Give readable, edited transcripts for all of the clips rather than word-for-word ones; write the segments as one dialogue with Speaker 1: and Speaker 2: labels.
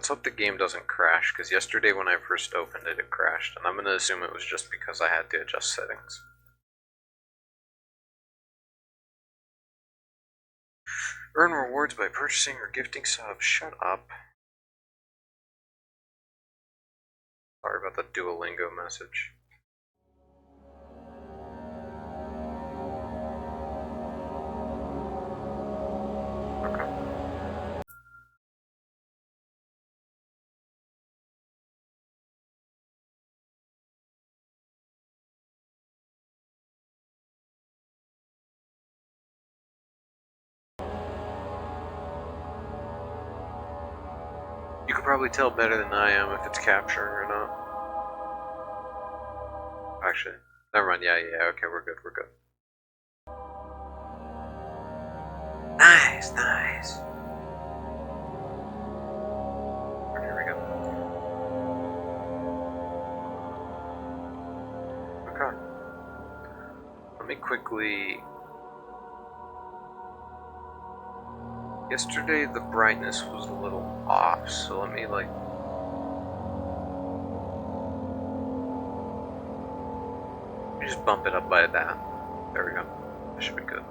Speaker 1: Let's hope the game doesn't crash, because yesterday when I first opened it, it crashed, and I'm going to assume it was just because I had to adjust settings. Earn rewards by purchasing or gifting subs. Shut up. Sorry about the Duolingo message. Okay. You could probably tell better than I am if it's capturing or not. Actually, never mind. Yeah, okay, we're good, Nice. Okay, here we go. Okay. Let me quickly... Yesterday the brightness was a little off, so let me let me just bump it up by that. There we go. That should be good.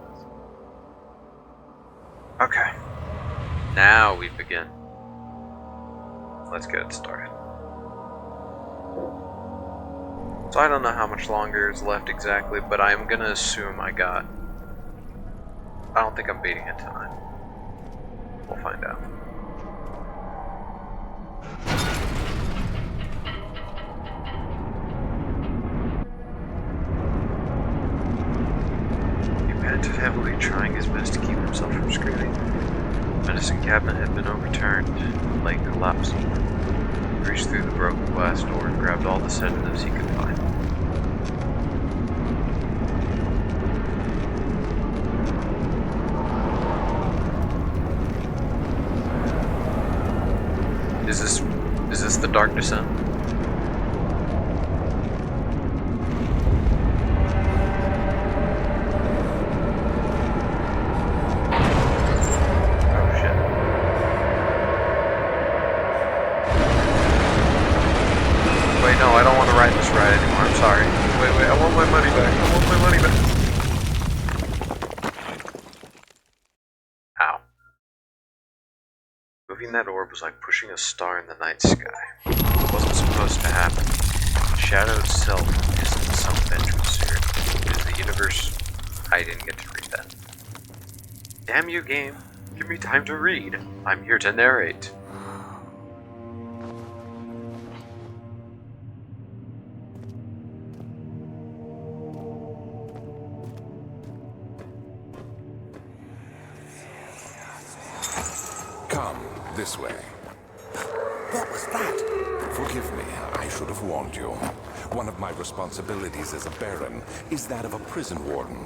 Speaker 1: Okay. Now we begin. Let's get it started. So I don't know how much longer is left exactly, but I'm gonna assume I don't think I'm beating it tonight. We'll find out. He panted heavily, trying his best to keep himself from screaming. The medicine cabinet had been overturned, the leg collapsed. He reached through the broken glass door and grabbed all the sedatives he could find. Is this the Dark Descent? Oh shit. Wait, no, I don't want to ride this ride anymore, I'm sorry. Wait, I want my money back. Ow. Moving that orb was like pushing a star in the night sky. It wasn't supposed to happen. The shadow itself isn't some vengeful spirit. It is the universe. I didn't get to read that. Damn you, game. Give me time to read. I'm here to narrate.
Speaker 2: Come, this way.
Speaker 3: What was that?
Speaker 2: Forgive me, I should have warned you. One of my responsibilities as a Baron is that of a prison warden.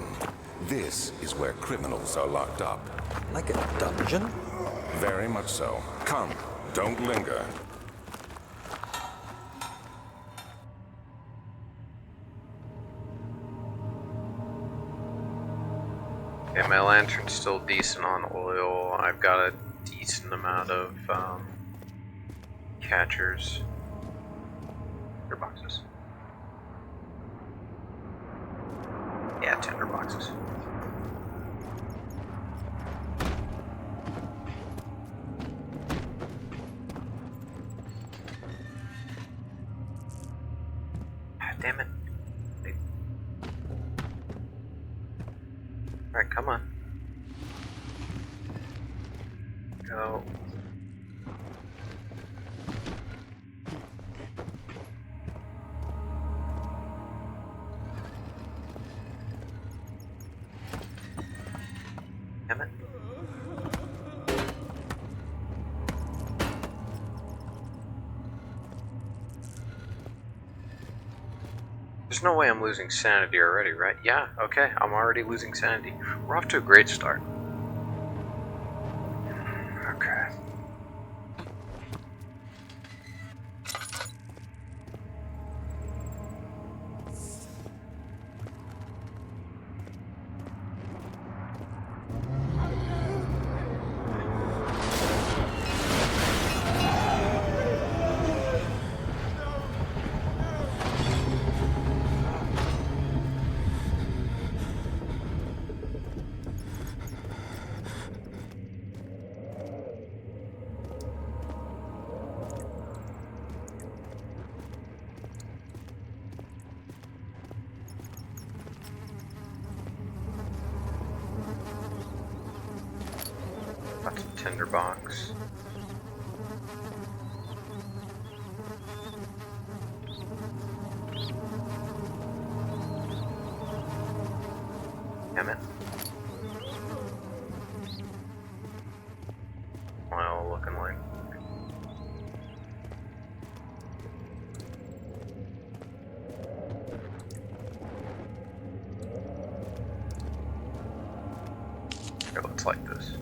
Speaker 2: This is where criminals are locked up.
Speaker 3: Like a dungeon?
Speaker 2: Very much so. Come, don't linger.
Speaker 1: Okay, my lantern's still decent on oil. I've got a decent amount of catchers. Tinder boxes. Yeah, tinder boxes. God damn it. Alright, come on. Go. Damn it. There's no way I'm losing sanity already, right? Yeah, okay, I'm already losing sanity. We're off to a great start. Okay. Tinderbox. Damn it. Smile looking like. Okay, let's light this.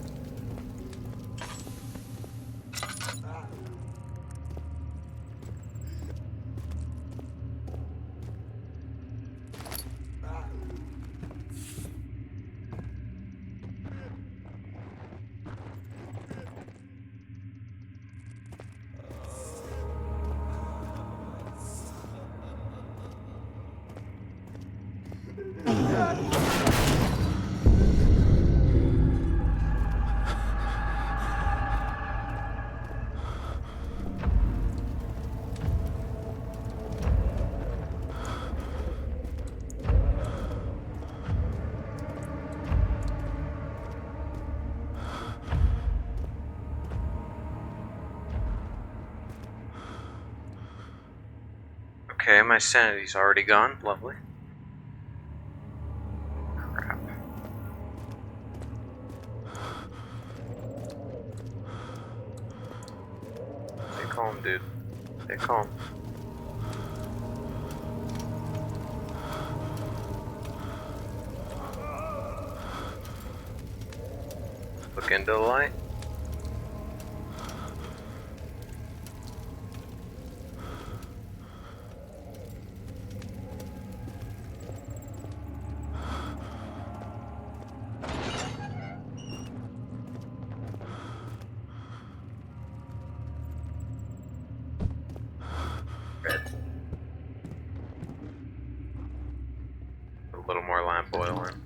Speaker 1: Okay, my sanity's already gone. Lovely. Crap. Stay calm, dude. Stay calm. Look into the light. Red. A little more lamp oil in.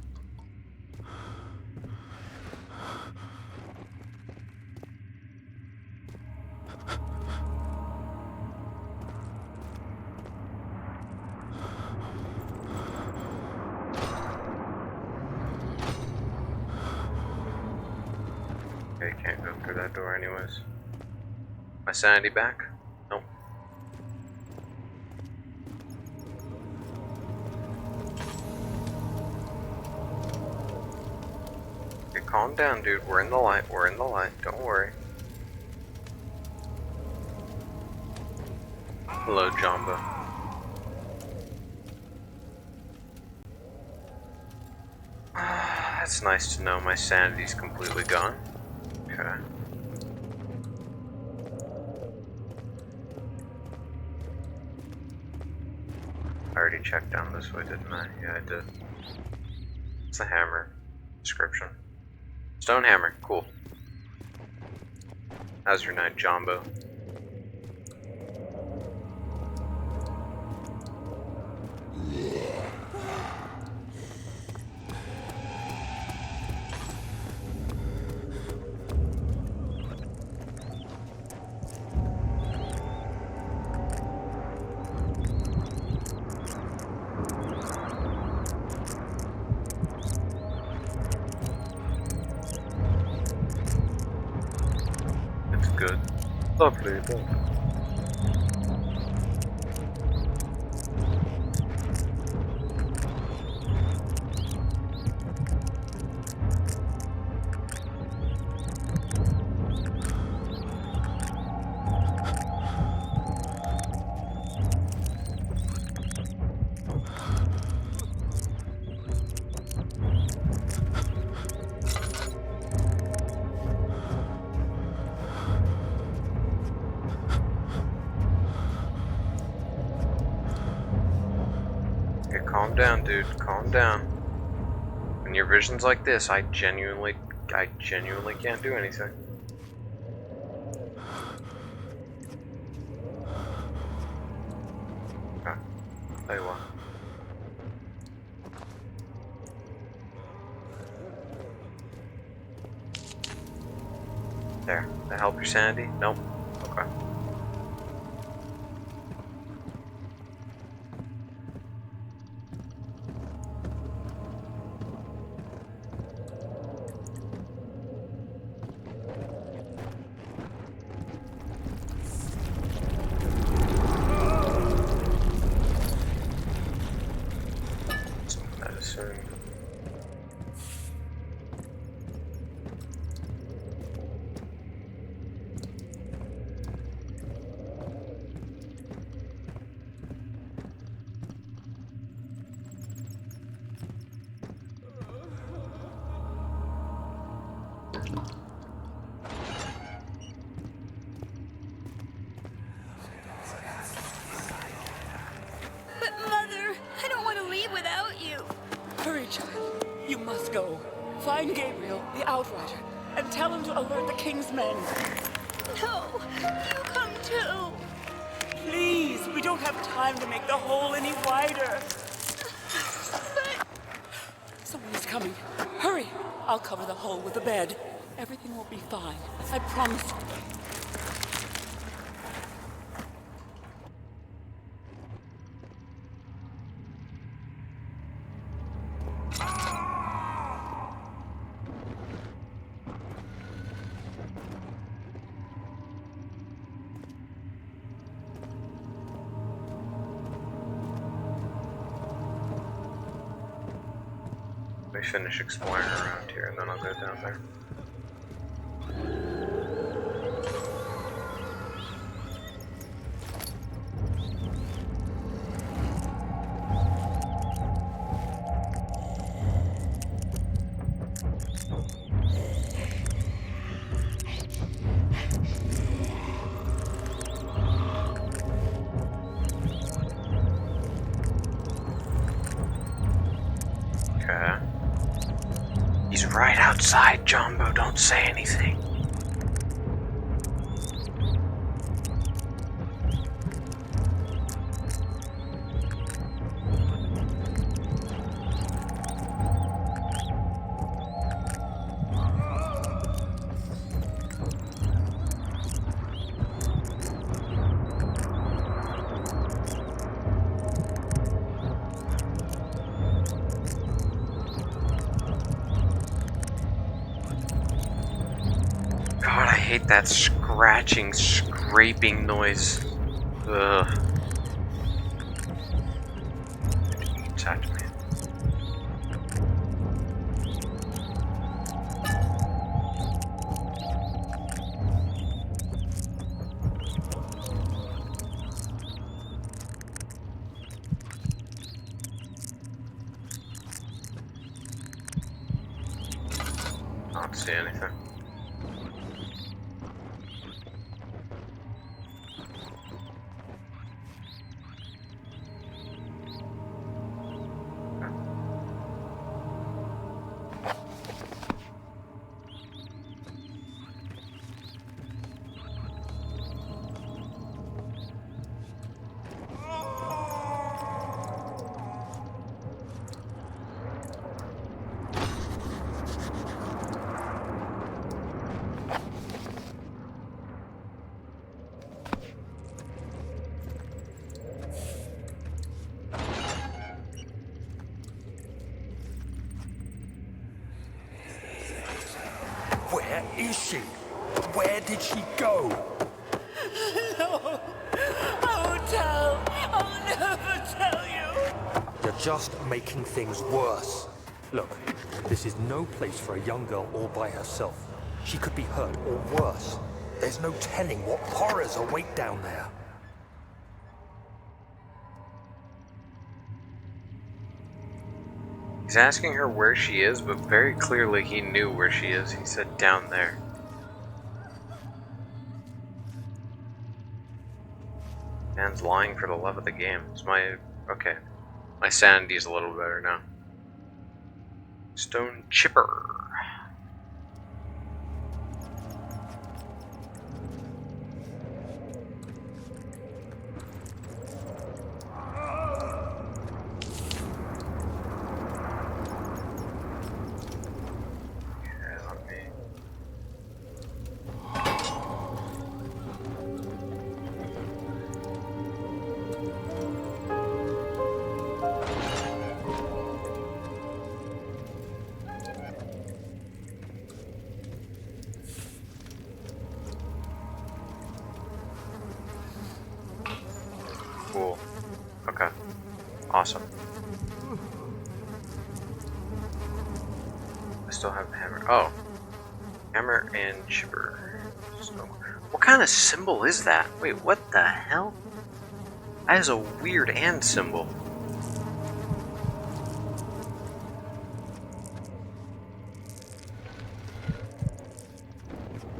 Speaker 1: Okay, can't go through that door anyways. My sanity back? Nope. Okay, calm down, dude. We're in the light. We're in the light. Don't worry. Hello, Jumbo. That's nice to know my sanity's completely gone. Okay. I already checked down this way, didn't I? Yeah, I did. It's a hammer. Description. Stone hammer. Cool. How's your night, Jumbo? It's good. Lovely, lovely. Okay, calm down, dude. Calm down. When your vision's like this, I genuinely can't do anything. Okay. Tell you what. There. That help your sanity? Nope. Okay.
Speaker 4: go. Find Gabriel, the Outrider, and tell him to alert the King's men.
Speaker 5: No, you come too.
Speaker 4: Please, we don't have time to make the hole any wider.
Speaker 5: But
Speaker 4: Someone is coming. Hurry! I'll cover the hole with a bed. Everything will be fine. I promise.
Speaker 1: Let me finish exploring around here and then I'll go down there. Okay. He's right outside, Jumbo. Don't say anything. God, I hate that scratching, scraping noise. Ugh. Talk to me. I don't see anything.
Speaker 3: Where is she? Where did she go?
Speaker 4: No! I won't tell! I'll never tell you!
Speaker 3: You're just making things worse. Look, this is no place for a young girl all by herself. She could be hurt or worse. There's no telling what horrors await down there.
Speaker 1: He's asking her where she is, but very clearly he knew where she is. He said down there. Man's lying for the love of the game. It's okay. My sanity's a little better now. Stone chipper. Cool. Okay. Awesome. I still have the hammer. Oh. Hammer and chipper. So, what kind of symbol is that? Wait, what the hell? That is a weird and symbol.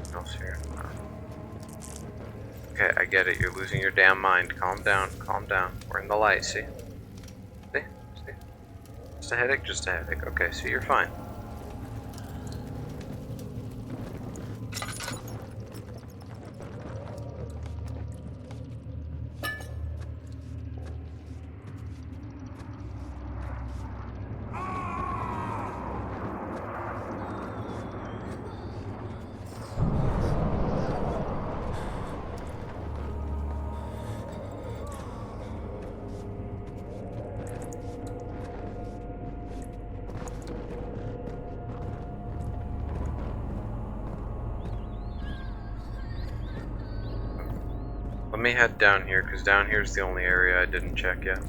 Speaker 1: What else here? Okay, I get it. You're losing your damn mind. Calm down. Calm down. We're in the light, see? See? See? Just a headache? Just a headache. Okay, so you're fine. Let me head down here, because down here's the only area I didn't check yet.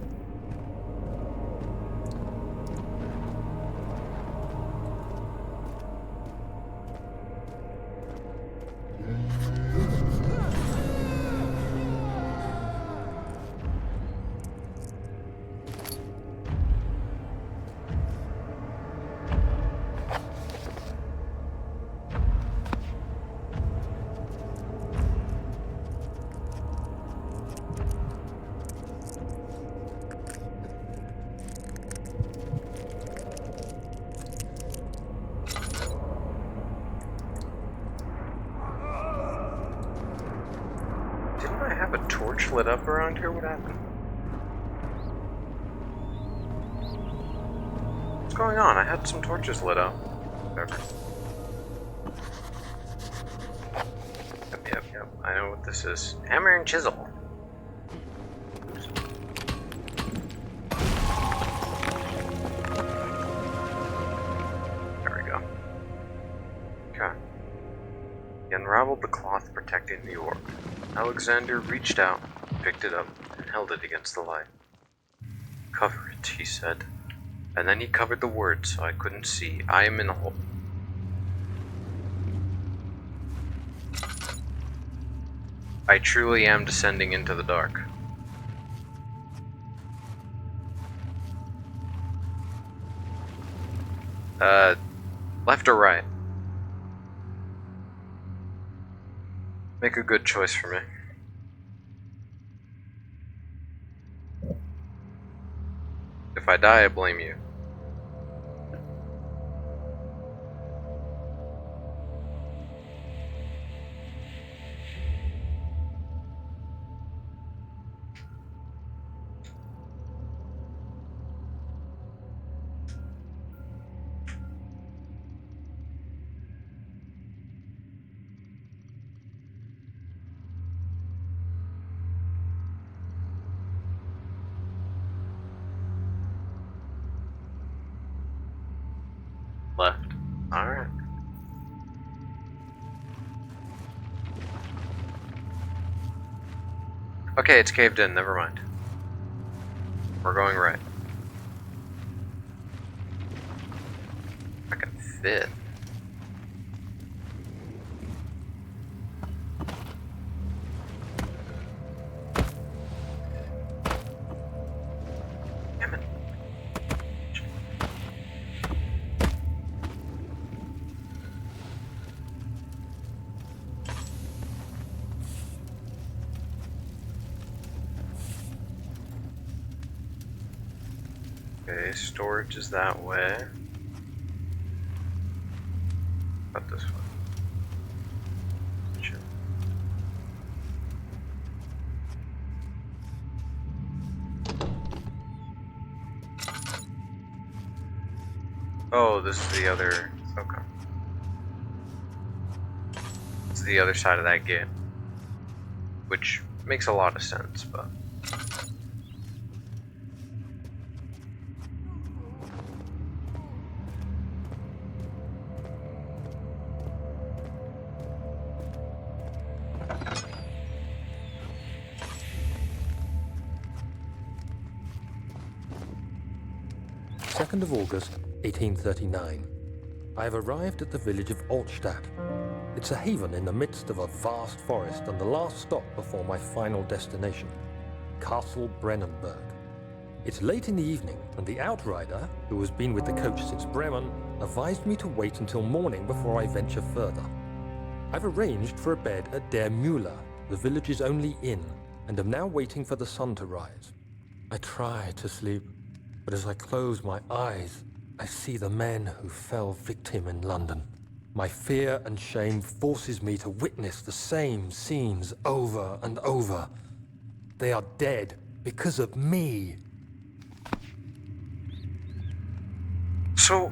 Speaker 1: Didn't I have a torch lit up around here? What happened? What's going on? I had some torches lit up. Whatever. Yep. I know what this is. Hammer and chisel. There we go. Okay. He unraveled the cloth protecting the orb. Alexander reached out, picked it up, and held it against the light. Cover it, he said. And then he covered the words so I couldn't see. I am in a hole. I truly am descending into the dark. Left or right? Make a good choice for me. If I die, I blame you. Left. Alright. Okay, it's caved in, never mind. We're going right. I can fit. Damn it. Okay, storage is that way. Cut this way. Sure. Oh, this is the other. Okay. This is the other side of that gate. Which makes a lot of sense, but.
Speaker 3: Second of August, 1839. I have arrived at the village of Altstadt. It's a haven in the midst of a vast forest and the last stop before my final destination, Castle Brennenburg. It's late in the evening, and the outrider, who has been with the coach since Bremen, advised me to wait until morning before I venture further. I've arranged for a bed at Der Müller, the village's only inn, and am now waiting for the sun to rise. I try to sleep, but as I close my eyes, I see the men who fell victim in London. My fear and shame forces me to witness the same scenes over and over. They are dead because of me.
Speaker 1: So,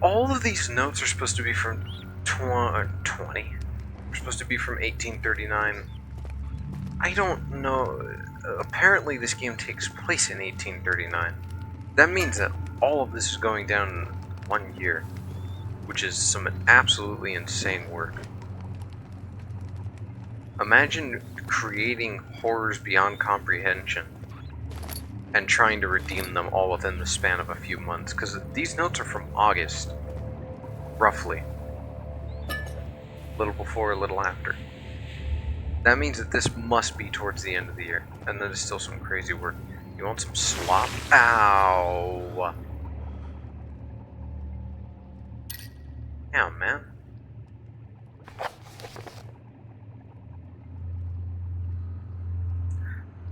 Speaker 1: all of these notes are supposed to be from 20. They're supposed to be from 1839. I don't know. Apparently this game takes place in 1839. That means that all of this is going down in 1 year, which is some absolutely insane work. Imagine creating horrors beyond comprehension and trying to redeem them all within the span of a few months. Because these notes are from August, roughly. A little before, a little after. That means that this must be towards the end of the year. And then there's still some crazy work. You want some slop? Ow! Yeah, man.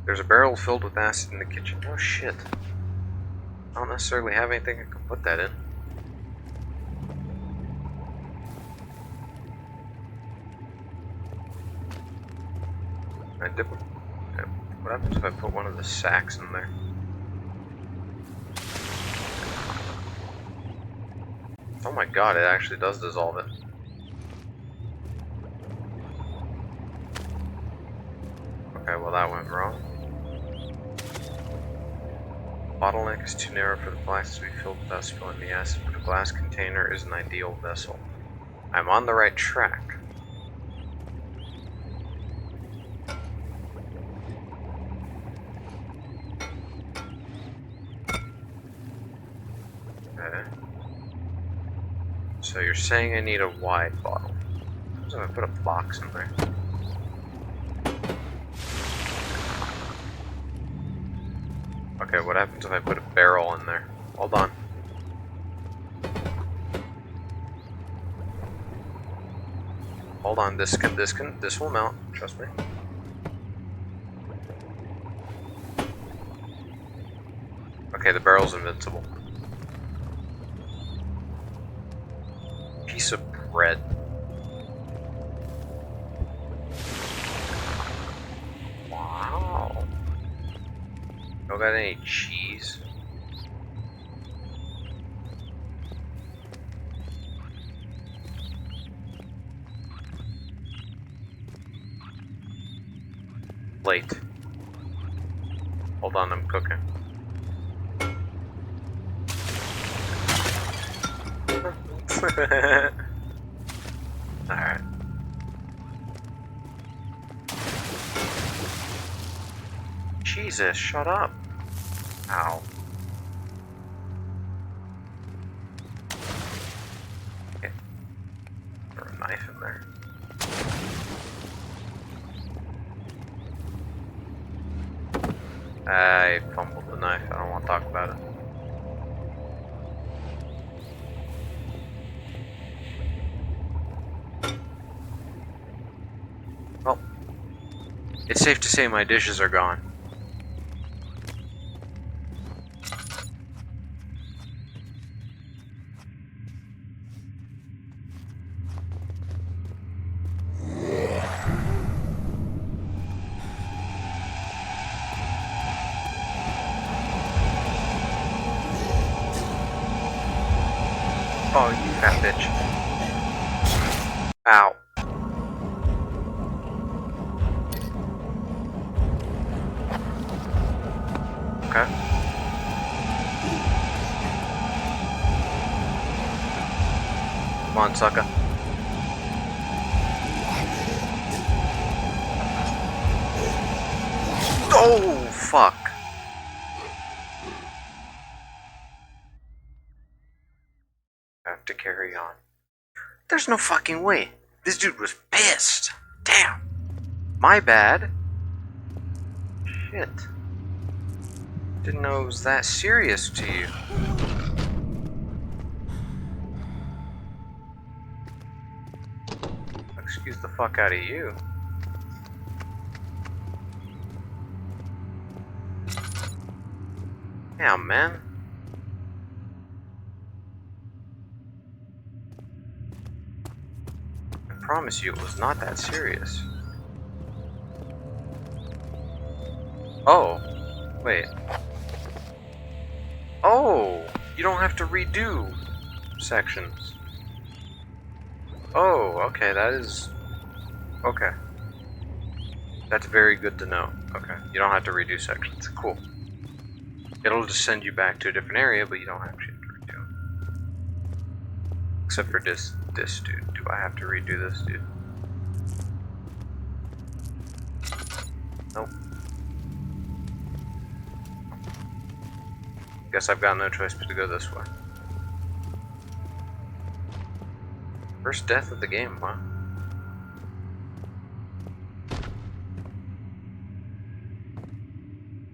Speaker 1: There's a barrel filled with acid in the kitchen. Oh shit. I don't necessarily have anything I can put that in. I dip. What happens if I put one of the sacks in there? Oh my god, it actually does dissolve it. Okay, well that went wrong. Bottleneck is too narrow for the glass to be filled without spilling the acid, but a glass container is an ideal vessel. I'm on the right track. Okay. So you're saying I need a wide bottle. So I put a box in there. Okay, what happens if I put a barrel in there? Hold on. Hold on, this will melt, trust me. Okay, the barrel's invincible. Piece of bread. Wow. Don't got any cheese? Late. Hold on, I'm cooking. Alright. Jesus, shut up. Ow. Okay. Throw a knife in there. I fumbled the knife. I don't want to talk about it. Well, it's safe to say my dishes are gone. Oh, you fat bitch. Ow. Okay. Come on, sucker. Oh, fuck. I have to carry on. There's no fucking way. This dude was pissed. Damn. My bad. Shit. Didn't know it was that serious to you. Excuse the fuck out of you. Yeah, man. I promise you it was not that serious. Oh, wait. Oh, you don't have to redo sections. Oh, okay, that is... Okay. That's very good to know. Okay, you don't have to redo sections. Cool. It'll just send you back to a different area, but you don't actually have to redo it. Except for this dude. Do I have to redo this dude? Nope. Guess I've got no choice but to go this way. First death of the game, huh?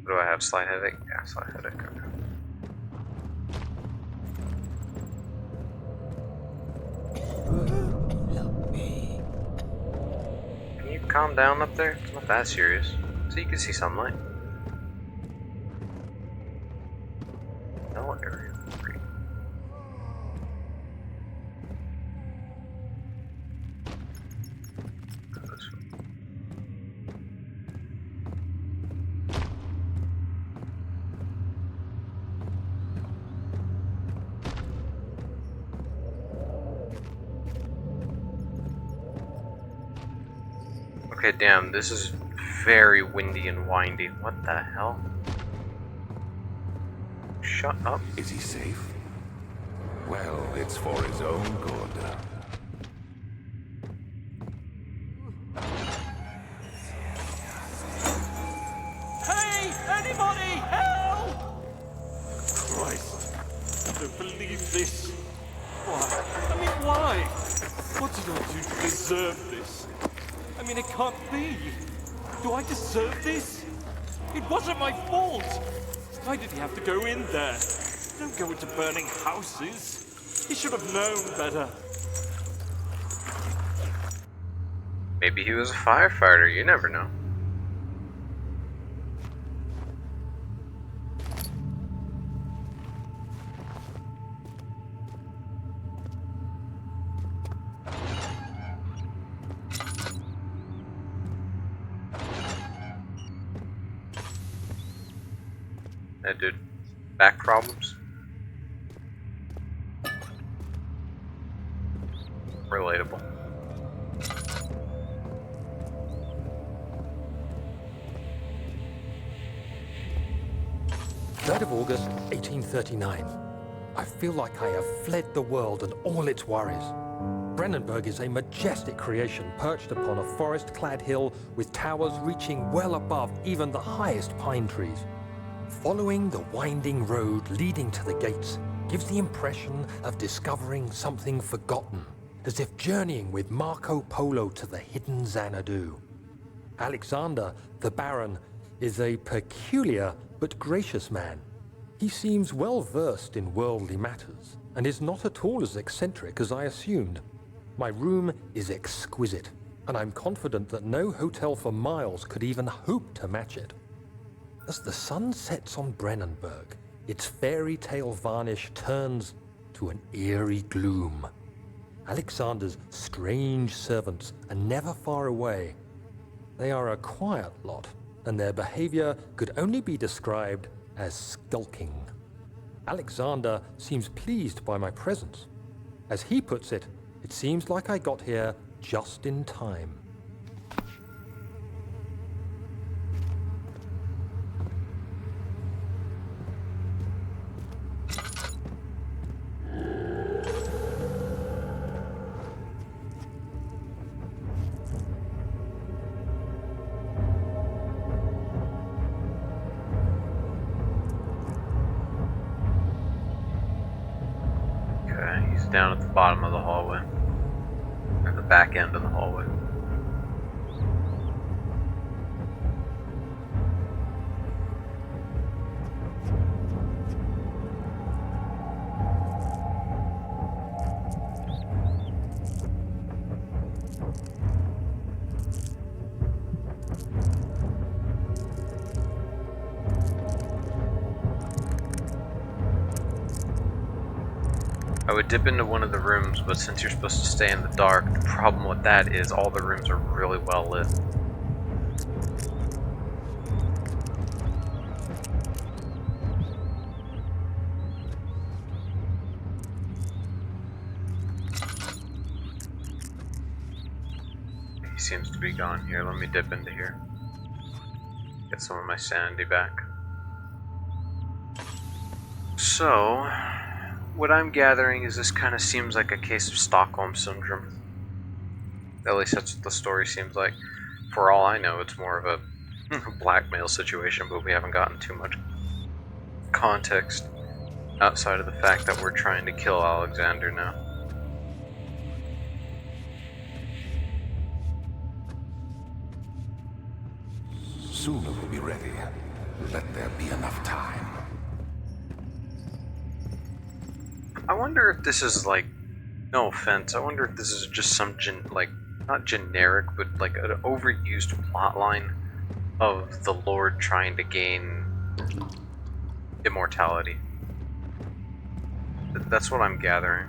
Speaker 1: What do I have? Slight headache? Yeah, slight headache. Okay. Can you calm down up there? It's not that serious. So you can see sunlight. No area 3. Go this way. Okay, damn, this is very windy and windy. What the hell? Shut up.
Speaker 2: Is he safe? Well, it's for his own good.
Speaker 6: Hey! Anybody! Help! Christ! I don't believe this. Why? I mean, why? What did I do to deserve this? I mean, it can't be. Do I deserve this? It wasn't my fault. Why did he have to go in there? Don't go into burning houses. He should have known better.
Speaker 1: Maybe he was a firefighter, you never know. Hey dude, back problems? Relatable.
Speaker 3: Third of August, 1839. I feel like I have fled the world and all its worries. Brennenburg is a majestic creation perched upon a forest-clad hill with towers reaching well above even the highest pine trees. Following the winding road leading to the gates gives the impression of discovering something forgotten, as if journeying with Marco Polo to the hidden Xanadu. Alexander, the Baron, is a peculiar but gracious man. He seems well versed in worldly matters and is not at all as eccentric as I assumed. My room is exquisite, and I'm confident that no hotel for miles could even hope to match it. As the sun sets on Brennenburg, its fairy tale varnish turns to an eerie gloom. Alexander's strange servants are never far away. They are a quiet lot, and their behavior could only be described as skulking. Alexander seems pleased by my presence. As he puts it, it seems like I got here just in time.
Speaker 1: Down at the bottom of the hallway, or the back end of the hallway. I would dip into one of the rooms, but since you're supposed to stay in the dark, the problem with that is all the rooms are really well lit. He seems to be gone here. Let me dip into here. Get some of my sanity back. So, what I'm gathering is this kind of seems like a case of Stockholm Syndrome. At least that's what the story seems like. For all I know, it's more of a blackmail situation, but we haven't gotten too much context outside of the fact that we're trying to kill Alexander now.
Speaker 2: Sooner we'll be ready. Let there be enough time.
Speaker 1: I wonder if this is like, no offense, I wonder if this is just some not generic, but like an overused plotline of the Lord trying to gain immortality. That's what I'm gathering.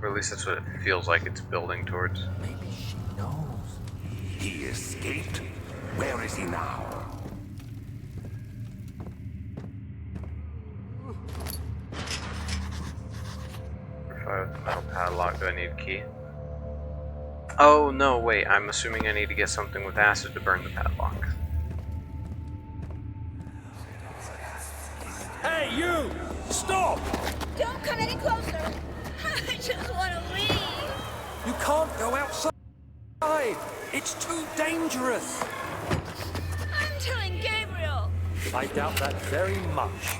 Speaker 1: Or at least that's what it feels like it's building towards.
Speaker 3: Maybe she knows.
Speaker 2: He escaped? Where is he now?
Speaker 1: If I have the metal padlock, do I need a key? Oh, no, wait, I'm assuming I need to get something with acid to burn the padlock.
Speaker 6: Hey, you! Stop!
Speaker 5: Don't come any closer. I just want to leave.
Speaker 6: You can't go outside! It's too dangerous!
Speaker 5: I'm telling Gabriel.
Speaker 6: I doubt that very much.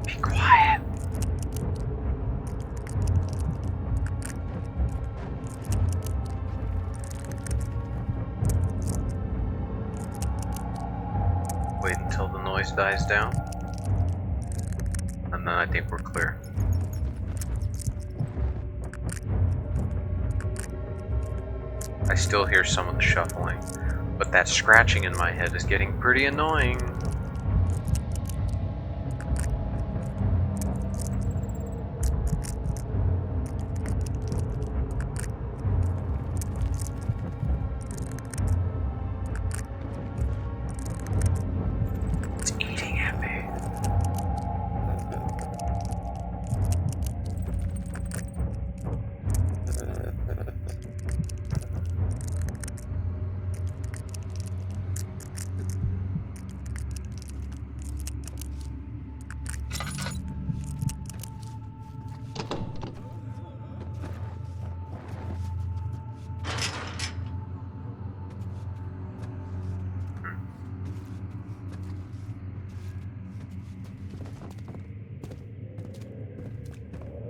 Speaker 1: Be quiet. Wait until the noise dies down. And then I think we're clear. I still hear some of the shuffling, but that scratching in my head is getting pretty annoying. It's eating at me.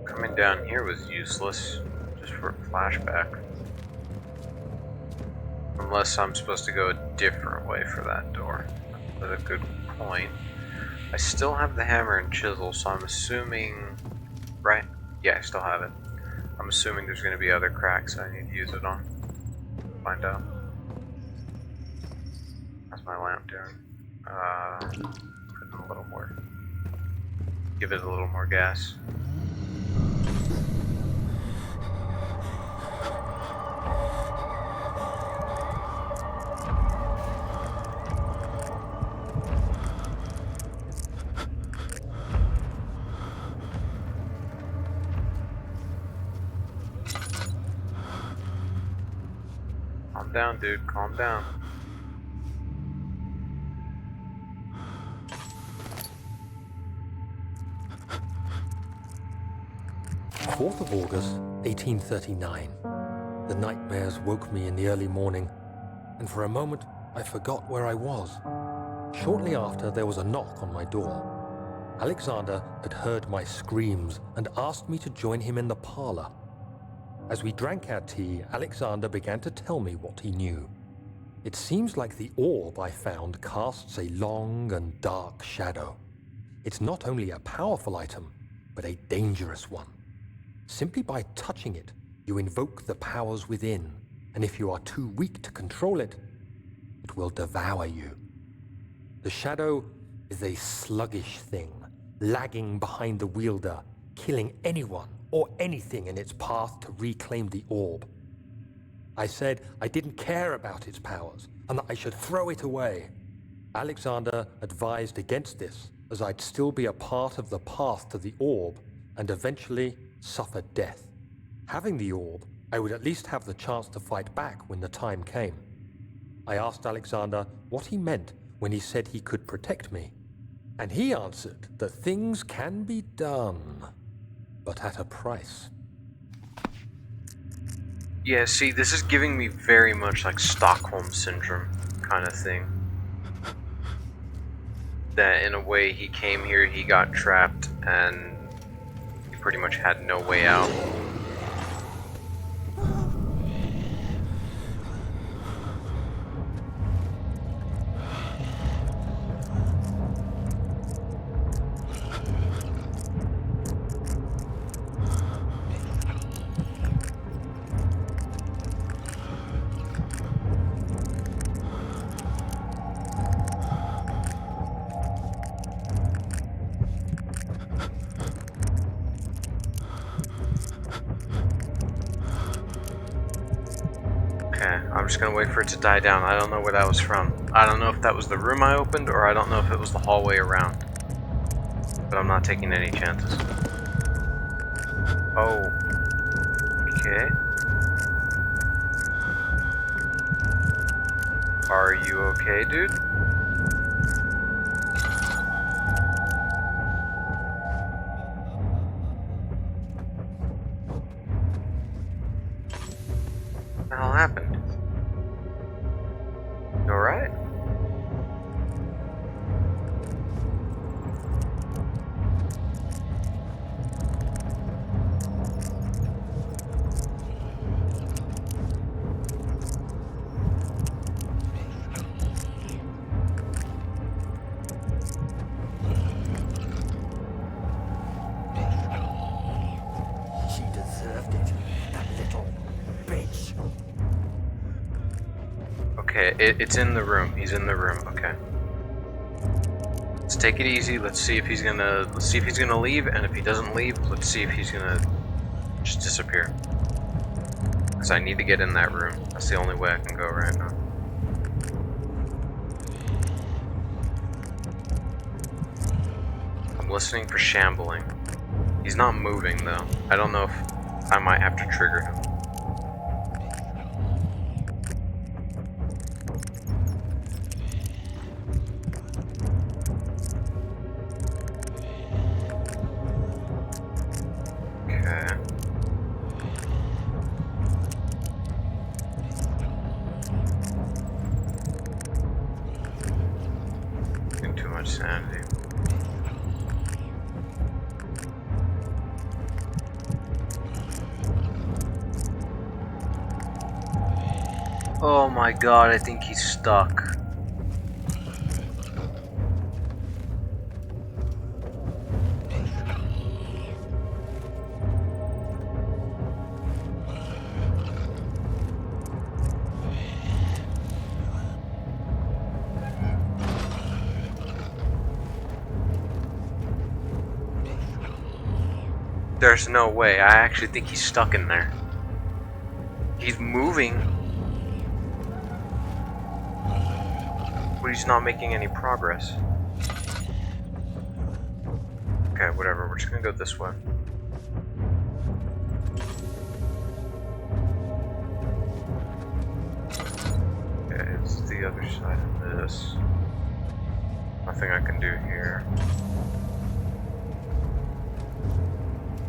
Speaker 1: Coming down here was useless, just for a flashback. Unless I'm supposed to go a different way for that door. That's a good point. I still have the hammer and chisel, so I'm assuming... Right? Yeah, I still have it. I'm assuming there's going to be other cracks I need to use it on. Find out. How's my lamp doing? Put in a little more. Give it a little more gas. Calm down, dude. Calm down.
Speaker 3: Fourth of August, 1839. The nightmares woke me in the early morning, and for a moment I forgot where I was. Shortly after, there was a knock on my door. Alexander had heard my screams and asked me to join him in the parlor. As we drank our tea, Alexander began to tell me what he knew. It seems like the orb I found casts a long and dark shadow. It's not only a powerful item, but a dangerous one. Simply by touching it, you invoke the powers within, and if you are too weak to control it, it it will devour you. The shadow is a sluggish thing, lagging behind the wielder, killing anyone or anything in its path to reclaim the orb. I said I didn't care about its powers, and that I should throw it away. Alexander advised against this, as I'd still be a part of the path to the orb, and eventually suffer death. Having the orb, I would at least have the chance to fight back when the time came. I asked Alexander what he meant when he said he could protect me, and he answered that things can be done, but at a price.
Speaker 1: Yeah, see, this is giving me very much like Stockholm Syndrome kind of thing. That in a way he came here, he got trapped, and he pretty much had no way out. I'm just gonna wait for it to die down. I don't know where that was from. I don't know if that was the room I opened, or I don't know if it was the hallway around. But I'm not taking any chances. Oh. Okay. Are you okay, dude? What the hell happened? You alright?
Speaker 3: She deserved it, that little bitch.
Speaker 1: Okay, it's in the room. He's in the room. Okay. Let's take it easy. Let's see if he's gonna leave, and if he doesn't leave, let's see if he's gonna just disappear. Because I need to get in that room. That's the only way I can go right now. I'm listening for shambling. He's not moving though. I don't know if I might have to trigger him. Okay. Getting too much sanity. Oh my god, I think he's stuck. There's no way. I actually think he's stuck in there. He's moving, but he's not making any progress. Okay, whatever. We're just gonna go this way. Okay, it's the other side of this. Nothing I can do here.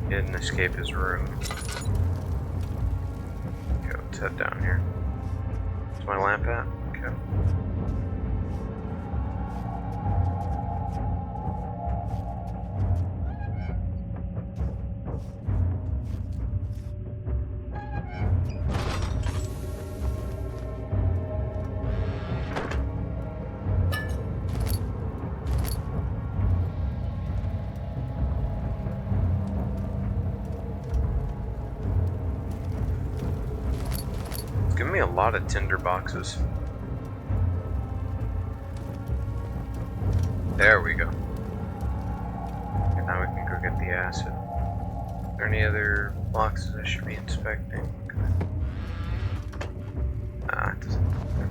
Speaker 1: He didn't escape his room. Okay, let's head down here. Where's my lamp at? Okay. Give me a lot of tinder boxes. There we go. And now we can go get the acid. Are there any other boxes I should be inspecting? Ah, it doesn't matter.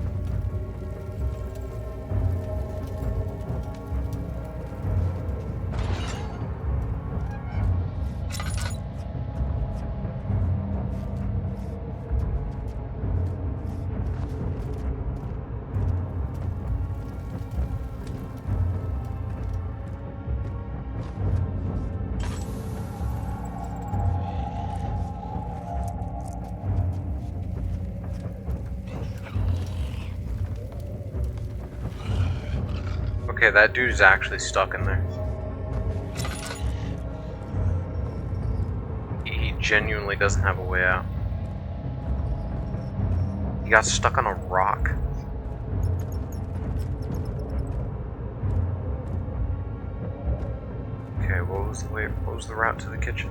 Speaker 1: Okay, that dude is actually stuck in there. He genuinely doesn't have a way out. He got stuck on a rock. Okay, what was the route to the kitchen?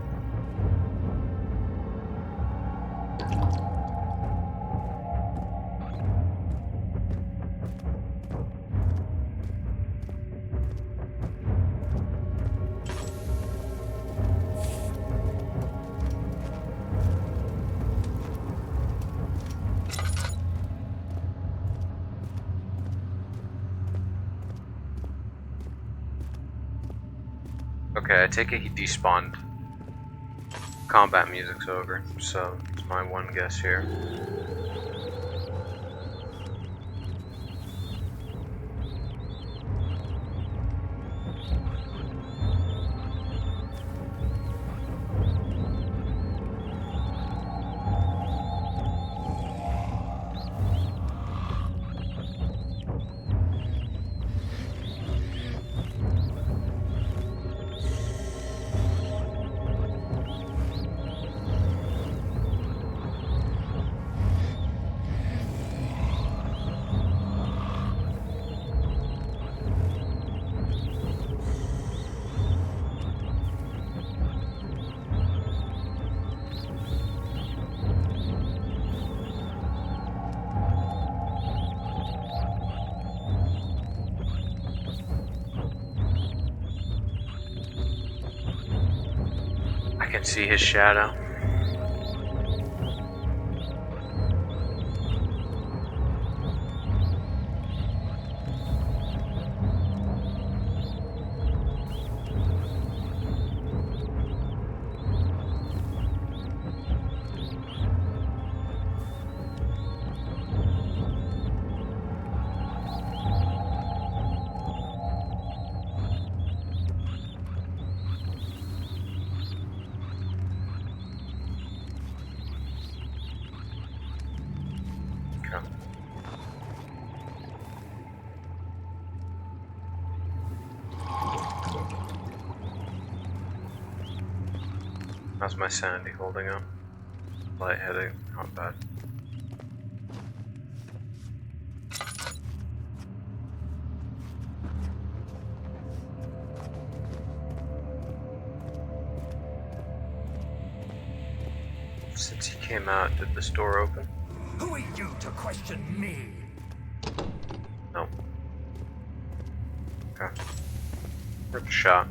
Speaker 1: Okay, I take it he despawned. Combat music's over, so it's my one guess here. I can see his shadow. How's my sanity holding up? Lightheaded, not bad. Since he came out, did this door open?
Speaker 7: Who are you to question me?
Speaker 1: No. Okay. Worth a shot.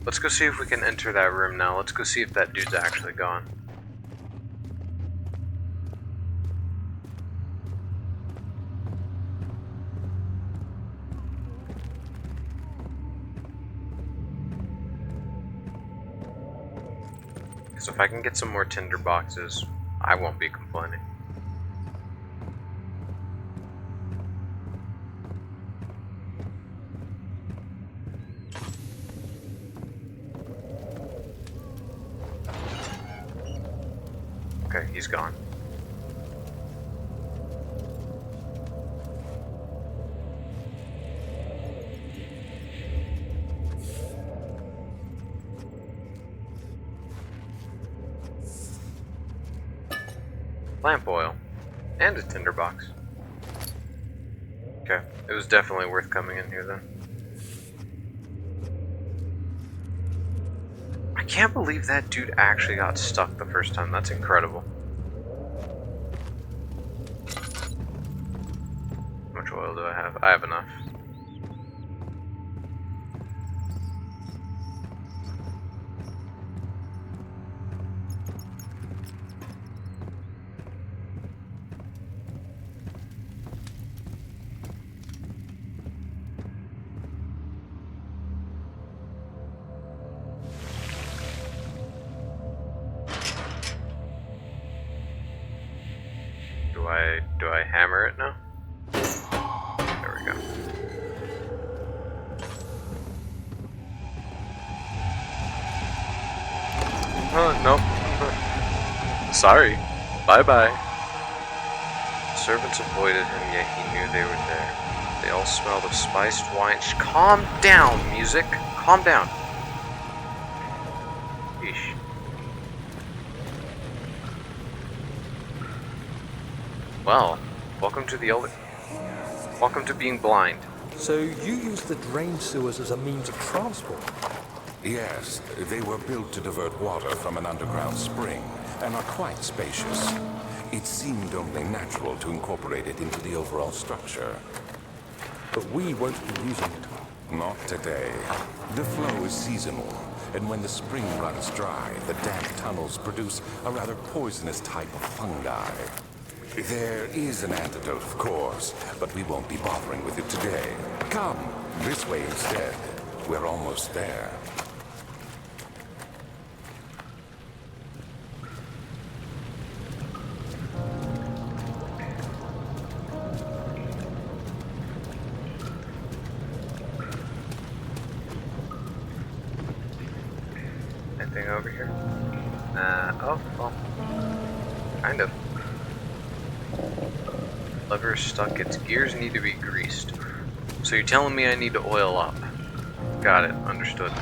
Speaker 1: Let's go see if we can enter that room now. Let's go see if that dude's actually gone. So if I can get some more tinder boxes, I won't be complaining. Okay, he's gone. Lamp oil. And a tinderbox. Okay, it was definitely worth coming in here then. I can't believe that dude actually got stuck the first time. That's incredible. How much oil do I have? I have enough. Do I hammer it now? There we go. Nope. Sorry. Bye-bye. Servants avoided him, yet he knew they were there. They all smelled of spiced wine. Calm down, music. Calm down. Yeesh. Well, welcome to being blind.
Speaker 3: So you use the drain sewers as a means of transport?
Speaker 2: Yes, they were built to divert water from an underground spring and are quite spacious. It seemed only natural to incorporate it into the overall structure.
Speaker 3: But we won't be using it.
Speaker 2: Not today. The flow is seasonal, and when the spring runs dry, the damp tunnels produce a rather poisonous type of fungi. There is an antidote, of course, but we won't be bothering with it today. Come, this way instead. We're almost there.
Speaker 1: Anything over here? Oh, well. Kind of. Lever is stuck, its gears need to be greased. So you're telling me I need to oil up. Got it, understood.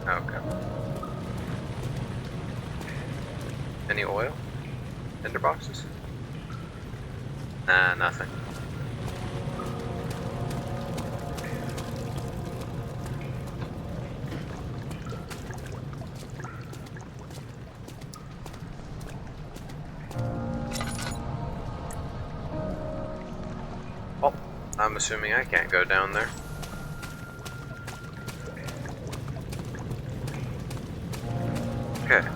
Speaker 1: Okay. Any oil? Tinder boxes? Nah, nothing. Oh, I'm assuming I can't go down there. Okay.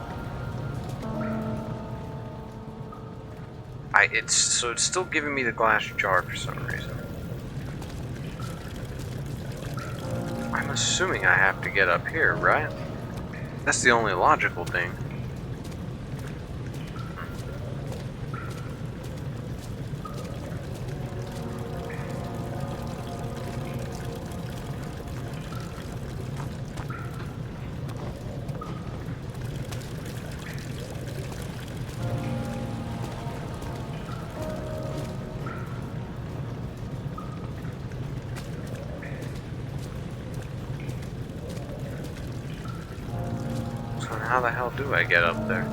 Speaker 1: It's still giving me the glass jar for some reason. I'm assuming I have to get up here, right? That's the only logical thing. How the hell do I get up there?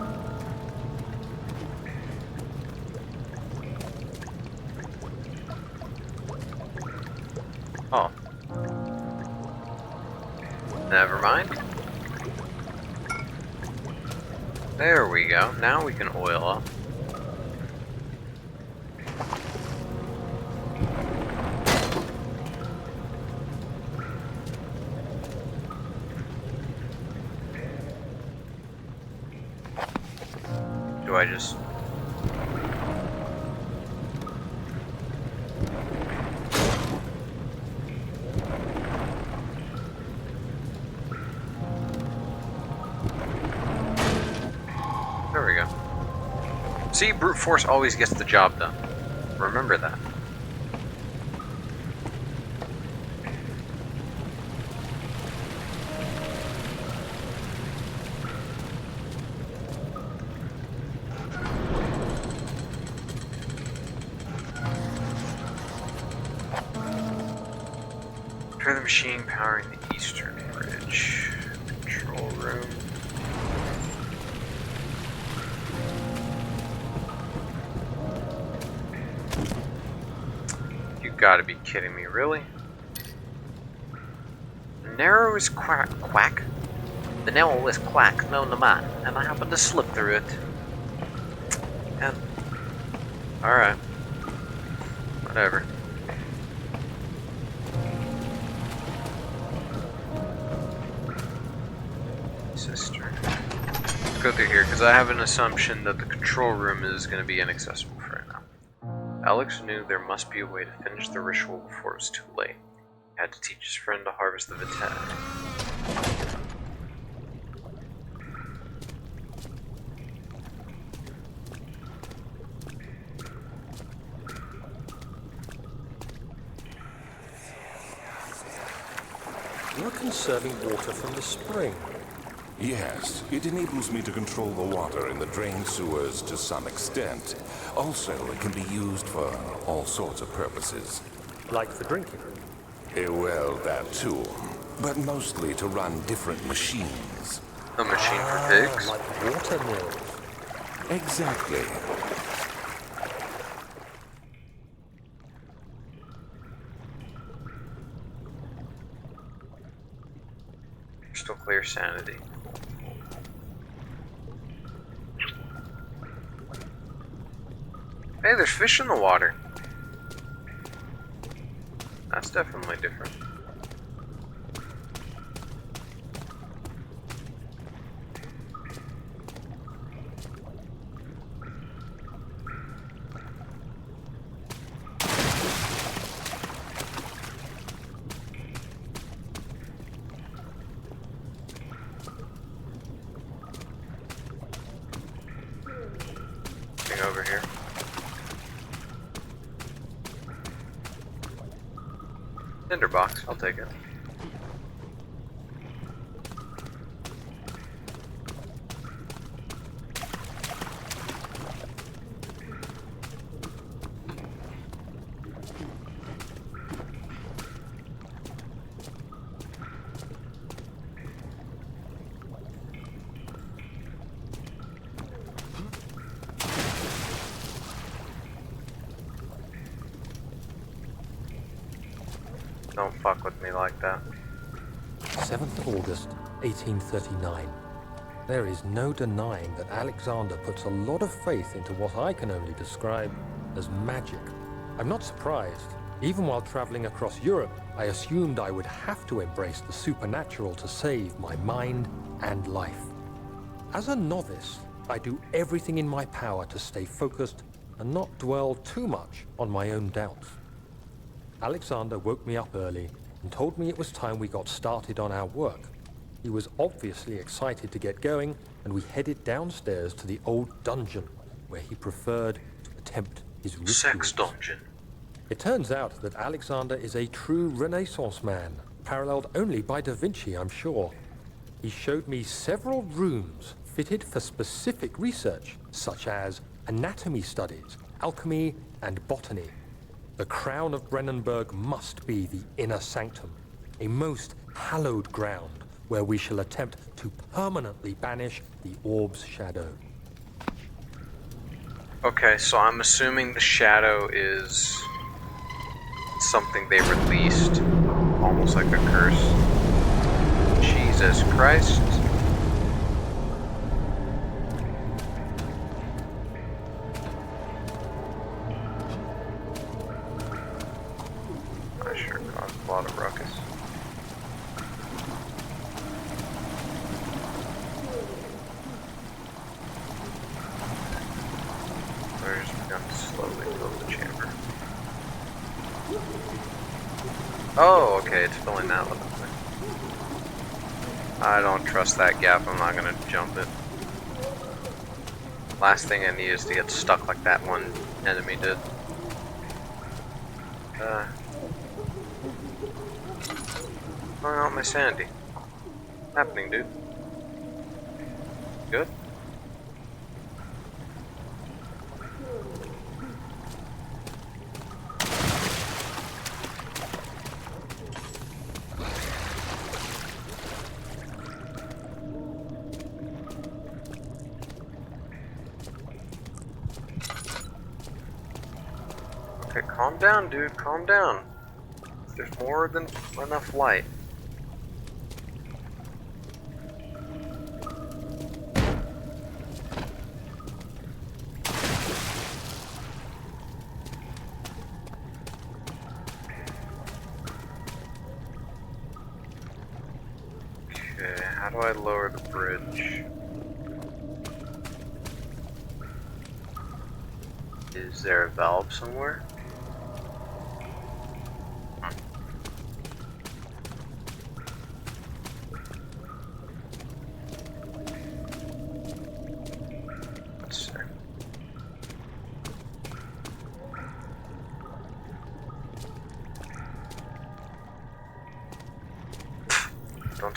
Speaker 1: Oh. Never mind. There we go. Now we can oil up. Do I just... There we go. See, brute force always gets the job done. Remember that. Try the machine powering the eastern bridge. Control room. You gotta be kidding me, really? The narrowest quack? The narrowest quack known to man, and I happened to slip through it. And... Alright. Whatever. Sister. Let's go through here, because I have an assumption that the control room is going to be inaccessible for right now. Alex knew there must be a way to finish the ritual before it was too late. He had to teach his friend to harvest the vitae.
Speaker 3: You're conserving water from the spring.
Speaker 2: Yes, it enables me to control the water in the drain sewers to some extent. Also, it can be used for all sorts of purposes.
Speaker 3: Like for drinking.
Speaker 2: Well, that too. But mostly to run different machines.
Speaker 1: A machine for pigs?
Speaker 3: Like water mills.
Speaker 2: Exactly.
Speaker 1: Crystal clear sanity. Hey, there's fish in the water. That's definitely different. Thing over here. Tinderbox, I'll take it. Don't fuck with me like that.
Speaker 3: 7th of August, 1839. There is no denying that Alexander puts a lot of faith into what I can only describe as magic. I'm not surprised. Even while traveling across Europe, I assumed I would have to embrace the supernatural to save my mind and life. As a novice, I do everything in my power to stay focused and not dwell too much on my own doubts. Alexander woke me up early and told me it was time we got started on our work. He was obviously excited to get going, and we headed downstairs to the old dungeon, where he preferred to attempt his rituals.
Speaker 1: Sex dungeon.
Speaker 3: It turns out that Alexander is a true Renaissance man, paralleled only by Da Vinci, I'm sure. He showed me several rooms fitted for specific research, such as anatomy studies, alchemy, and botany. The crown of Brennenburg must be the inner sanctum, a most hallowed ground where we shall attempt to permanently banish the orb's shadow.
Speaker 1: Okay, so I'm assuming the shadow is something they released, almost like a curse. Jesus Christ. I sure caused a lot of ruckus. We're just going to slowly fill the chamber. Oh, okay, it's filling that little thing. I don't trust that gap, I'm not gonna jump it. Last thing I need is to get stuck like that one enemy did. Throwing out my sanity. What's happening, dude? Good? Okay, calm down, dude. Calm down. There's more than enough light. Okay, how do I lower the bridge? Is there a valve somewhere? Let's see.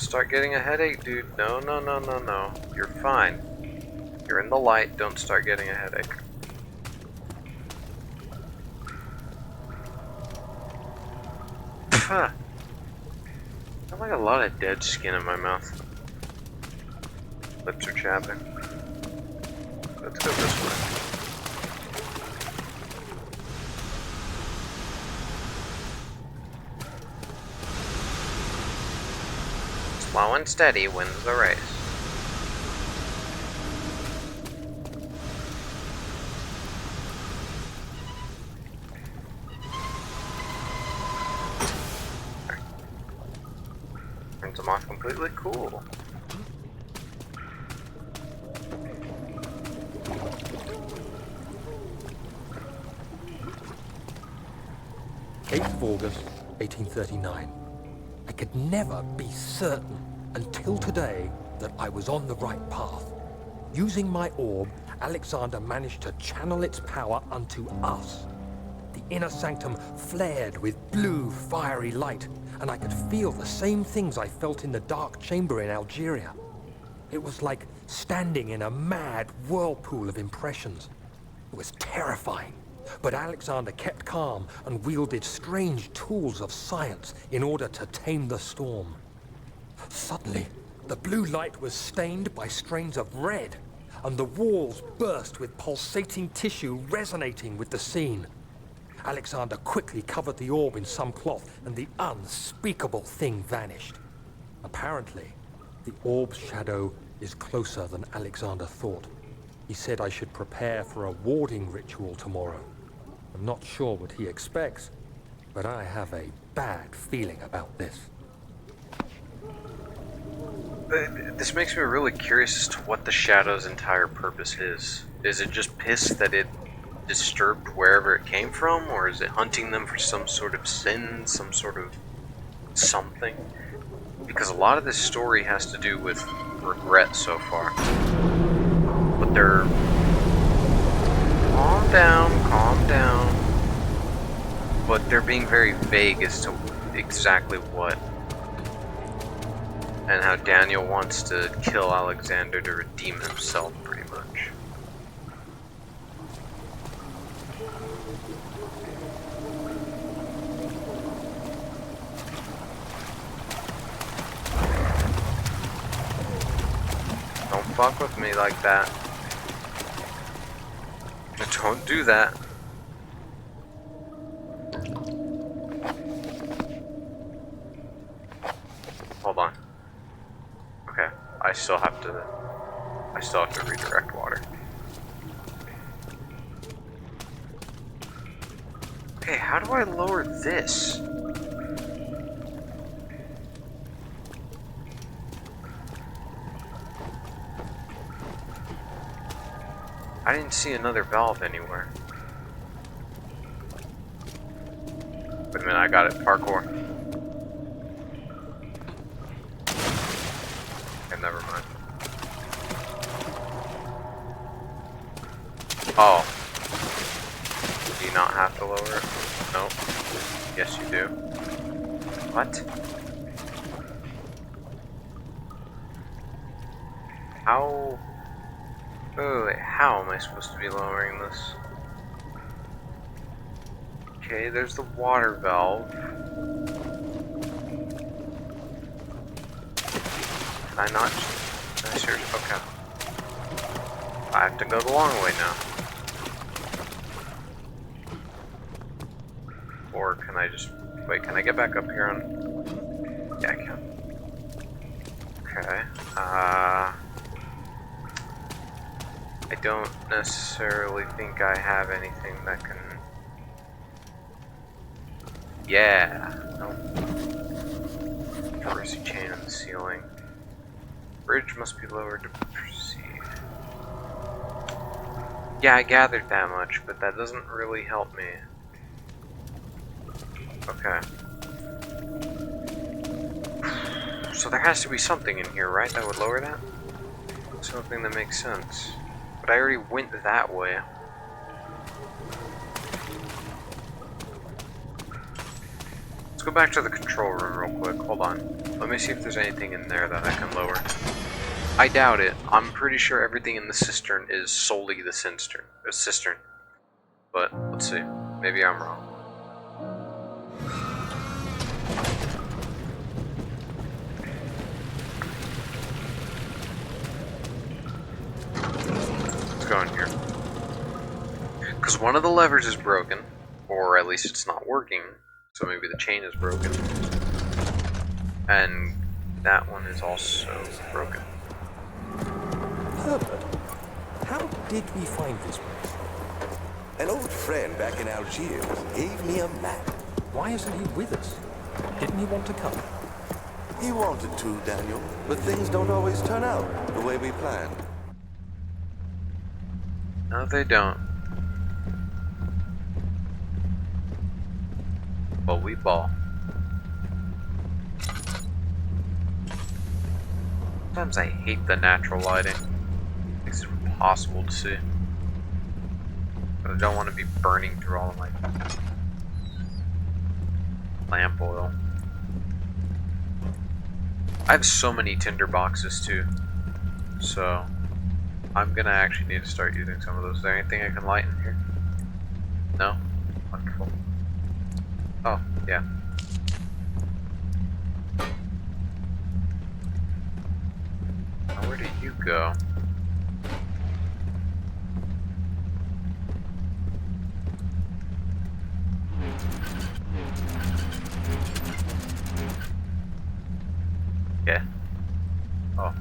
Speaker 1: Don't start getting a headache, dude. No, no, no, no, no. You're fine. You're in the light. Don't start getting a headache. Huh. I have like a lot of dead skin in my mouth. Lips are chapping. Let's go this way. Slow and steady wins the race. Turns them off completely. Cool.
Speaker 3: August 1839. I could never be certain until today that I was on the right path. Using my orb, Alexander managed to channel its power unto us. The inner sanctum flared with blue, fiery light, and I could feel the same things I felt in the dark chamber in Algeria. It was like standing in a mad whirlpool of impressions. It was terrifying. But Alexander kept calm and wielded strange tools of science in order to tame the storm. Suddenly, the blue light was stained by strains of red, and the walls burst with pulsating tissue resonating with the scene. Alexander quickly covered the orb in some cloth, and the unspeakable thing vanished. Apparently, the orb's shadow is closer than Alexander thought. He said I should prepare for a warding ritual tomorrow. I'm not sure what he expects, but I have a bad feeling about this.
Speaker 1: This makes me really curious as to what the Shadow's entire purpose is. Is it just pissed that it disturbed wherever it came from, or is it hunting them for some sort of sin, some sort of something? Because a lot of this story has to do with regret so far. But they're... Calm down. But they're being very vague as to exactly what. And how Daniel wants to kill Alexander to redeem himself, pretty much. Don't fuck with me like that. Don't do that. Hold on. Okay, I still have to redirect water. Okay, how do I lower this? I didn't see another valve anywhere. Wait a minute, I got it. Parkour. Okay, never mind. Oh. Do you not have to lower it? Nope. Yes, you do. What? How... Oh, wait, how am I supposed to be lowering this? Okay, there's the water valve. Can I not? Can I seriously? Okay. I have to go the long way now. Or can I just... Wait, can I get back up here on... Yeah, I can. Okay. I don't necessarily think I have anything that can... Yeah. Nope. Traversy chain on the ceiling. Bridge must be lowered to proceed. Yeah, I gathered that much, but that doesn't really help me. Okay. So there has to be something in here, right? That would lower that? Something that makes sense. But I already went that way. Let's go back to the control room real quick. Hold on. Let me see if there's anything in there that I can lower. I doubt it. I'm pretty sure everything in the cistern is solely the cistern. But let's see. Maybe I'm wrong. Let's go in here. Because one of the levers is broken, or at least it's not working. So maybe the chain is broken. And that one is also broken.
Speaker 3: Herbert, how did we find this place?
Speaker 2: An old friend back in Algiers gave me a map.
Speaker 3: Why isn't he with us? Didn't he want to come?
Speaker 2: He wanted to, Daniel, but things don't always turn out the way we planned.
Speaker 1: No, they don't. But we ball. Sometimes I hate the natural lighting. It makes it impossible to see. But I don't want to be burning through all of my lamp oil. I have so many tinder boxes too. So I'm gonna actually need to start using some of those. Is there anything I can light in here? No? Wonderful. Oh, yeah. Now where did you go? Yeah. Oh.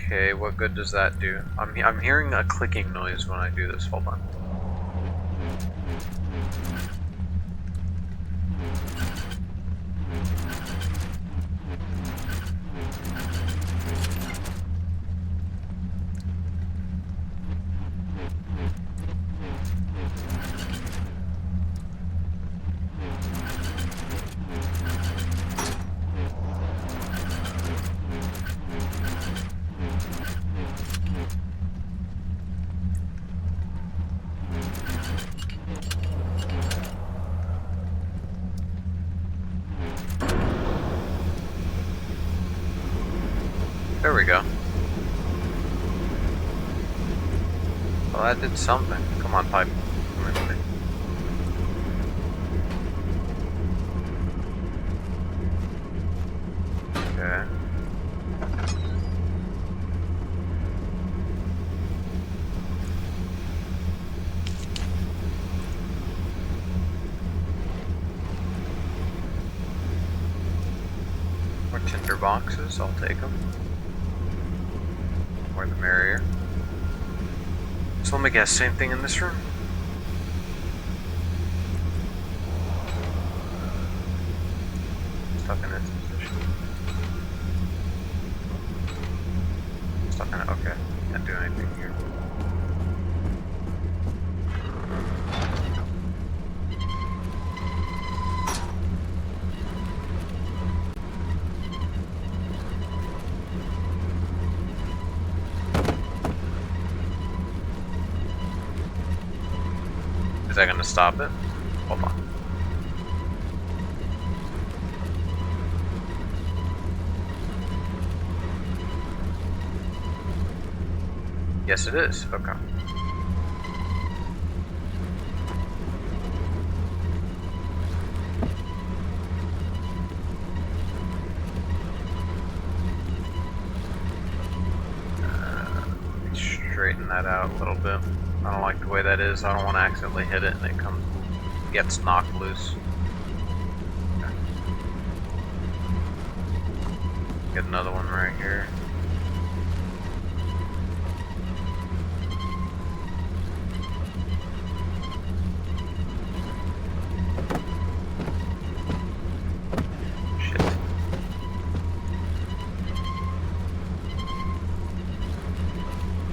Speaker 1: Okay, what good does that do? I'm hearing a clicking noise when I do this. Hold on. There we go. Well, that did something. Come on, pipe. Come with me. Okay. More tinder boxes, I'll take them. More the merrier. So let me guess, same thing in this room? Stuck in its position. Stuck in it, okay. Can't do anything here. Is that gonna stop it? Hold on. Yes, it is. Okay. Let me straighten that out a little bit. I don't like the way that is. I don't want to accidentally hit it and it gets knocked loose. Okay. Get another one right here. Shit.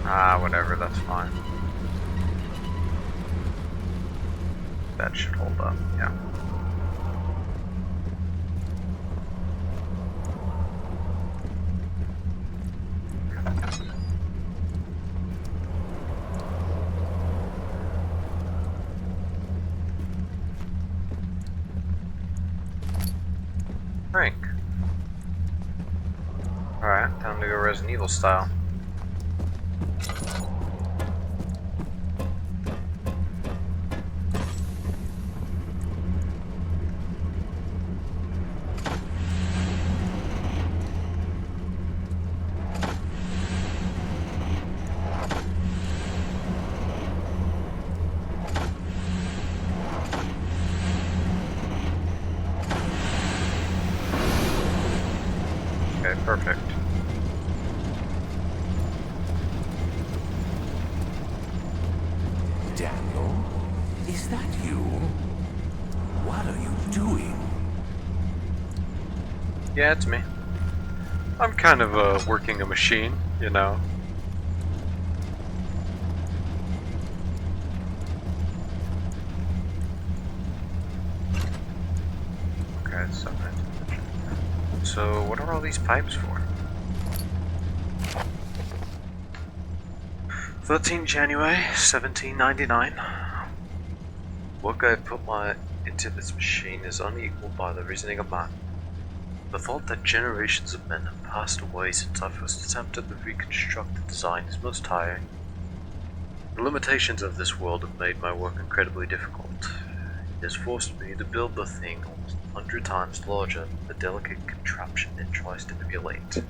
Speaker 1: Ah, whatever, that's fine. The that should hold up, yeah. Frank. Alright, time to go Resident Evil style. Okay, perfect.
Speaker 2: Daniel? Is that you? What are you doing?
Speaker 1: Yeah, it's me. I'm kind of working a machine, you know. Okay, so what are all these pipes for? 13 January 1799. Work I put into this machine is unequaled by the reasoning of man. The thought that generations of men have passed away since I first attempted to reconstruct the design is most tiring. The limitations of this world have made my work incredibly difficult. It has forced me to build the thing almost 100 times larger than the delicate contraption it tries to emulate.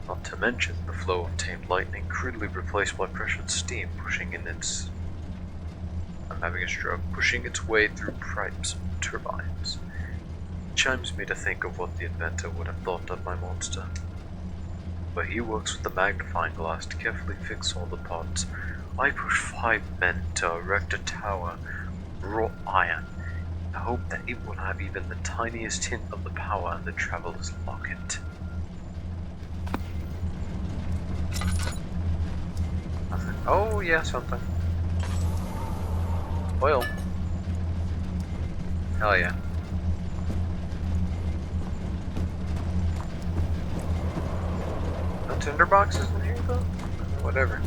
Speaker 1: Not to mention the flow of tamed lightning crudely replaced by pressured steam pushing its way through pipes and turbines. It chimes me to think of what the inventor would have thought of my monster. But he works with the magnifying glass to carefully fix all the parts. I push 5 men to erect a tower of wrought iron. I hope that it will have even the tiniest hint of the power in the Traveler's Locket. Nothing. Oh yeah, something. Oil. Hell yeah. No tinderboxes in here though? Whatever.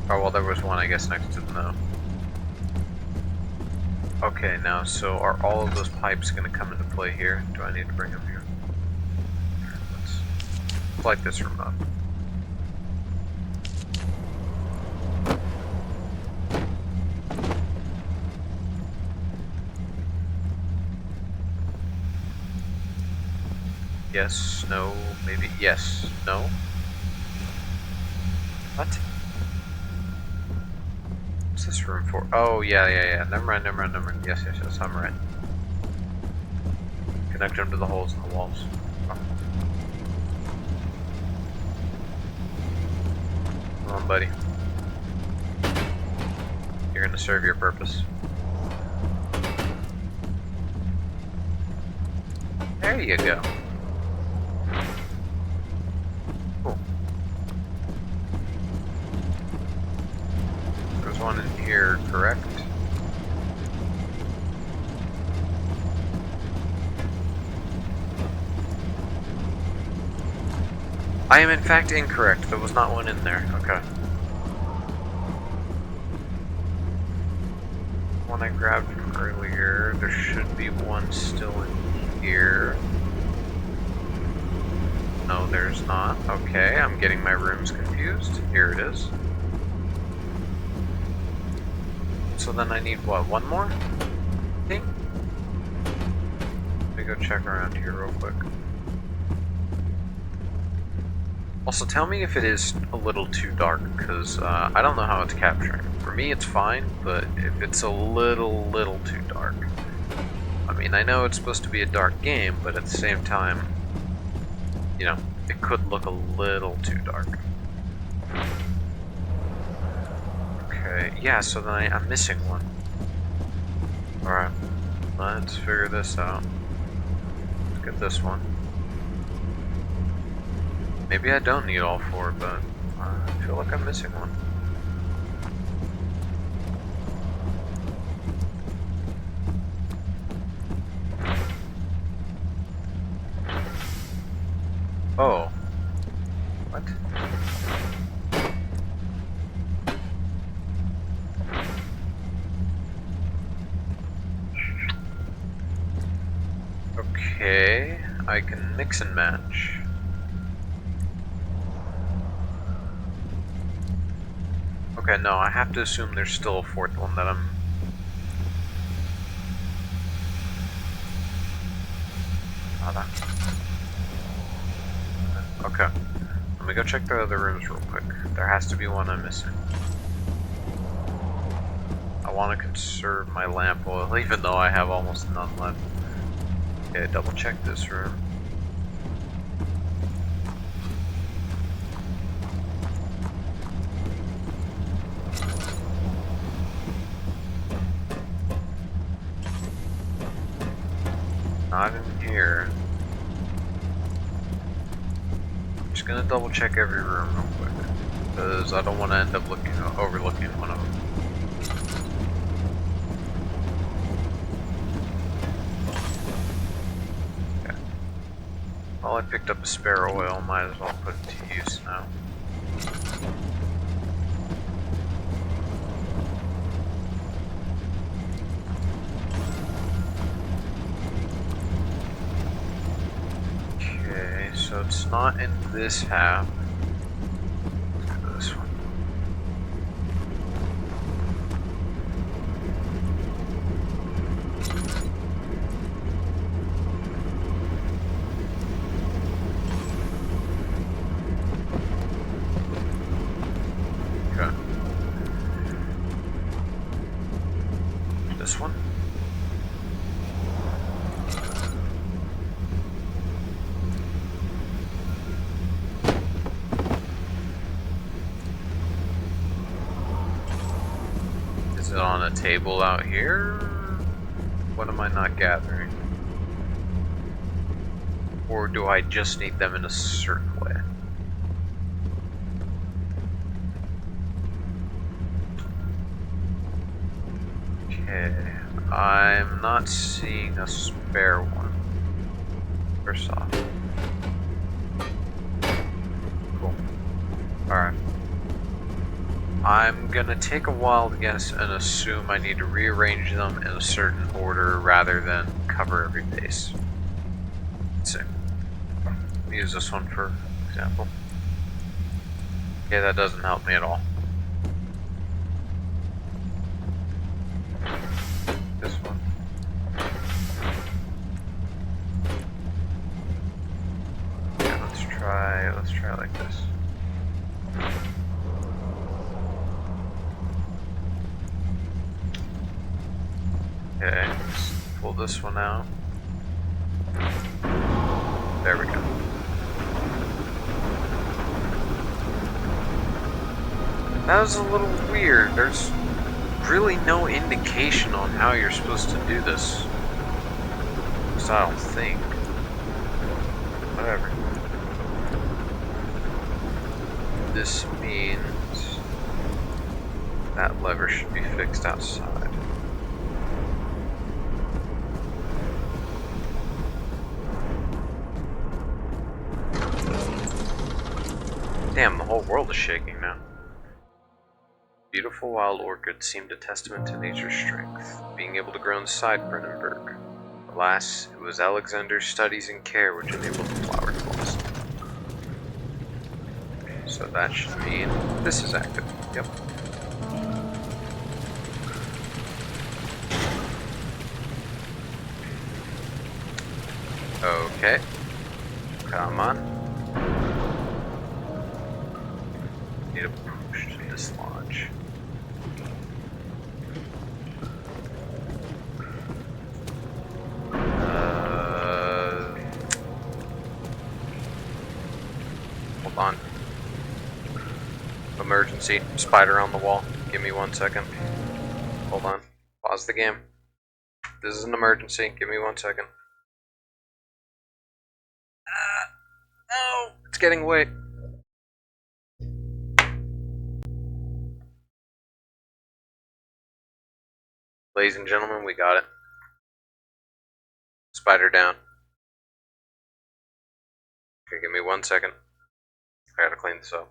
Speaker 1: Oh well, there was one I guess next to the no. Okay, now so are all of those pipes gonna come into play here? Do I need to bring them here? Let's light this room up. Yes, no, maybe, yes, no? What? What's this room for? Oh, yeah. Never mind. Yes, I'm right. Connect them to the holes in the walls. Oh. Come on, buddy. You're gonna serve your purpose. There you go. Cool. There's one in here, correct? I am in fact incorrect. There was not one in there. Okay. One I grabbed from earlier. There should be one still in here. No, there's not. Okay, I'm getting my rooms confused. Here it is. So then I need what? One more thing? Let me go check around here real quick. Also, tell me if it is a little too dark, because I don't know how it's capturing. For me, it's fine, but if it's a little too dark. I mean, I know it's supposed to be a dark game, but at the same time, you know, it could look a little too dark. Okay, yeah, so then I'm missing one. Alright, let's figure this out. Let's get this one. Maybe I don't need all 4, but I feel like I'm missing one. Okay, I can mix and match. Okay, no, I have to assume there's still a fourth one that I'm... Oh, that... Okay. Let me go check the other rooms real quick. There has to be one I'm missing. I want to conserve my lamp oil, even though I have almost none left. Okay, double check this room. Not in here. I'm just gonna double check every room real quick, because I don't want to end up overlooking one of them. Okay. Well, I picked up a spare oil, might as well put it to use now. Okay, so it's not in this half. Let's go to this one. Okay. This one? Is it on a table out here? What am I not gathering? Or do I just need them in a certain way? Okay, I'm not seeing a spare one. First off. Cool. Alright. I'm gonna take a wild guess and assume I need to rearrange them in a certain order rather than cover every base. Let's see. Use this one for example. Okay, that doesn't help me at all. This one. Yeah, let's try like this. Okay, let's pull this one out. There we go. That was a little weird. There's really no indication on how you're supposed to do this. So I don't think. Whatever. This means that lever should be fixed outside. Damn, the whole world is shaking now. Beautiful wild orchids seemed a testament to nature's strength, being able to grow inside Brennenburg. Alas, it was Alexander's studies and care which enabled the flower to blossom. So that should mean this is active. Yep. Okay. Come on. Need to push to dislodge. Hold on. Emergency. Spider on the wall. Give me 1 second. Hold on. Pause the game. This is an emergency. Give me 1 second. No! It's getting away. Ladies and gentlemen, we got it. Spider down. Okay, give me 1 second. I gotta clean this up.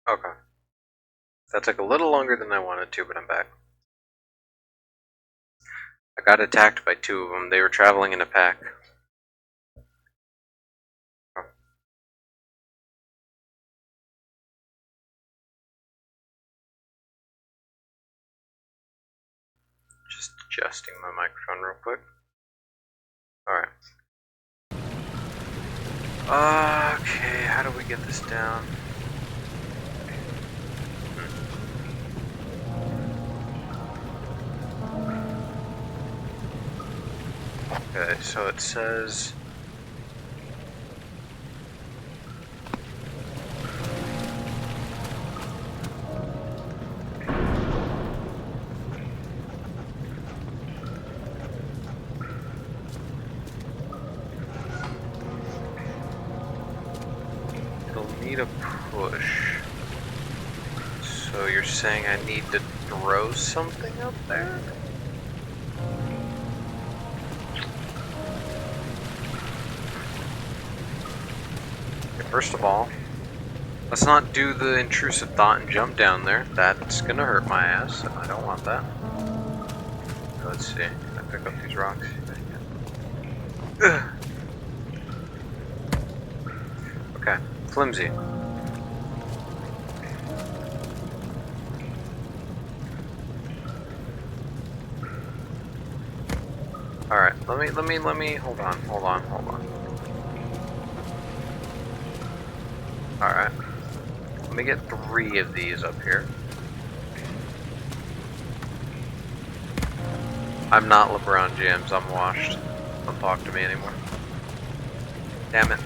Speaker 1: Okay. That took a little longer than I wanted to, but I'm back. I got attacked by two of them. They were traveling in a pack. Oh. Just adjusting my microphone real quick. Alright. Okay, how do we get this down? Okay, so it says... It'll need a push. So you're saying I need to throw something up there? Okay, first of all, let's not do the intrusive thought and jump down there. That's gonna hurt my ass, and I don't want that. Let's see. Can I pick up these rocks? Ugh. Okay, flimsy. Alright, let me, hold on. Alright. Let me get 3 of these up here. I'm not LeBron James, I'm washed. Don't talk to me anymore. Damn it.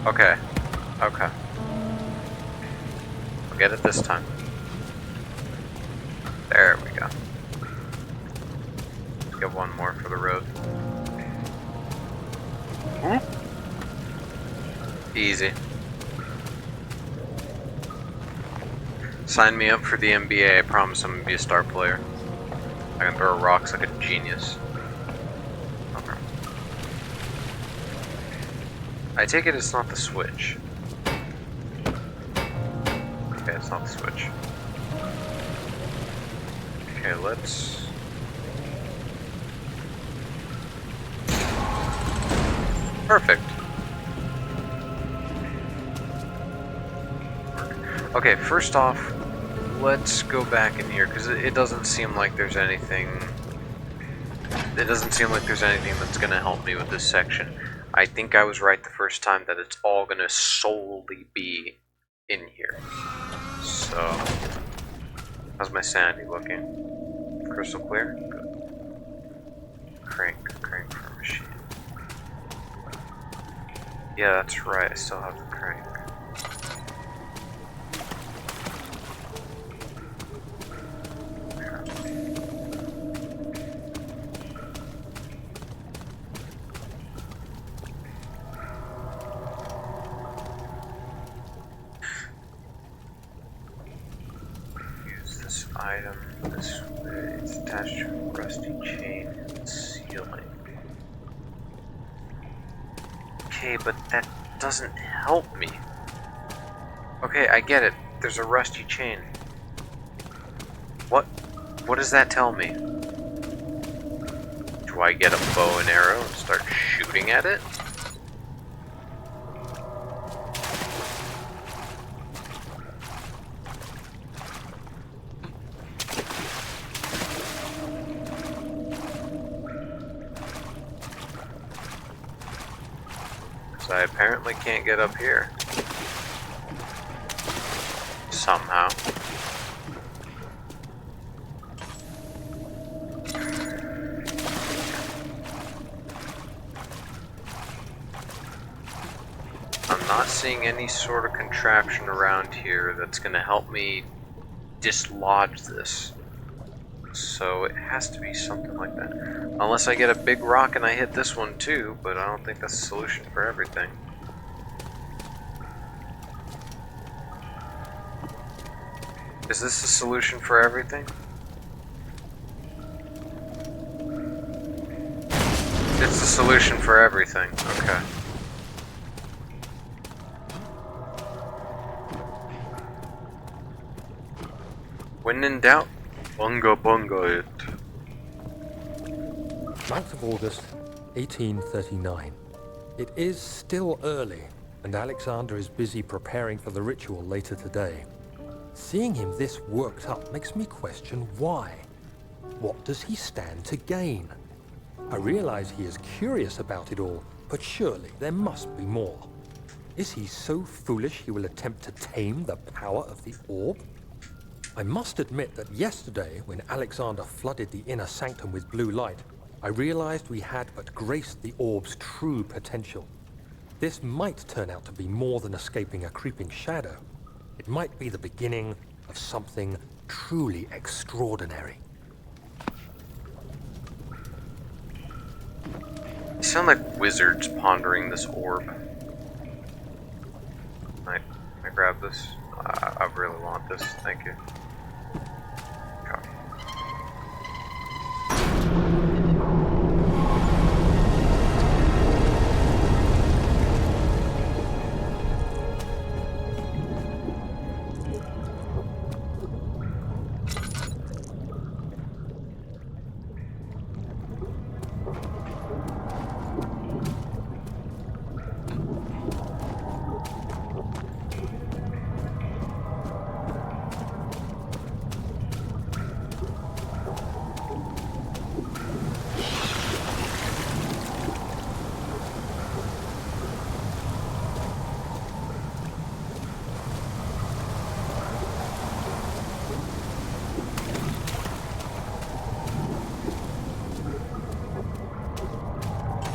Speaker 1: Okay. Okay. I'll get it this time. There we go. Let's get one more for the road. Easy. Sign me up for the NBA, I promise I'm gonna be a star player. I can throw rocks like a genius. Okay. I take it it's not the switch. Okay, it's not the switch. Okay, let's... Perfect. Okay, first off, let's go back in here, because it doesn't seem like there's anything... It doesn't seem like there's anything that's going to help me with this section. I think I was right the first time that it's all going to solely be in here. So... How's my sanity looking? Crystal clear? Good. Crank for machine. Yeah, that's right, I still have the crank. Use this item this way. It's attached to a rusty chain in the ceiling. Okay, but that doesn't help me. Okay, I get it. There's a rusty chain. What does that tell me? Do I get a bow and arrow and start shooting at it? Because I apparently can't get up here. Somehow. I'm not seeing any sort of contraption around here that's going to help me dislodge this. So it has to be something like that. Unless I get a big rock and I hit this one too, but I don't think that's the solution for everything. Is this the solution for everything? It's the solution for everything. Okay. When in doubt, bunga bunga it.
Speaker 3: 9th of August, 1839. It is still early, and Alexander is busy preparing for the ritual later today. Seeing him this worked up makes me question why. What does he stand to gain? I realize he is curious about it all, but surely there must be more. Is he so foolish he will attempt to tame the power of the orb? I must admit that yesterday, when Alexander flooded the inner sanctum with blue light, I realized we had but graced the orb's true potential. This might turn out to be more than escaping a creeping shadow. It might be the beginning of something truly extraordinary.
Speaker 1: They sound like wizards pondering this orb. Can I grab this? I really want this, thank you. Okay.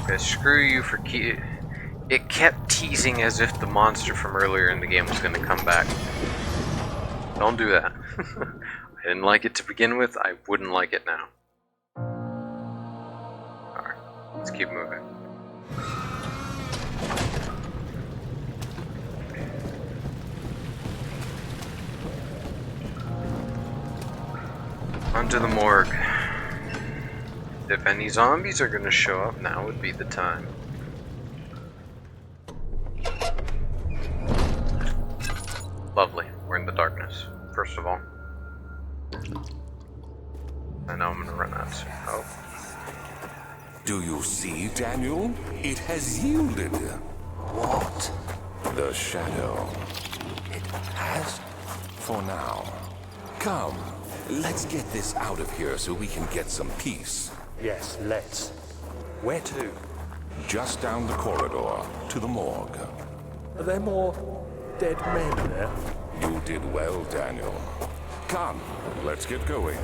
Speaker 1: Okay, screw you for It kept teasing as if the monster from earlier in the game was going to come back. Don't do that. I didn't like it to begin with, I wouldn't like it now. Alright, let's keep moving. Onto the morgue. If any zombies are gonna show up, now would be the time. Lovely, we're in the darkness, first of all. I know I'm gonna run out soon. Oh.
Speaker 2: Do you see, Daniel? It has yielded.
Speaker 3: What?
Speaker 2: The shadow.
Speaker 3: It has?
Speaker 2: For now. Come, let's get this out of here so we can get some peace.
Speaker 3: Yes, let's. Where to?
Speaker 2: Just down the corridor to the morgue.
Speaker 3: Are there more dead men there?
Speaker 2: You did well, Daniel. Come, let's get going.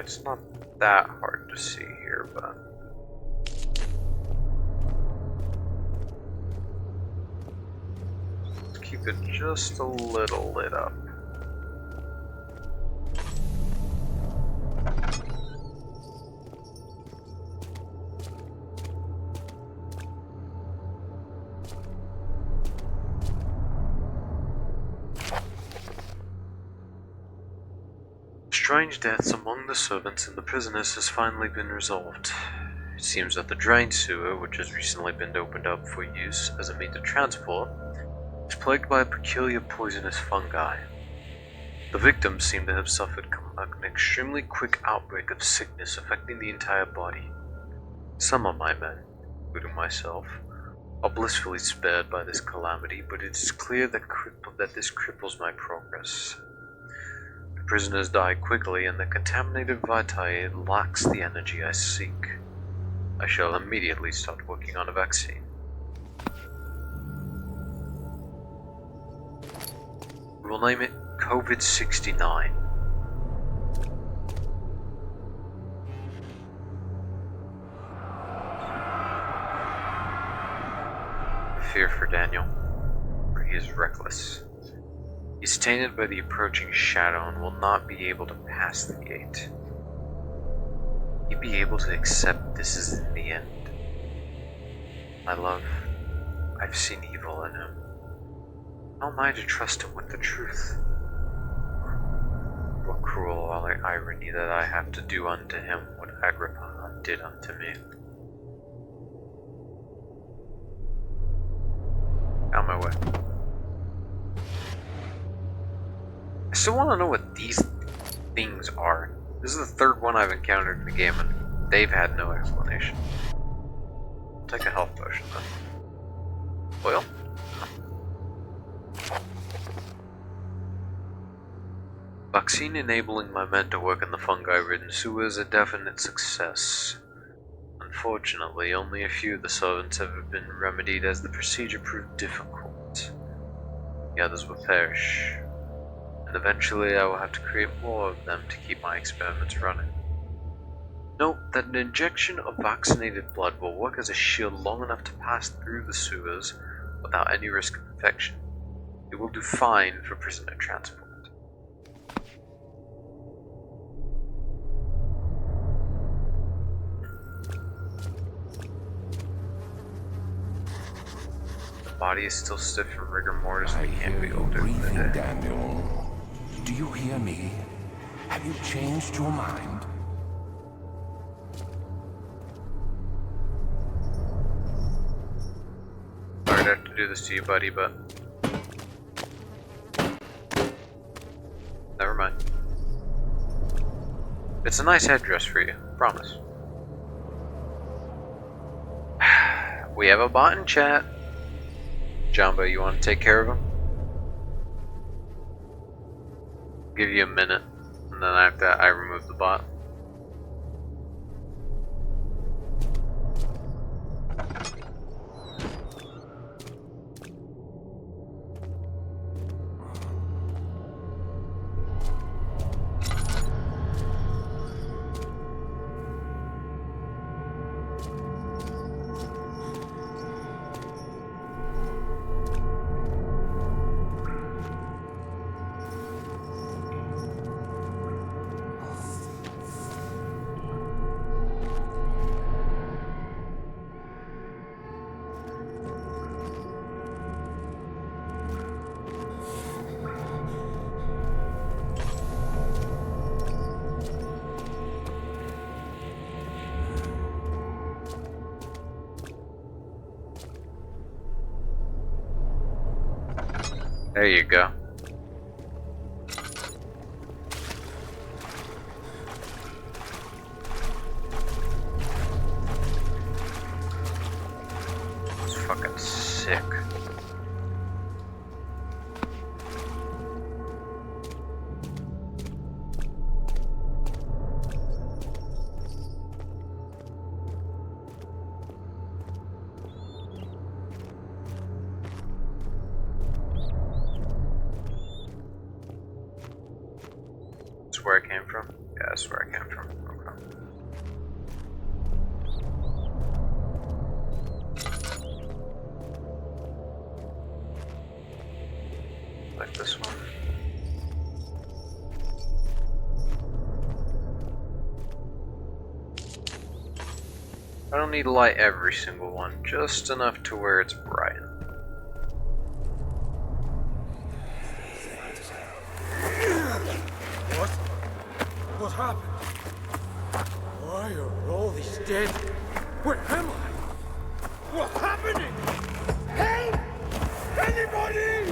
Speaker 1: It's not that hard to see here, but... let's keep it just a little lit up. Strange deaths among the servants and the prisoners has finally been resolved. It seems that the drain sewer, which has recently been opened up for use as a means of transport, is plagued by a peculiar poisonous fungi. The victims seem to have suffered an extremely quick outbreak of sickness affecting the entire body. Some of my men, including myself, are blissfully spared by this calamity, but it is clear that this cripples my progress. Prisoners die quickly, and the contaminated vitae lacks the energy I seek. I shall immediately start working on a vaccine. We will name it COVID-69. I fear for Daniel, for he is reckless. He is tainted by the approaching shadow and will not be able to pass the gate. Will he be able to accept this is in the end? My love, I've seen evil in him. How am I to trust him with the truth? What cruel irony that I have to do unto him what Agrippa did unto me. Out my way. I still want to know what these things are. This is the third one I've encountered in the game, and they've had no explanation. I'll take a health potion then. Oil? Vaccine enabling my men to work in the fungi-ridden sewer is a definite success. Unfortunately, only a few of the servants have been remedied as the procedure proved difficult. The others will perish, and eventually I will have to create more of them to keep my experiments running. Note that an injection of vaccinated blood will work as a shield long enough to pass through the sewers without any risk of infection. It will do fine for prisoner transport. The body is still stiff from rigor mortis and
Speaker 2: I
Speaker 1: it can't
Speaker 2: hear
Speaker 1: be
Speaker 2: you
Speaker 1: older than
Speaker 2: breathing,
Speaker 1: a day.
Speaker 2: Daniel. Do you hear me? Have you changed your mind?
Speaker 1: Sorry to have to do this to you, buddy, but never mind. It's a nice headdress for you, promise. We have a bot in chat. Jumbo, you want to take care of him? Give you a minute, and then after that, I remove the bot. There you go. It's fucking sick. That's where I came from? Yeah, that's where I came from. Okay. Like this one. I don't need to light every single one, just enough to where it's bright.
Speaker 6: What happened? Why are all these dead? Where am I? What's happening? Help! Anybody!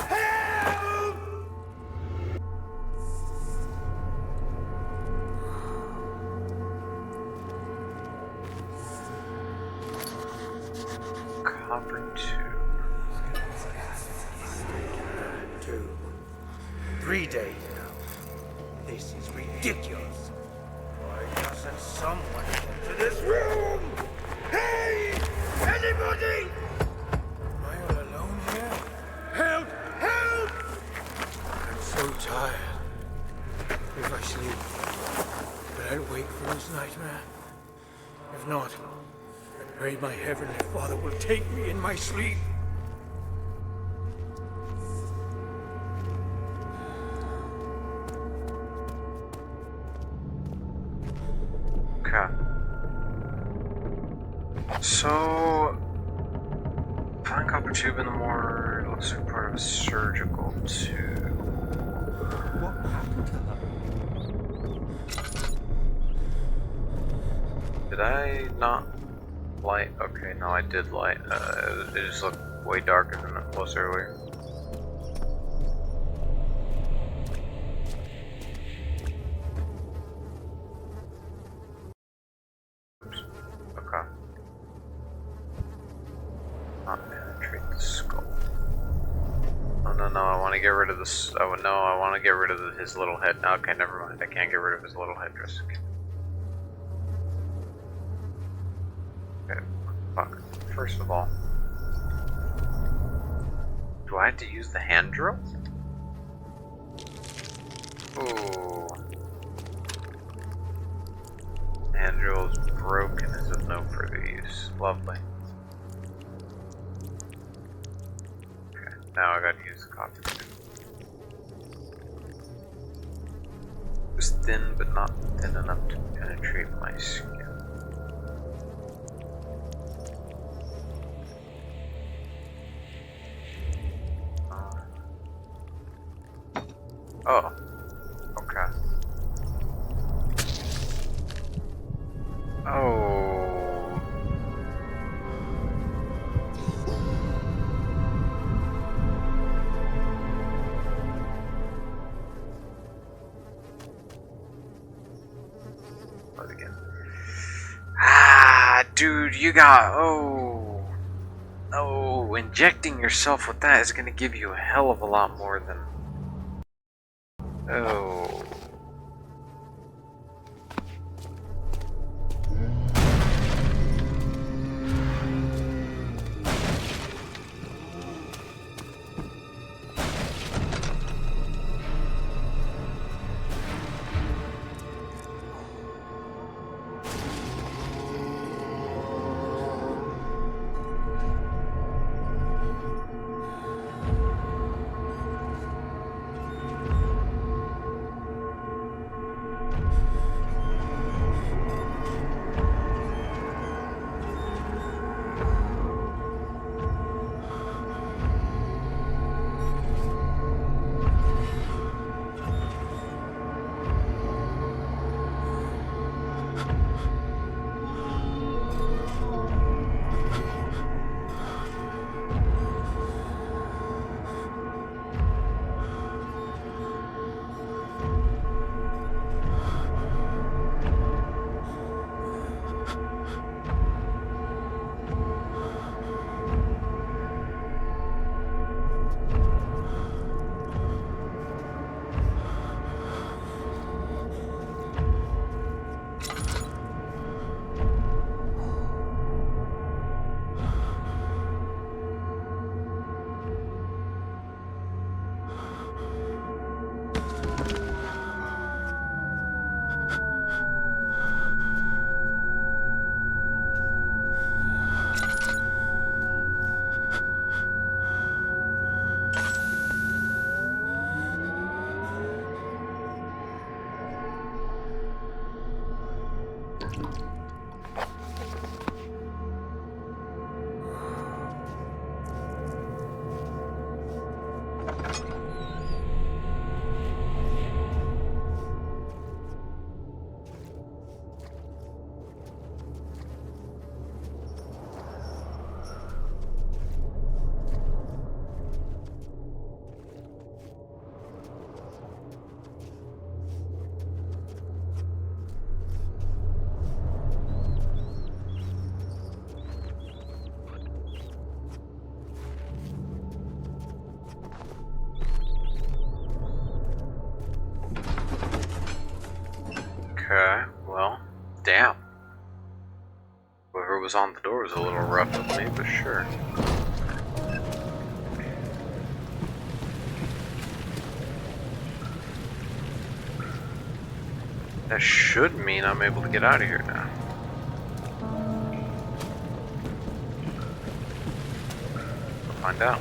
Speaker 6: Help!
Speaker 1: Copper tube.
Speaker 7: 3 days now. This is ridiculous. Why doesn't someone get to this room? Hey! Anybody? Am I all alone here? Help! Help!
Speaker 6: I'm so tired. If I sleep, will I wake from this nightmare? If not, I pray my Heavenly Father will take me in my sleep.
Speaker 1: Okay. So, fine copper tube in the more, it looks like part of a surgical tube.
Speaker 3: What happened to her?
Speaker 1: Did I not light? Okay, no, I did light. It just looked way darker than it was earlier. Oops. Okay. Not penetrate the skull. Oh no, no, I want to get rid of this. Oh no, I want to get rid of his little head. Okay, never mind. I can't get rid of his little headdress. Okay, fuck. First of all, do I have to use the hand drill? Ooh. The hand drill is broken, is of no further use. Lovely. Okay, now I gotta use the copper. It was thin, but not thin enough to penetrate my skin. Oh, okay. Oh. What again? Ah, dude, you got. Oh. Oh, injecting yourself with that is gonna give you a hell of a lot more than. Oh. Okay, well, damn. Whoever was on the door was a little rough with me, but sure. That should mean I'm able to get out of here now. We'll find out.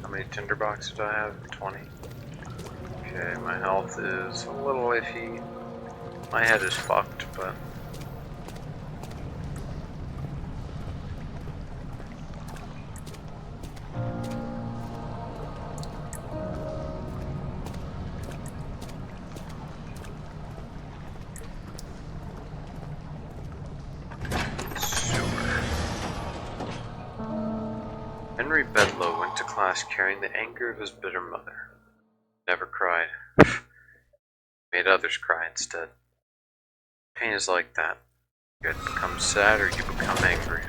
Speaker 1: How many tinderboxes do I have? 20. Okay, my health is a little iffy. My head is fucked, but last carrying the anger of his bitter mother. Never cried. Made others cry instead. Pain is like that. You either become sad or you become angry.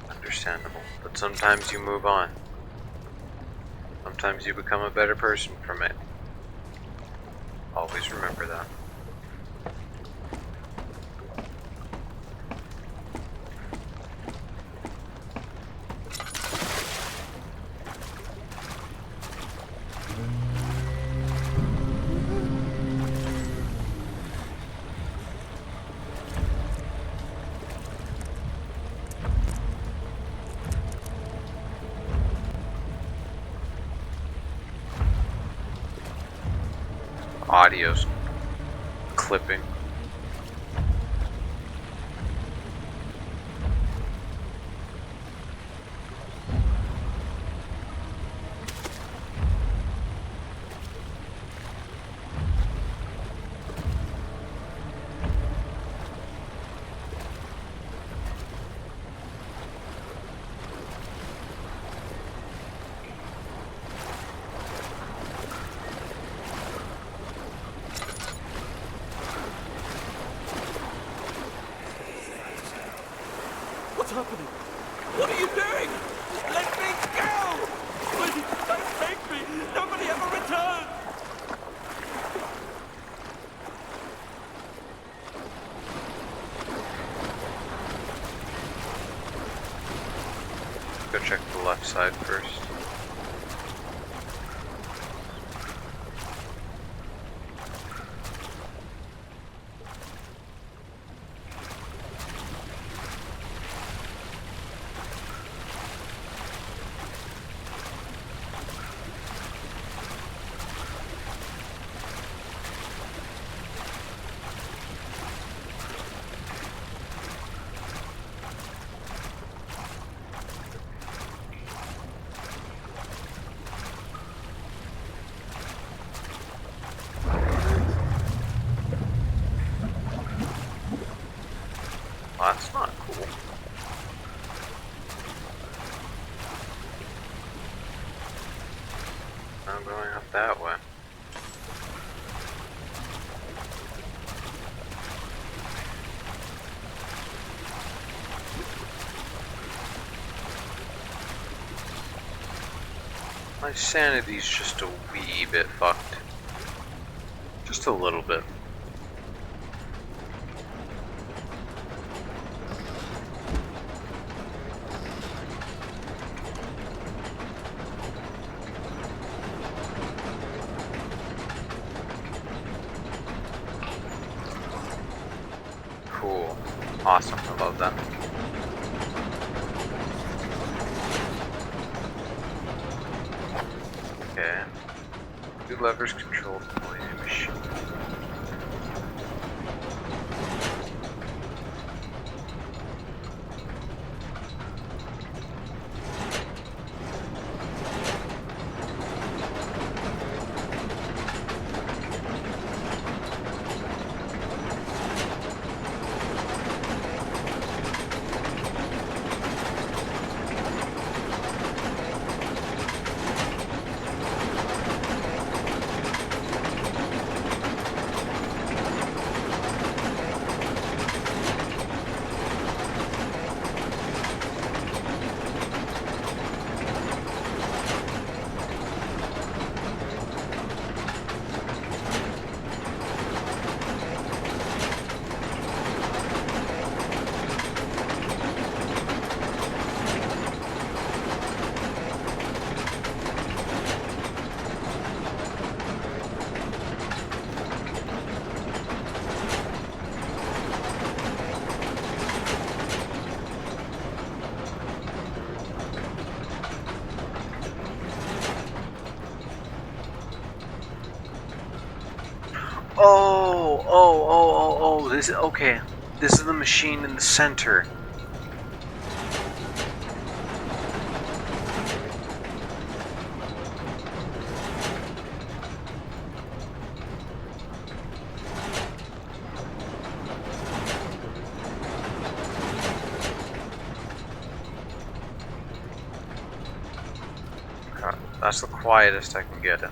Speaker 1: Understandable, but sometimes you move on. Sometimes you become a better person from it. Always remember that. Audio's clipping.
Speaker 6: What's happening? What are you doing? Let me go! Please, don't take me! Nobody ever returns!
Speaker 1: Go check the left side first. Well, that's not cool. I'm going up that way. My sanity's just a wee bit fucked. Just a little bit. Cool. Awesome. I love that. Okay. Two levers control the poison machine. Oh, this is okay. This is the machine in the center. That's the quietest I can get it.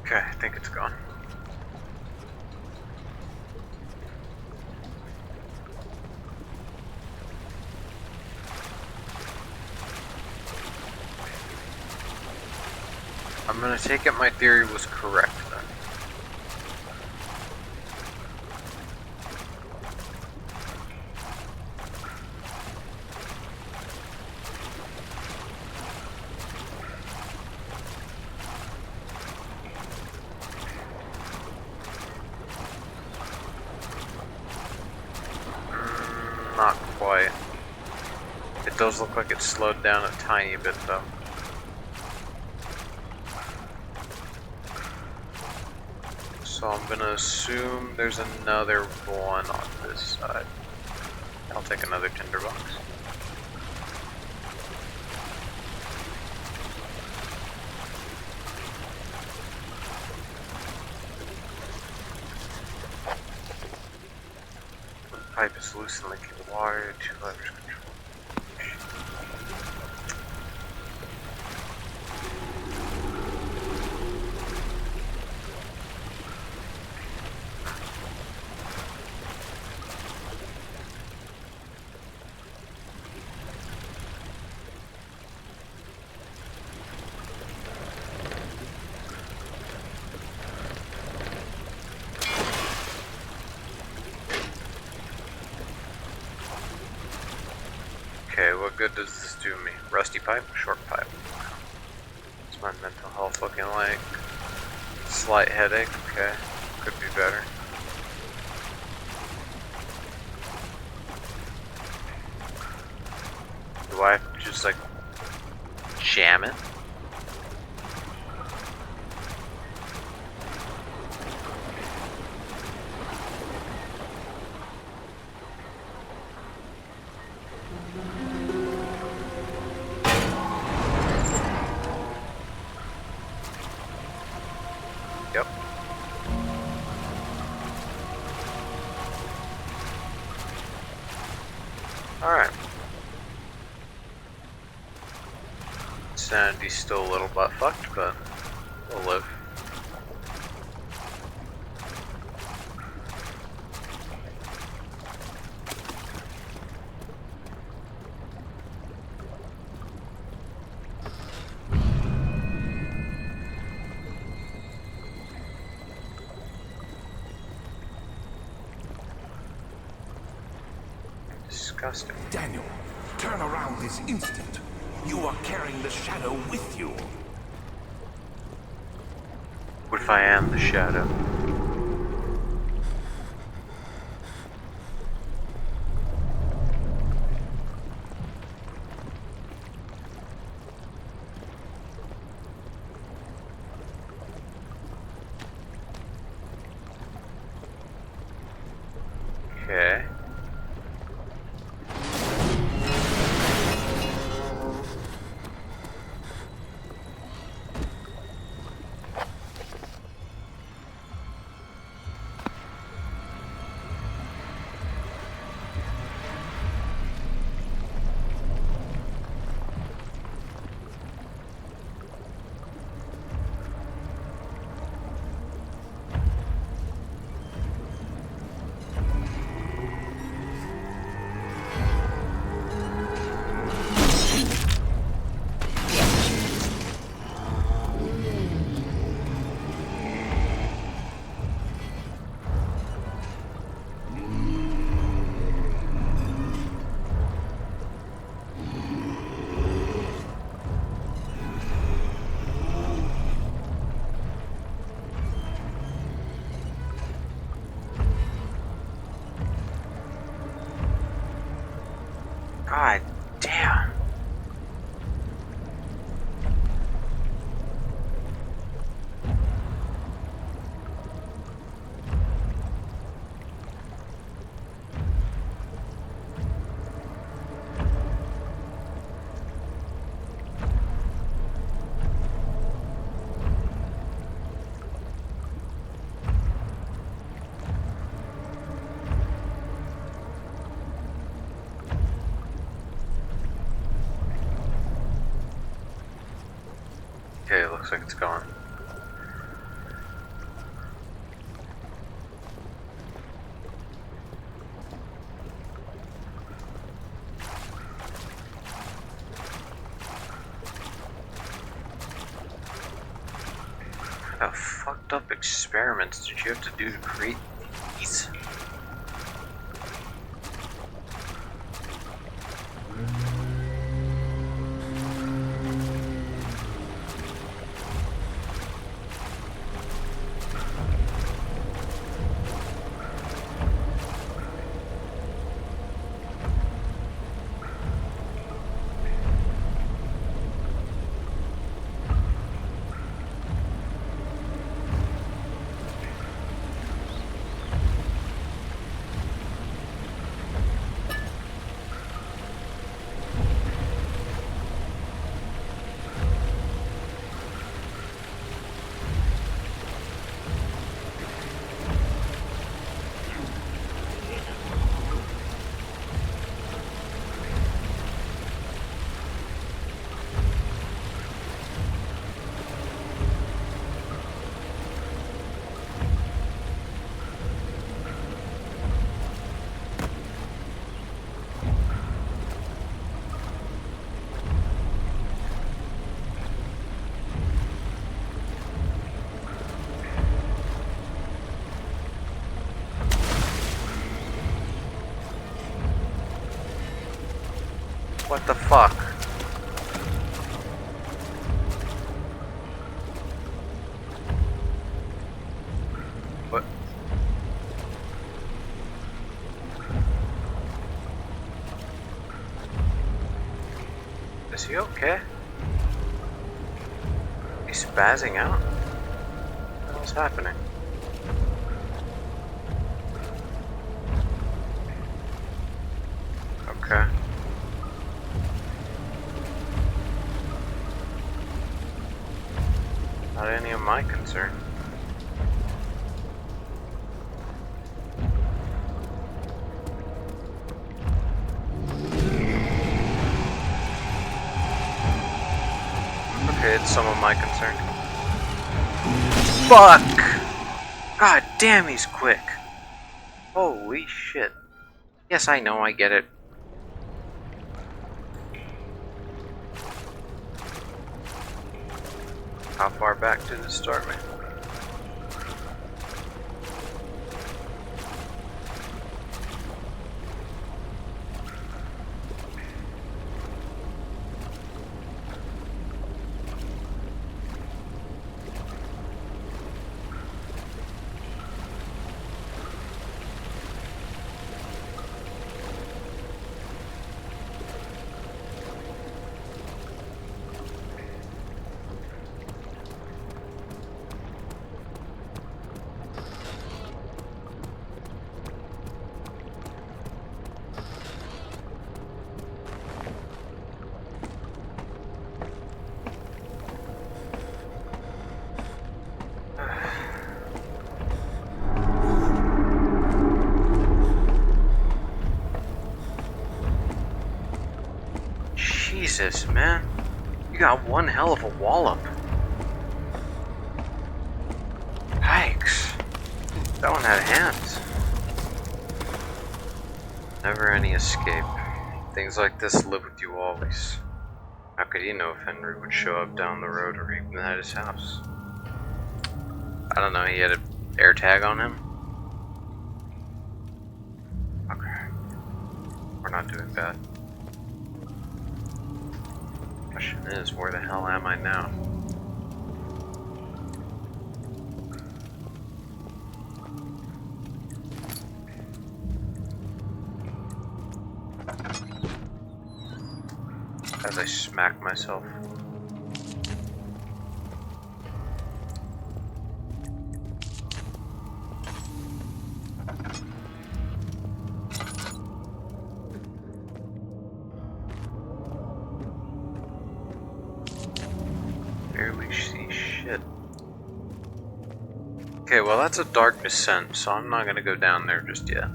Speaker 1: Okay, I think it's gone. I'm gonna take it my theory was correct then. Not quite. It does look like it slowed down a tiny bit though. So I'm gonna assume there's another one on this side. I'll take another tinderbox. Pipe is loose and leaking water, 2 levers control. Okay, what good does this do me? Rusty pipe? Short pipe. What's my mental health looking like? Slight headache, okay. Could be better. Do I have to just like jam it? Yep. Alright. Sanity's still a little butt fucked, but we'll live. Disgusting.
Speaker 2: Daniel, turn around this instant. You are carrying the shadow with you.
Speaker 1: What if I am the shadow? Okay. looks like it's gone. What fucked up experiments did you have to do to create these? What the fuck? What? Is he okay? He's spazzing out? What's happening? Okay. Not any of my concern. Okay, it's some of my concern. Fuck! God damn, he's quick. Holy shit. Yes, I know, I get it. How far back did it start me? Jesus, man. You got one hell of a wallop. Yikes. That one had hands. Never any escape. Things like this live with you always. How could he know if Henry would show up down the road or even at his house? I don't know, he had an air tag on him? Okay. We're not doing bad. Question is, where the hell am I now? As I smack myself. Barely see shit. Okay, well that's a dark descent, so I'm not gonna go down there just yet.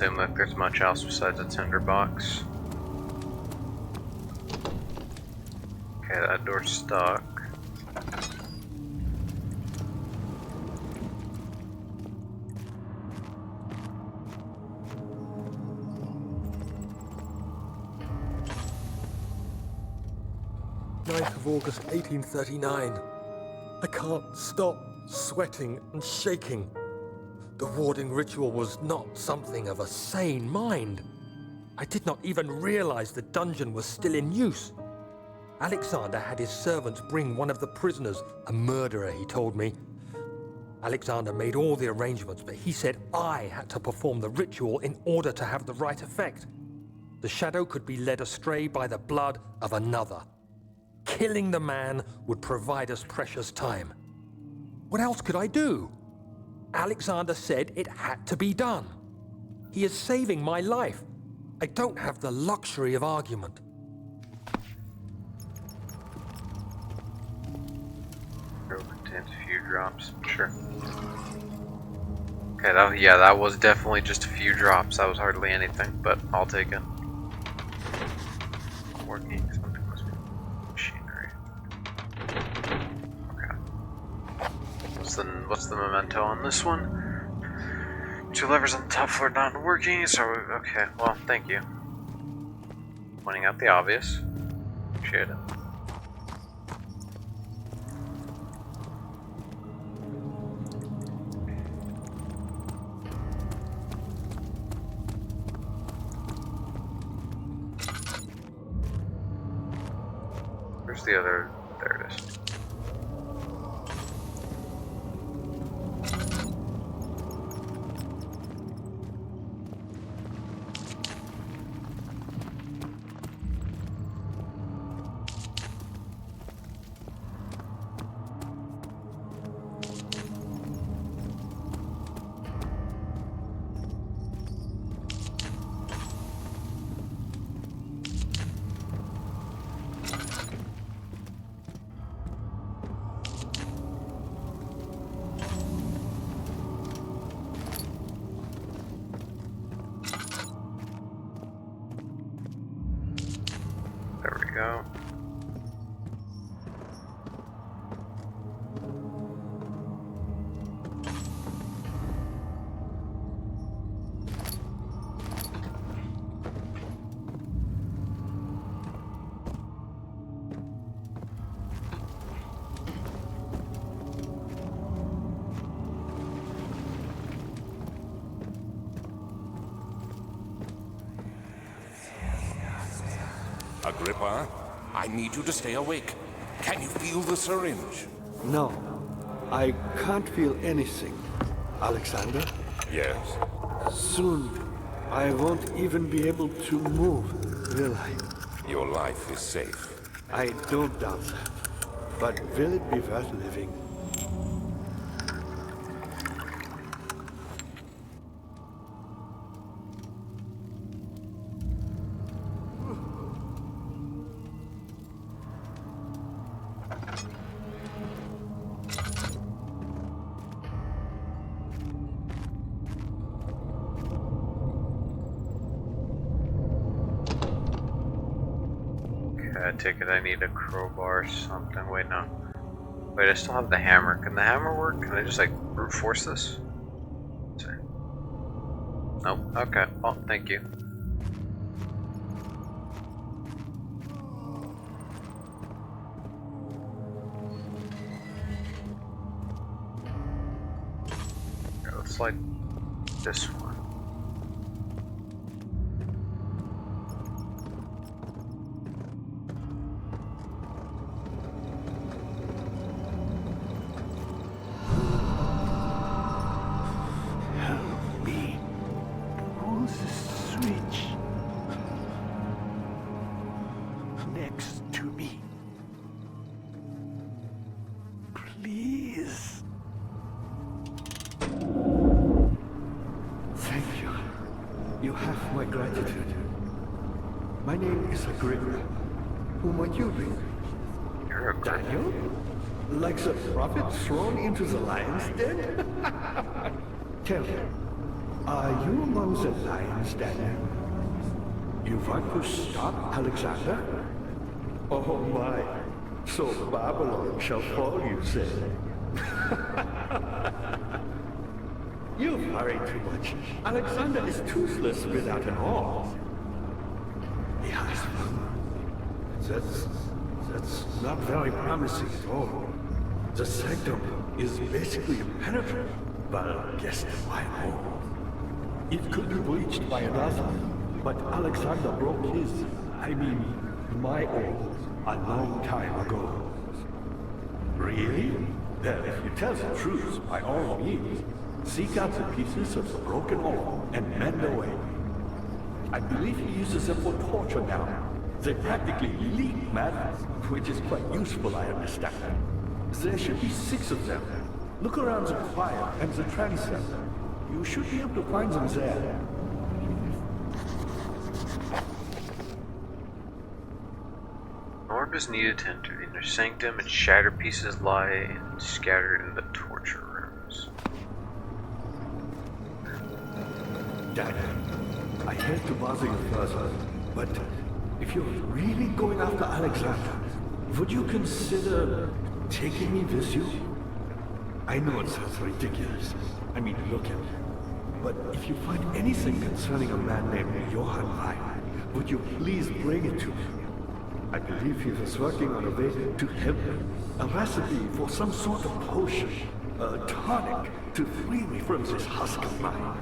Speaker 1: seem like there's much else besides a tinderbox. Okay, that door's stuck.
Speaker 3: 9th of August, 1839. I can't stop sweating and shaking. The warding ritual was not something of a sane mind. I did not even realize the dungeon was still in use. Alexander had his servants bring one of the prisoners, a murderer, he told me. Alexander made all the arrangements, but he said I had to perform the ritual in order to have the right effect. The shadow could be led astray by the blood of another. Killing the man would provide us precious time. What else could I do? Alexander said it had to be done. He is saving my life. I don't have the luxury of argument.
Speaker 1: It contains a few drops. Sure. Okay, that was definitely just a few drops. That was hardly anything, but I'll take it. Working. Something must be machinery. Okay. What's the memento on this one? 2 levers on the top floor not working, so okay, well, thank you. Pointing out the obvious. Appreciate it. Where's the other? There it is. There we go.
Speaker 2: Agrippa, I need you to stay awake. Can you feel the syringe?
Speaker 8: No, I can't feel anything. Alexander,
Speaker 2: Yes.
Speaker 8: soon I won't even be able to move, will I?
Speaker 2: Your life is safe.
Speaker 8: I don't doubt that. But will it be worth living?
Speaker 1: I take it I need a crowbar or something. Wait, no. Wait, I still have the hammer. Can the hammer work? Can I just, like, brute force this? Let's see. Nope. Okay. Well, thank you. Okay, let's like this one.
Speaker 8: You have my gratitude. My name is Agrippa. Who might you be?
Speaker 1: You're a
Speaker 8: Daniel? Like the prophet thrown into the lion's den? Tell me, Are you among the lions, Daniel? You want to stop Alexander? Oh my, so Babylon shall fall, you say? You worry too much. Alexander is toothless without an arm. Yes, that's not very promising at all. The sanctum is basically impenetrable, but guess why more? It could be breached by another, but Alexander broke his, my arm, a long time ago. Really? Well, if you tell the truth, by all means, seek out the pieces of the broken arm and mend away. I believe he uses them for torture now. They practically leak madness, which is quite useful, I understand. There should be 6 of them. Look around the choir and the transept. You should be able to find them there.
Speaker 1: Orb is needed to enter the inner sanctum, and shattered pieces lie scattered in the torture rooms.
Speaker 8: Daniel, I hate to bother you further, but if you're really going after Alexander, would you consider taking me with you? I know it sounds ridiculous. Look at it. But if you find anything concerning a man named Johann Wein, would you please bring it to me? I believe he was working on a way to help me. A recipe for some sort of potion, a tonic, to free me from this husk of mine.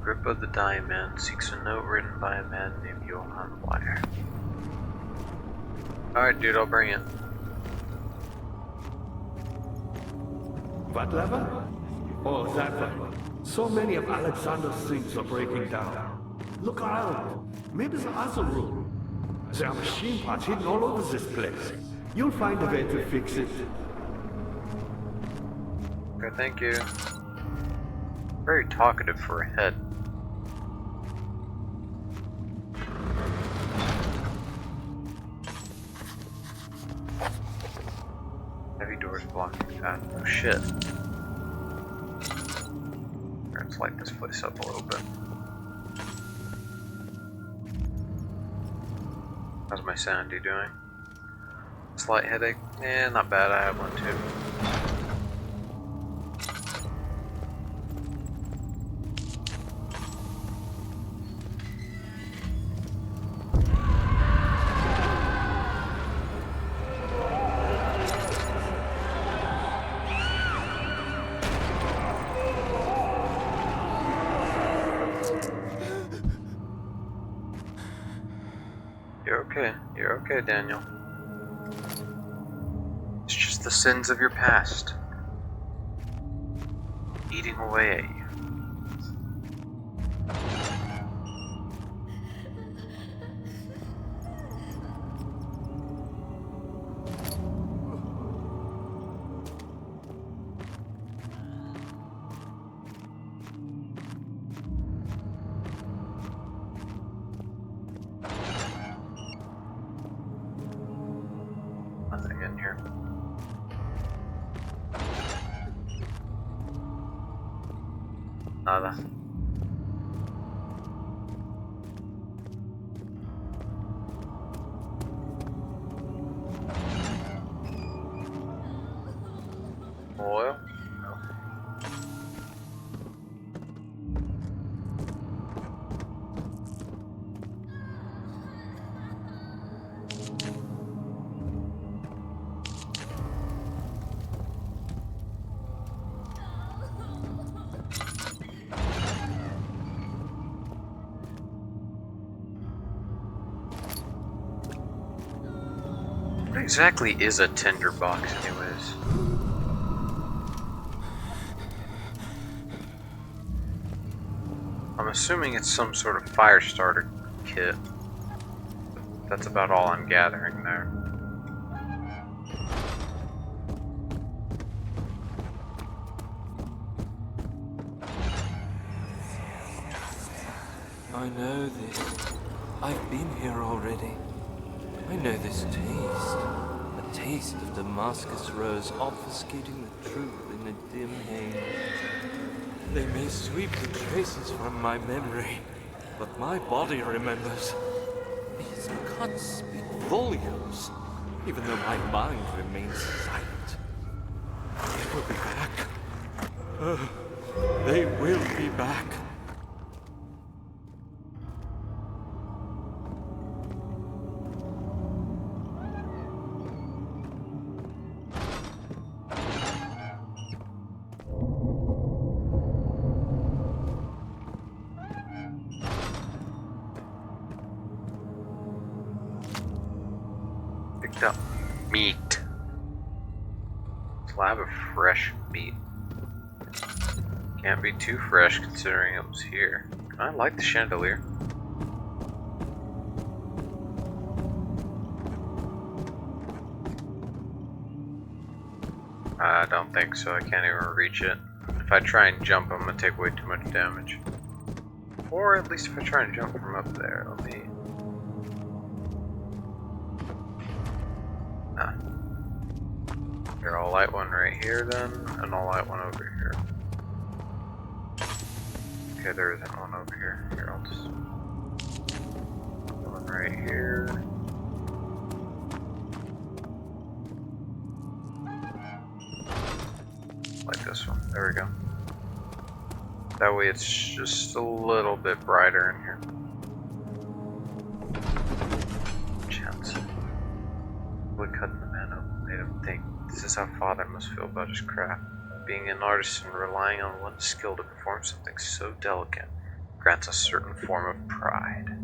Speaker 1: Grip of the Dying Man seeks a note written by a man named Johann Weyer. Alright, dude, I'll bring it.
Speaker 8: What lever? Oh, that one. So many of Alexander's things are breaking down. Look around. Maybe the other room. There are machine parts hidden all over this place. You'll find a way to fix it.
Speaker 1: Okay, thank you. Very talkative for a head. Heavy doors blocking the path. Oh shit. Let's light this place up a little bit. How's my sanity doing? Slight headache? Eh, not bad. I have one too. You're okay, Daniel. It's just the sins of your past eating away at you. Nothing in here. Nada. Oil? No. What exactly is a tinderbox, anyways? I'm assuming it's some sort of fire starter kit. That's about all I'm gathering there.
Speaker 9: I know this. I've been here already. I know this taste. A taste of Damascus rose obfuscating the truth in in a dim haze. They may sweep the traces from my memory, but my body remembers. These cuts speak volumes, even though my mind remains silent. They will be back. They will be back.
Speaker 1: Picked up meat. Slab of fresh meat. Can't be too fresh considering it was here. I like the chandelier. I don't think so. I can't even reach it. If I try and jump, I'm gonna take way too much damage. Or at least if I try and jump from up there, let me. Here, I'll light one right here then, and I'll light one over here. Okay, there isn't one over here. Here, I'll just... one right here. Like this one. There we go. That way it's just a little bit brighter in here. Chance. Would cut the man open, made him think. This is how Father must feel about his craft. Being an artist and relying on one's skill to perform something so delicate grants a certain form of pride.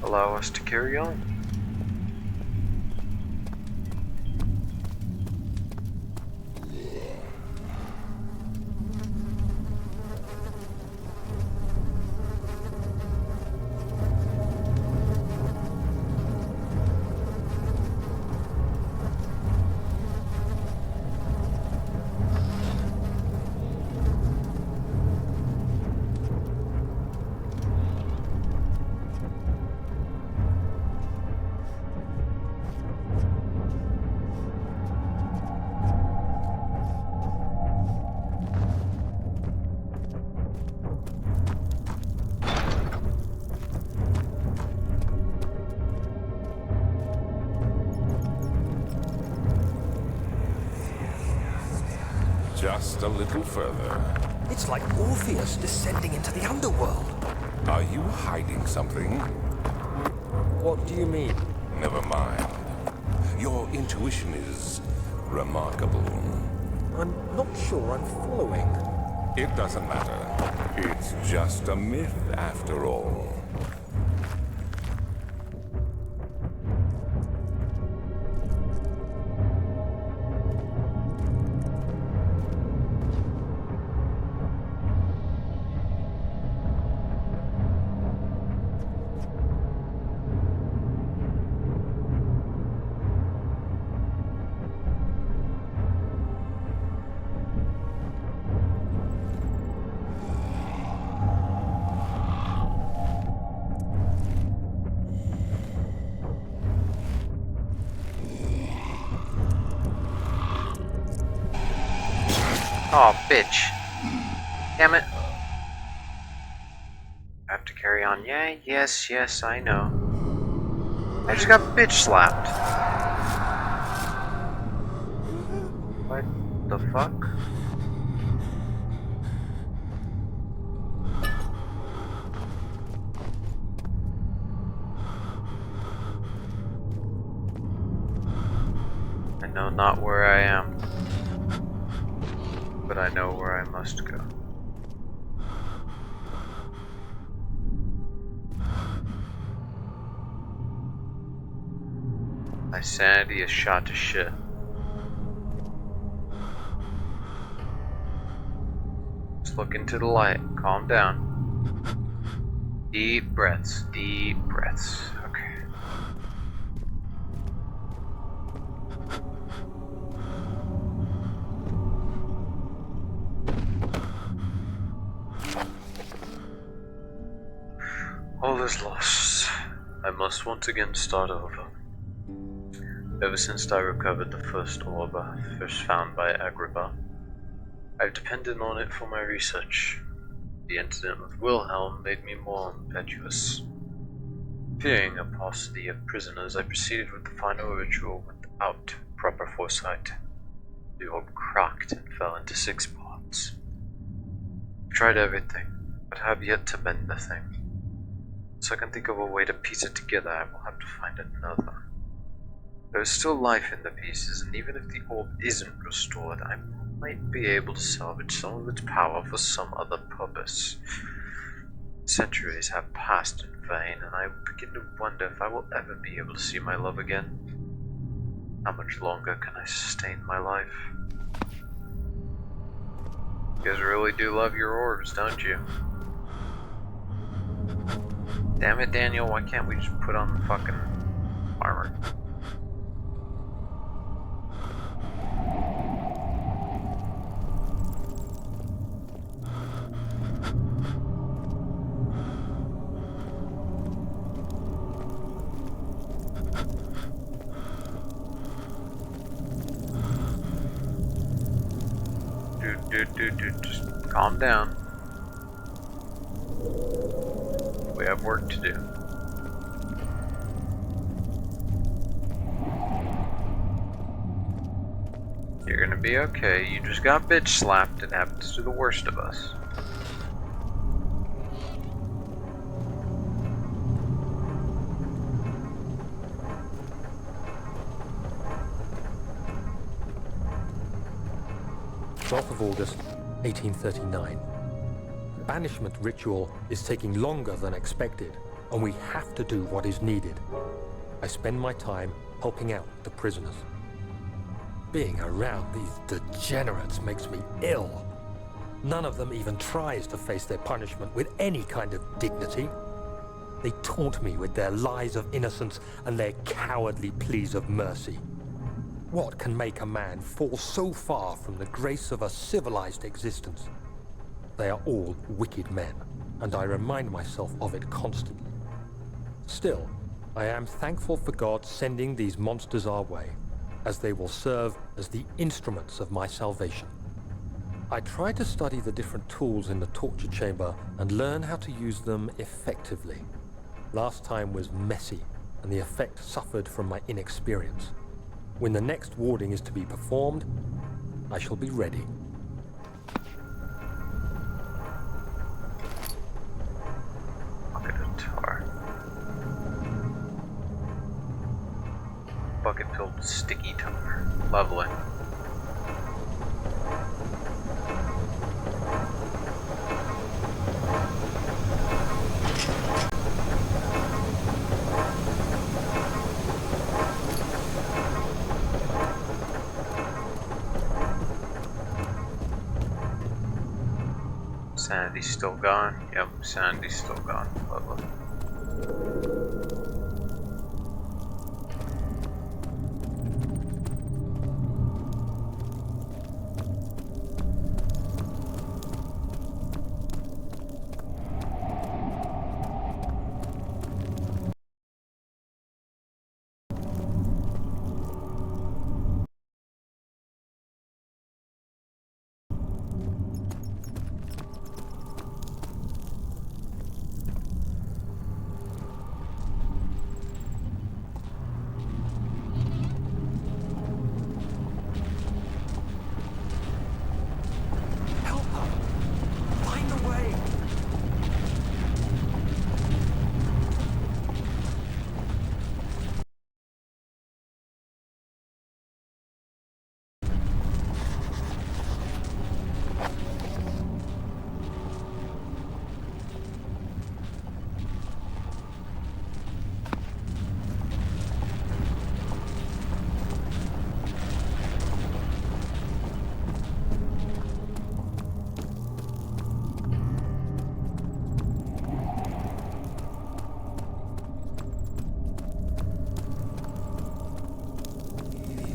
Speaker 1: Allow us to carry on.
Speaker 2: Just a little further.
Speaker 3: It's like Orpheus descending into the underworld.
Speaker 2: Are you hiding something?
Speaker 3: What do you mean?
Speaker 2: Never mind. Your intuition is remarkable.
Speaker 3: I'm not sure I'm following.
Speaker 2: It doesn't matter. It's just a myth after all.
Speaker 1: Oh, bitch. Damn it. I have to carry on. Yeah, yes, I know. I just got bitch slapped. What the fuck? I know not where I am. But I know where I must go. My sanity is shot to shit. Just look into the light. Calm down. Deep breaths. Deep breaths. Okay. is lost. I must once again start over. Ever since I recovered the first orb, first found by Agrippa, I've depended on it for my research. The incident with Wilhelm made me more impetuous. Fearing a paucity of prisoners, I proceeded with the final ritual without proper foresight. The orb cracked and fell into 6 parts. I've tried everything, but have yet to mend the thing. So I can think of a way to piece it together, I will have to find another. There is still life in the pieces, and even if the orb isn't restored, I might be able to salvage some of its power for some other purpose. Centuries have passed in vain, and I begin to wonder if I will ever be able to see my love again. How much longer can I sustain my life? You guys really do love your orbs, don't you? Damn it, Daniel, why can't we just put on the fucking armor? Dude, just calm down. We have work to do. You're gonna be okay. You just got bitch slapped. It happens to the worst of us.
Speaker 3: August 1839. The banishment ritual is taking longer than expected, and we have to do what is needed. I spend my time helping out the prisoners. Being around these degenerates makes me ill. None of them even tries to face their punishment with any kind of dignity. They taunt me with their lies of innocence and their cowardly pleas of mercy. What can make a man fall so far from the grace of a civilized existence? They are all wicked men, and I remind myself of it constantly. Still, I am thankful for God sending these monsters our way, as they will serve as the instruments of my salvation. I try to study the different tools in the torture chamber and learn how to use them effectively. Last time was messy, and the effect suffered from my inexperience. When the next warding is to be performed, I shall be ready.
Speaker 1: Bucket of tar. Bucket filled with sticky tar. Lovely. Sanity's still gone? Yep, sanity's still gone. Lovely.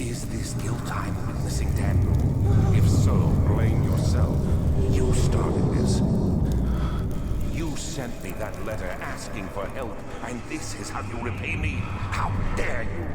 Speaker 2: Is this ill time witnessing, Daniel? If so, blame yourself. You started this. You sent me that letter asking for help, and this is how you repay me? How dare you!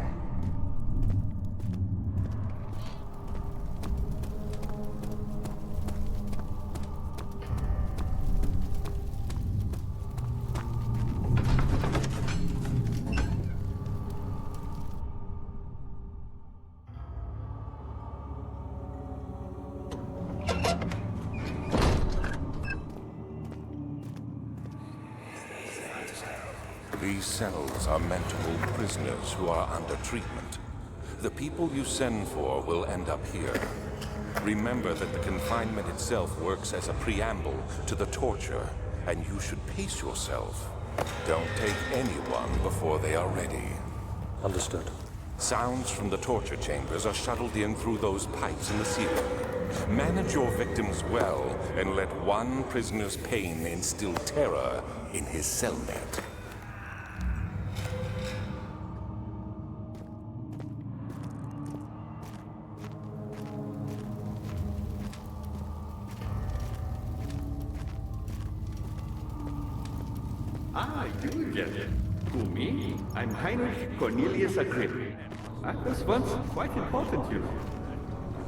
Speaker 2: These cells are meant to hold prisoners who are under treatment. The people you send for will end up here. Remember that the confinement itself works as a preamble to the torture, and you should pace yourself. Don't take anyone before they are ready.
Speaker 3: Understood.
Speaker 2: Sounds from the torture chambers are shuttled in through those pipes in the ceiling. Manage your victims well, and let one prisoner's pain instill terror in his cellmate.
Speaker 8: Ah, you get it. Who, me? I'm Heinrich Cornelius Agrippa. I was once quite important, you know.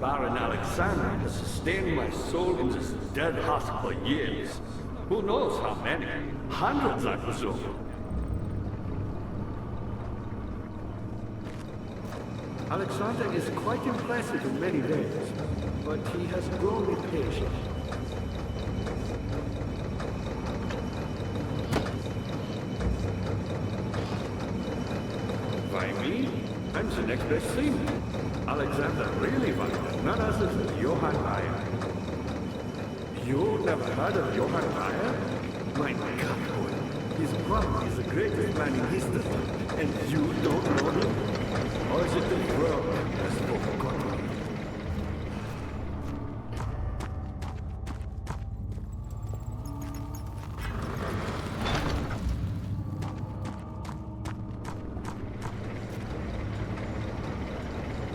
Speaker 8: Baron Alexander has sustained my soul in this dead husk for years. Who knows how many? Hundreds, I presume. Alexander is quite impressive in many ways, but he has grown impatient. By me? I'm the next best thing. Alexander really wanted none other than Johann Bayer. You never heard of Johann Bayer? My God, boy. His brother is the greatest man in history, and you don't know him? Or is it the world that has forgotten him?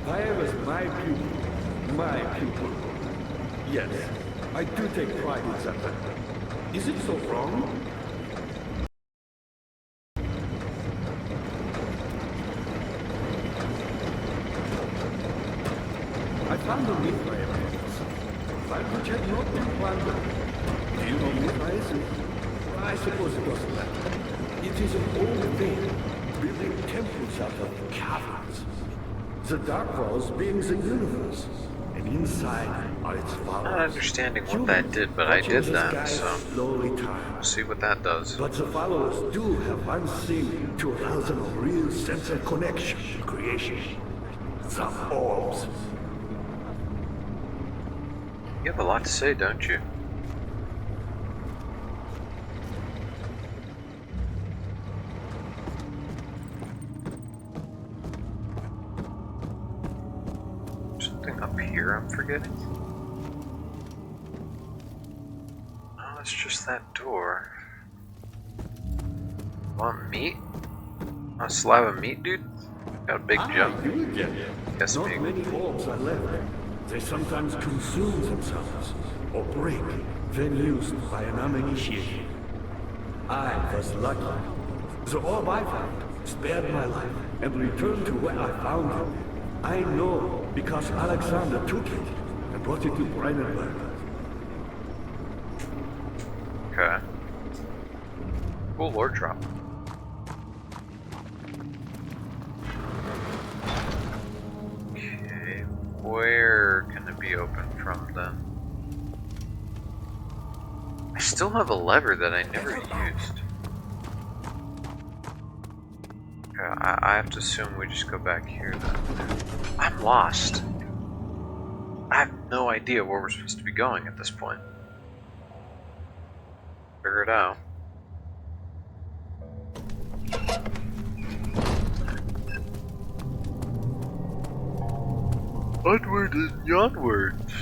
Speaker 8: Bayer was my pupil. My pupil. Yes, I do take pride in that. Is it so wrong? I found a Mithraeus, but which had not been plundered. Do you know Mithraeus? I suppose it doesn't matter. It is an old thing, building temples out of caverns. The dark walls being the universe, and inside are its followers.
Speaker 1: Not understanding what that did, but I did that, so
Speaker 8: slowly turn.
Speaker 1: we'll see what that does.
Speaker 8: But the followers do have one thing to allow them a real sense of connection to creation. Some orbs.
Speaker 1: You have a lot to say, don't you? Something up here I'm forgetting? Oh, it's just that door. Want meat? A slab of meat, dude? Got a big jump.
Speaker 8: You get it.
Speaker 1: Guess
Speaker 8: Not
Speaker 1: big.
Speaker 8: many orbs are left. They sometimes consume themselves, or break, then used by an uninitiated. I was lucky. The orb I found spared my life and returned to where I found it. I know because Alexander took it and brought it to Brandenburg.
Speaker 1: Okay. Cool lore drop. Okay, where can it be opened from then? I still have a lever that I never used. Okay, I have to assume we just go back here then. I'm lost. I have no idea where we're supposed to be going at this point. Figure it out. Onward and onwards.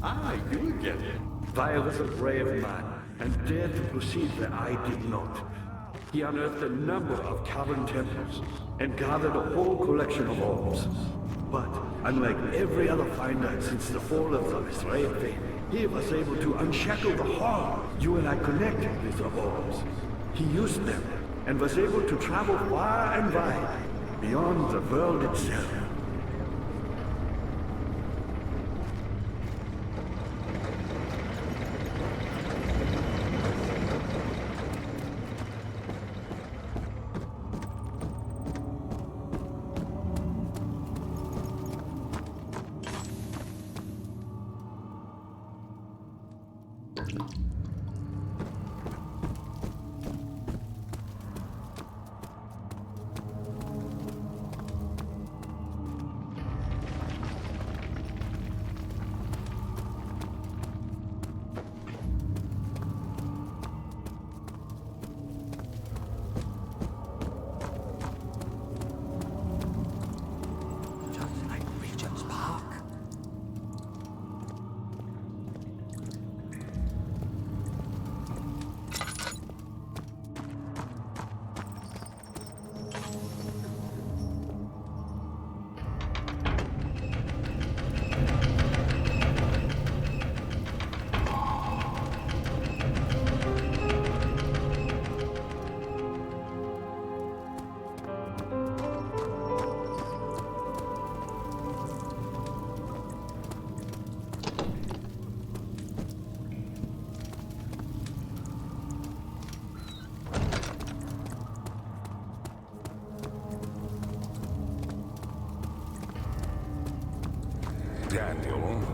Speaker 8: Ah, you again. Vile was a brave man, and dared to proceed where I did not. He unearthed a number of cavern temples, and gathered a whole collection of orbs. But, unlike every other finder since the fall of the Israel, he was able to unshackle the harm you and I connected with the orbs. He used them, and was able to travel far and wide, beyond the world itself.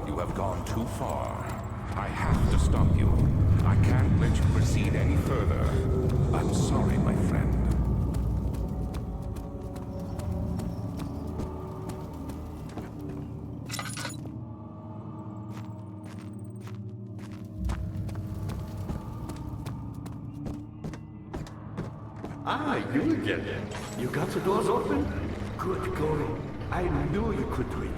Speaker 2: You have gone too far. I have to stop you. I can't let you proceed any further. I'm sorry, my friend.
Speaker 8: Ah, you again. You got the doors open? Good going. I knew you could do it.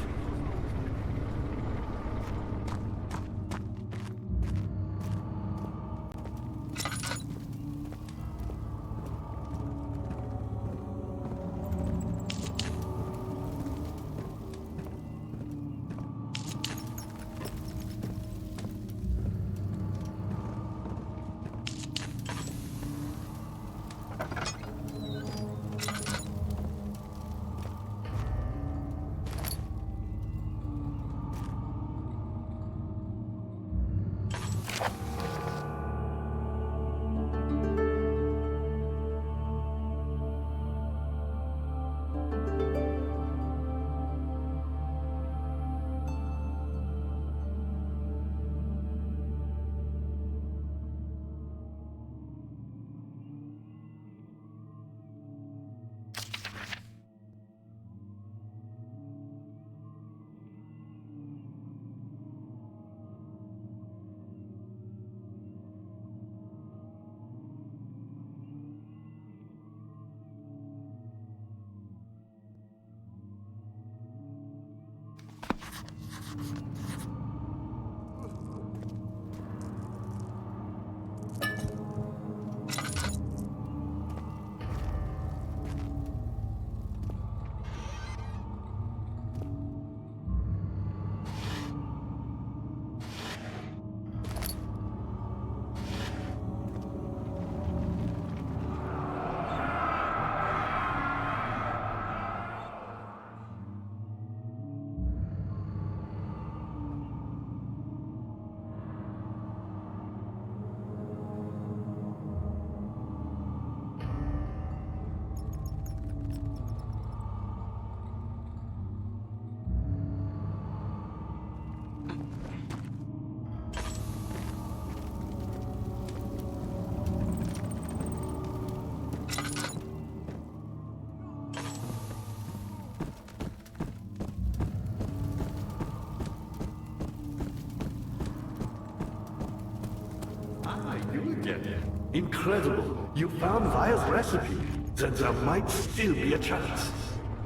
Speaker 8: Incredible! You found Vire's recipe. Then there might still be a chance.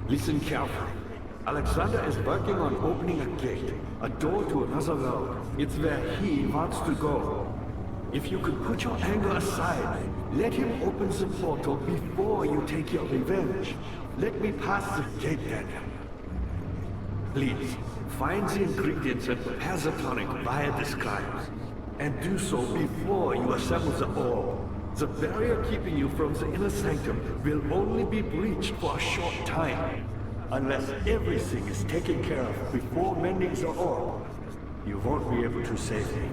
Speaker 8: Listen carefully. Alexander is working on opening a gate, a door to another world. It's where he wants to go. If you could put your anger aside, let him open the portal before you take your revenge. Let me pass the gate then. Please, find the ingredients and prepare the tonic Vire describes. And do so before you assemble the orb. The barrier keeping you from the inner sanctum will only be breached for a short time. Unless everything is taken care of before mending the orb, you won't be able to save me.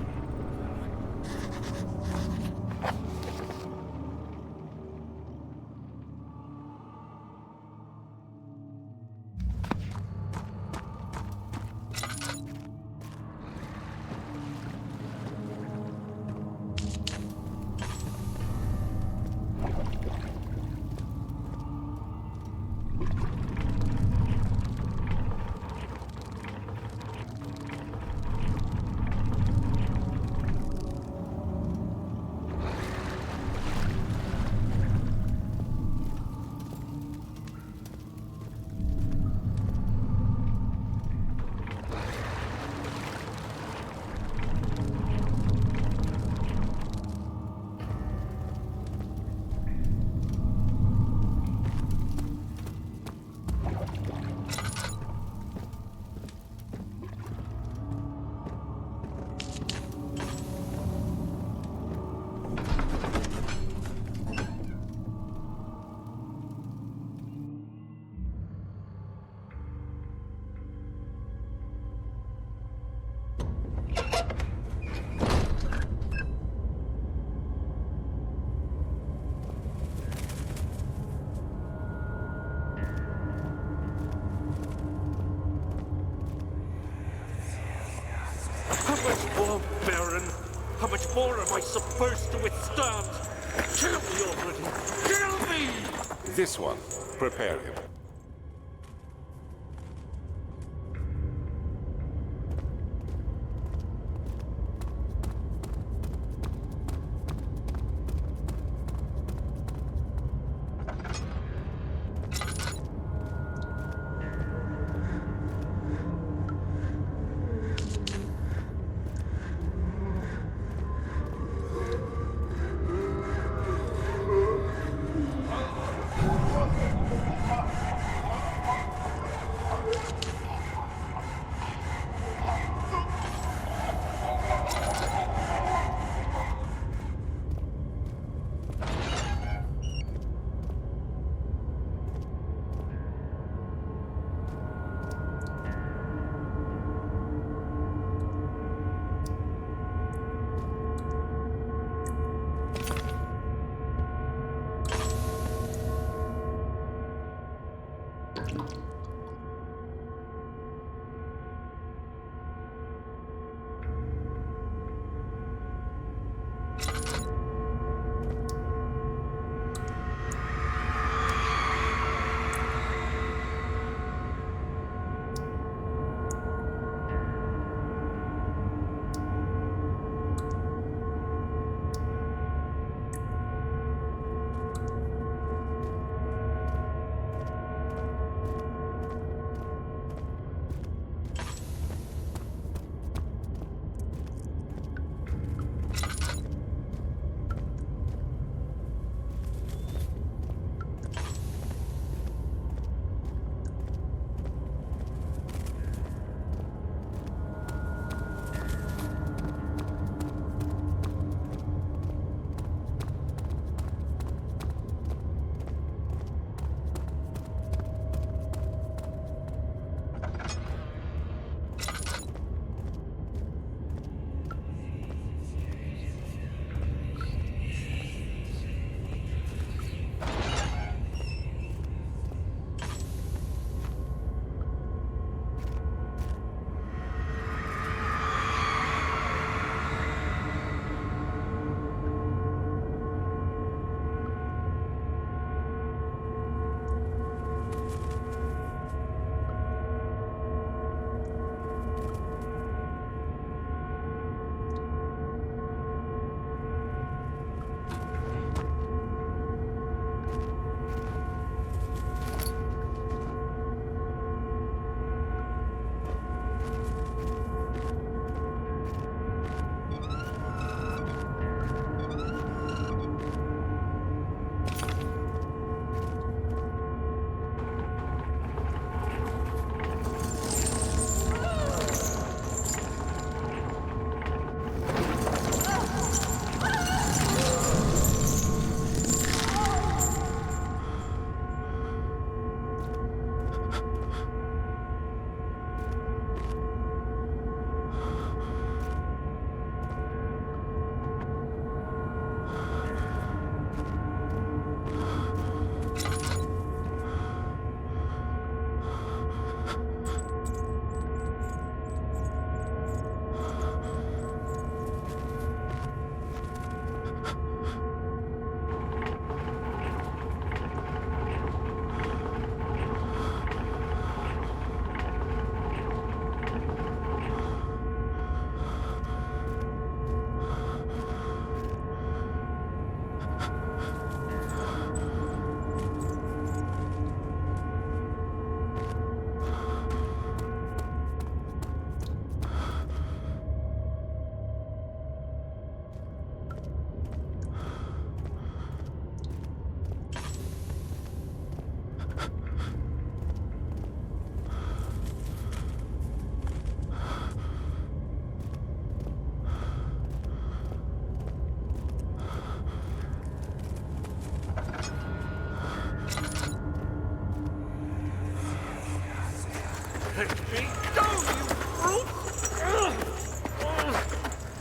Speaker 6: How much more, Baron? How much more am I supposed to withstand? Kill me already! Kill me!
Speaker 2: This one. Prepare him.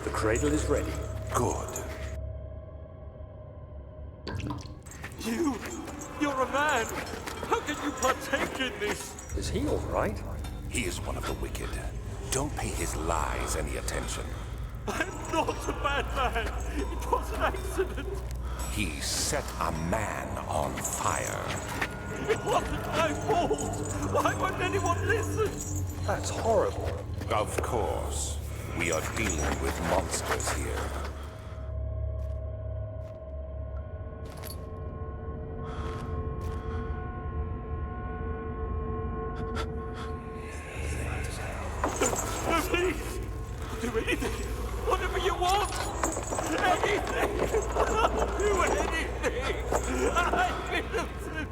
Speaker 3: The cradle is ready.
Speaker 2: Good.
Speaker 6: You're a man! How can you partake in this?
Speaker 3: Is he all right?
Speaker 2: He is one of the wicked. Don't pay his lies any attention.
Speaker 6: I'm not a bad man. It was an accident.
Speaker 2: He set a man on fire.
Speaker 6: It wasn't my fault. Why won't anyone listen?
Speaker 3: That's horrible.
Speaker 2: Of course. We are dealing with monsters here.
Speaker 6: No, please. Do anything. Whatever you want. Anything. I'll do anything. I'm innocent.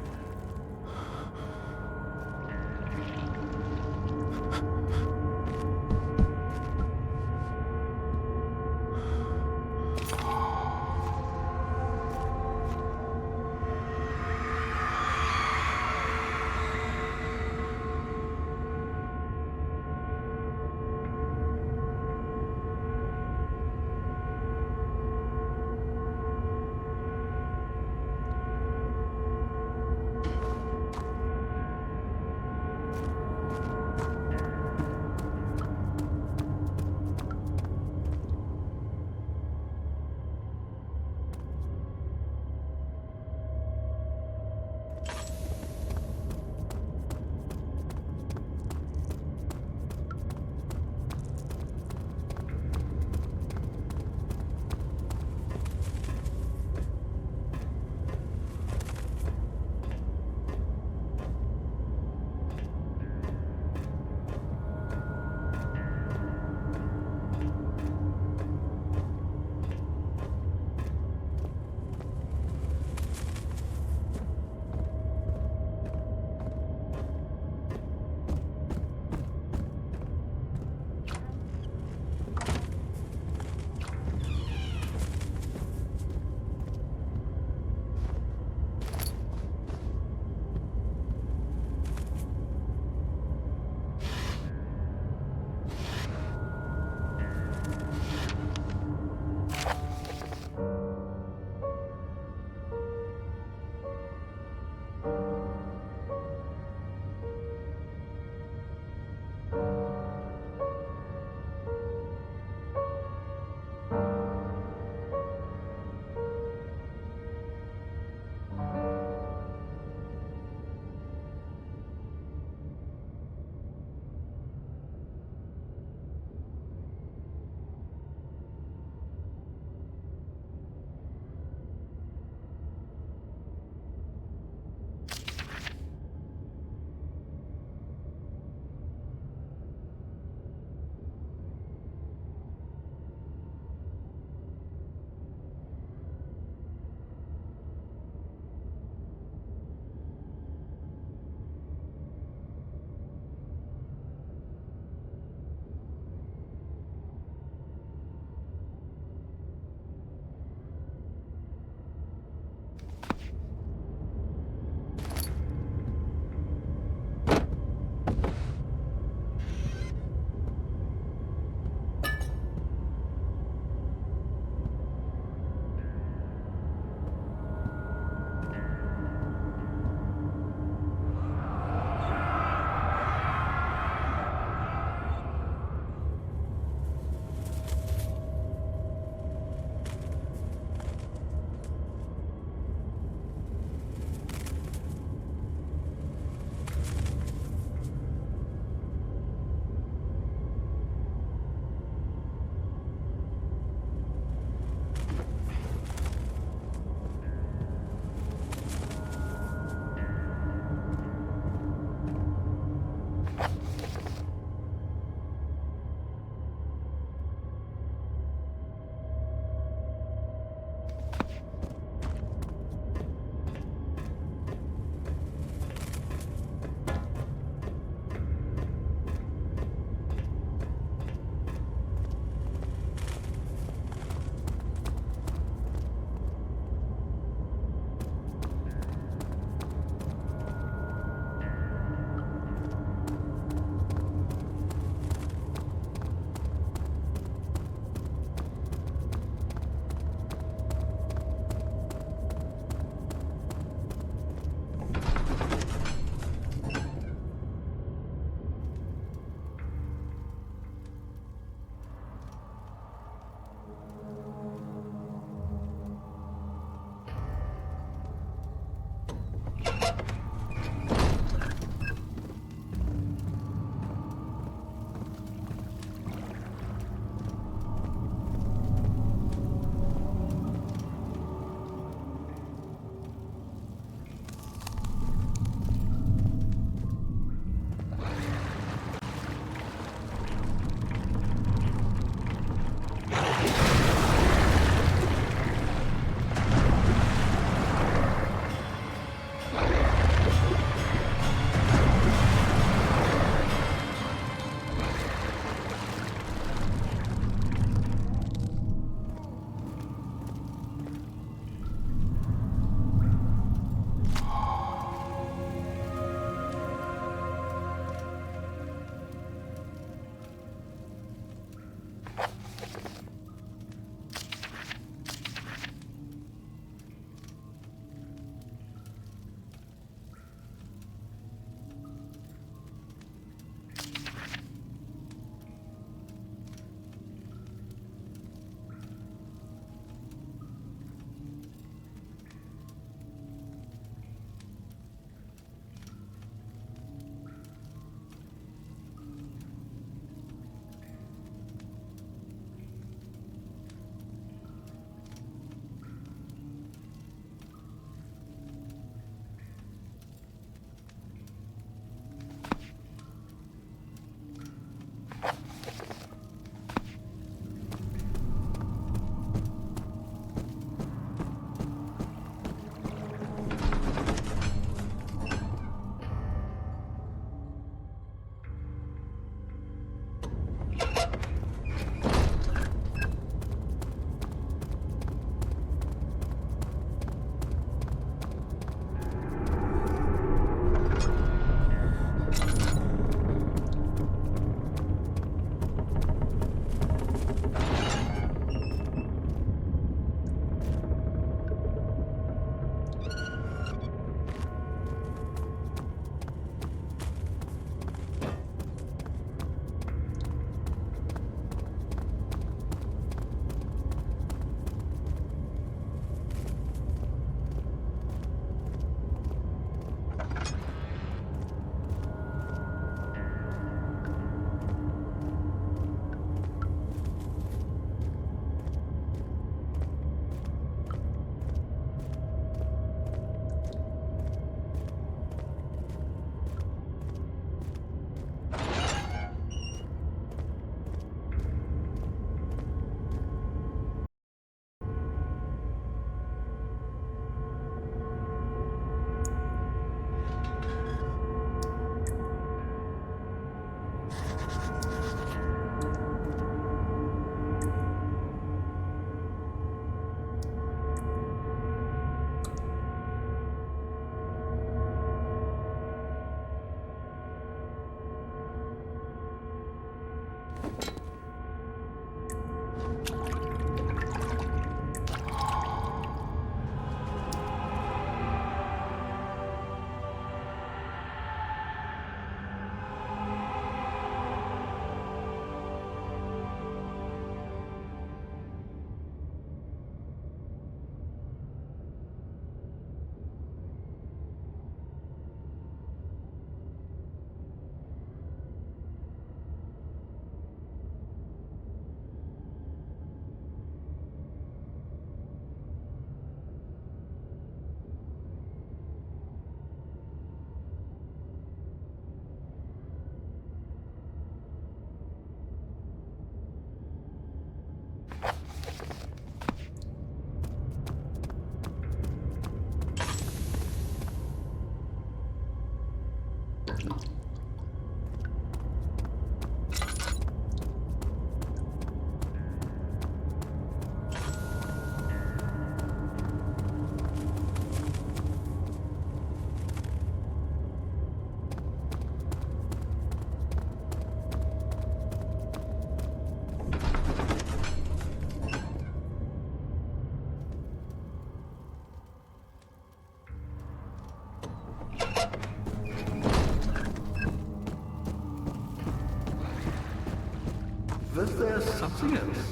Speaker 8: nothing else.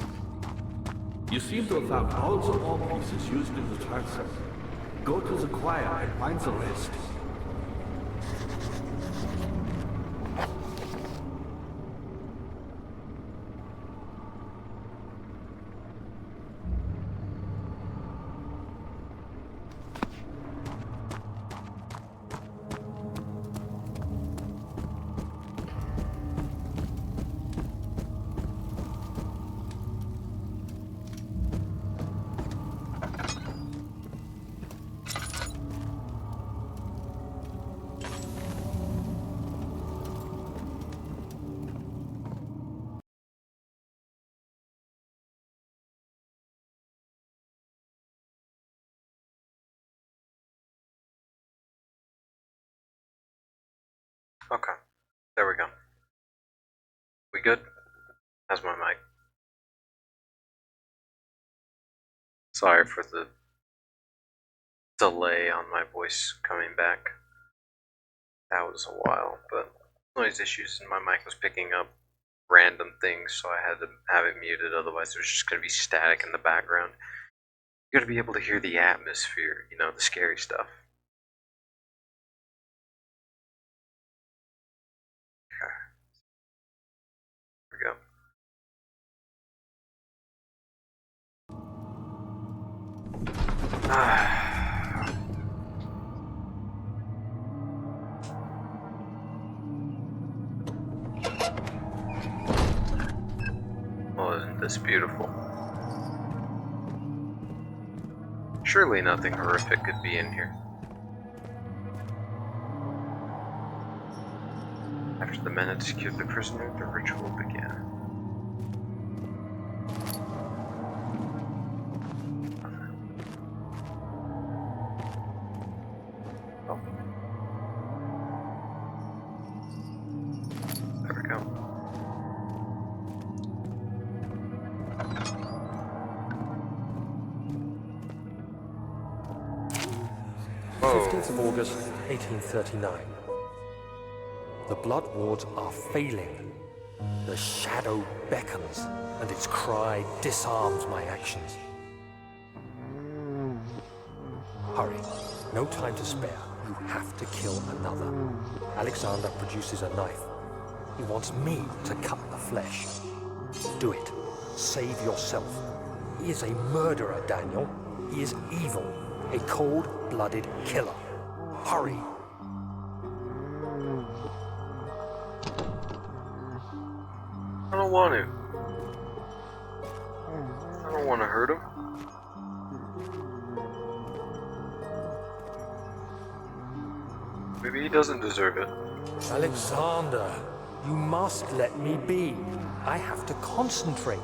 Speaker 8: You seem to have found all the ore pieces used in the transfer. Go to the choir and find the rest.
Speaker 1: Okay, there we go. We good? How's my mic? Sorry for the delay on my voice coming back. That was a while, but noise issues and my mic was picking up random things, so I had to have it muted, otherwise it was just going to be static in the background. You gotta be able to hear the atmosphere, you know, the scary stuff. Okay. Here we go. Oh, isn't this beautiful? Surely nothing horrific could be in here. After the men had secured the prisoner, the ritual began. Oh. There we go. Whoa.
Speaker 3: 15th of August, 1839. The blood wards are failing. The shadow beckons, and its cry disarms my actions. Hurry. No time to spare. You have to kill another. Alexander produces a knife. He wants me to cut the flesh. Do it. Save yourself. He is a murderer, Daniel. He is evil. A cold-blooded killer. Hurry.
Speaker 1: I don't want to. I don't want to hurt him. Maybe he doesn't deserve it.
Speaker 3: Alexander, you must let me be. I have to concentrate.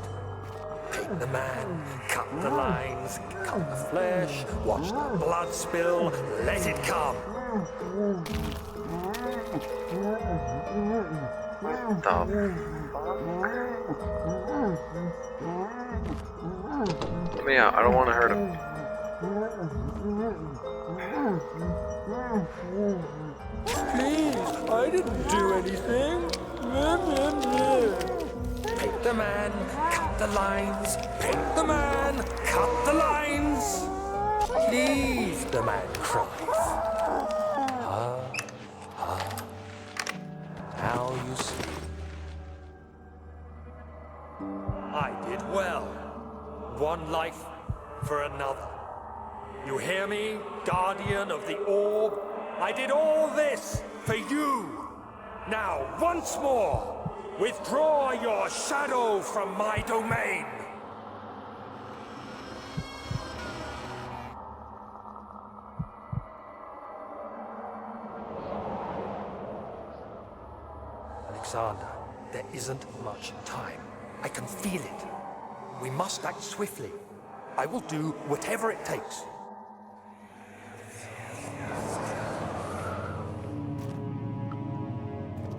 Speaker 3: Take the man, cut the lines, cut the flesh, watch the blood spill, let it come.
Speaker 1: Let me out. I don't want to hurt him.
Speaker 3: Please, I didn't do anything. Take the man, cut the lines. Take the man, cut the lines. Please, the man cries. Now you see. I did well. One life for another. You hear me, guardian of the orb? I did all this for you. Now, once more, withdraw your shadow from my domain. Alexander, there isn't much time. I can feel it. We must act swiftly. I will do whatever it takes.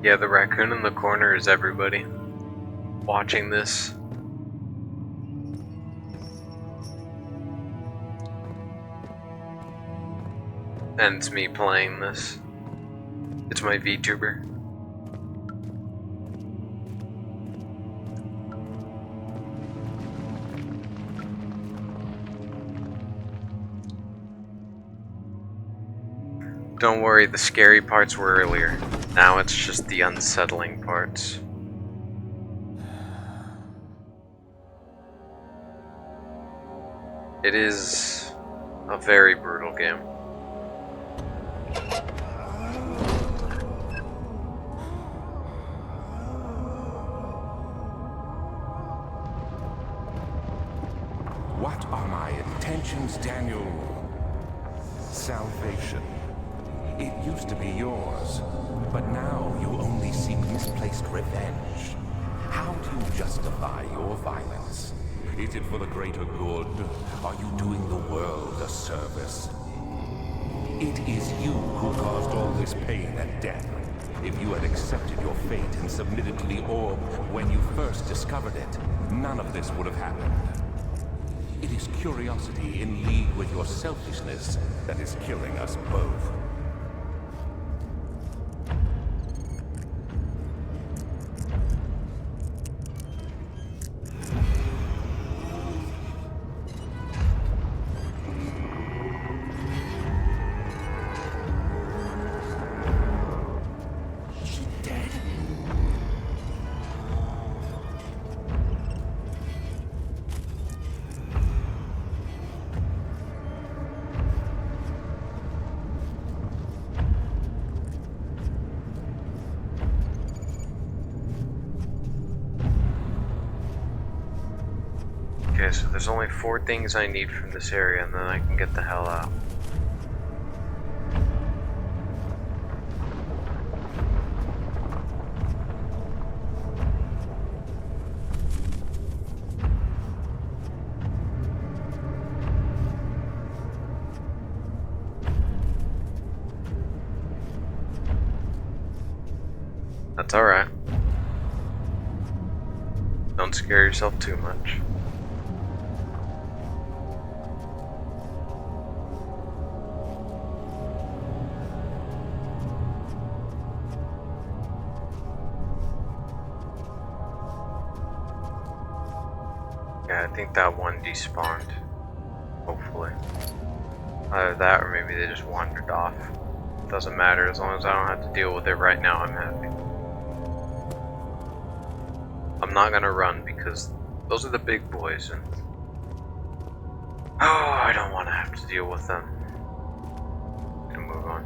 Speaker 1: Yeah, the raccoon in the corner is everybody watching this. And it's me playing this. It's my VTuber. Don't worry, the scary parts were earlier. Now it's just the unsettling parts. It is a very brutal game.
Speaker 2: What are my intentions, Daniel? Salvation. It used to be yours, but now you only seek misplaced revenge. How do you justify your violence? Is it for the greater good? Are you doing the world a service? It is you who caused all this pain and death. If you had accepted your fate and submitted to the orb when you first discovered it, none of this would have happened. It is curiosity in league with your selfishness that is killing us both.
Speaker 1: Okay, so there's only 4 things I need from this area, and then I can get the hell out. That's alright. Don't scare yourself too much. Yeah, I think that one despawned. Hopefully. Either that or maybe they just wandered off. Doesn't matter, as long as I don't have to deal with it right now, I'm happy. I'm not gonna run because those are the big boys and I don't want to have to deal with them. And move on.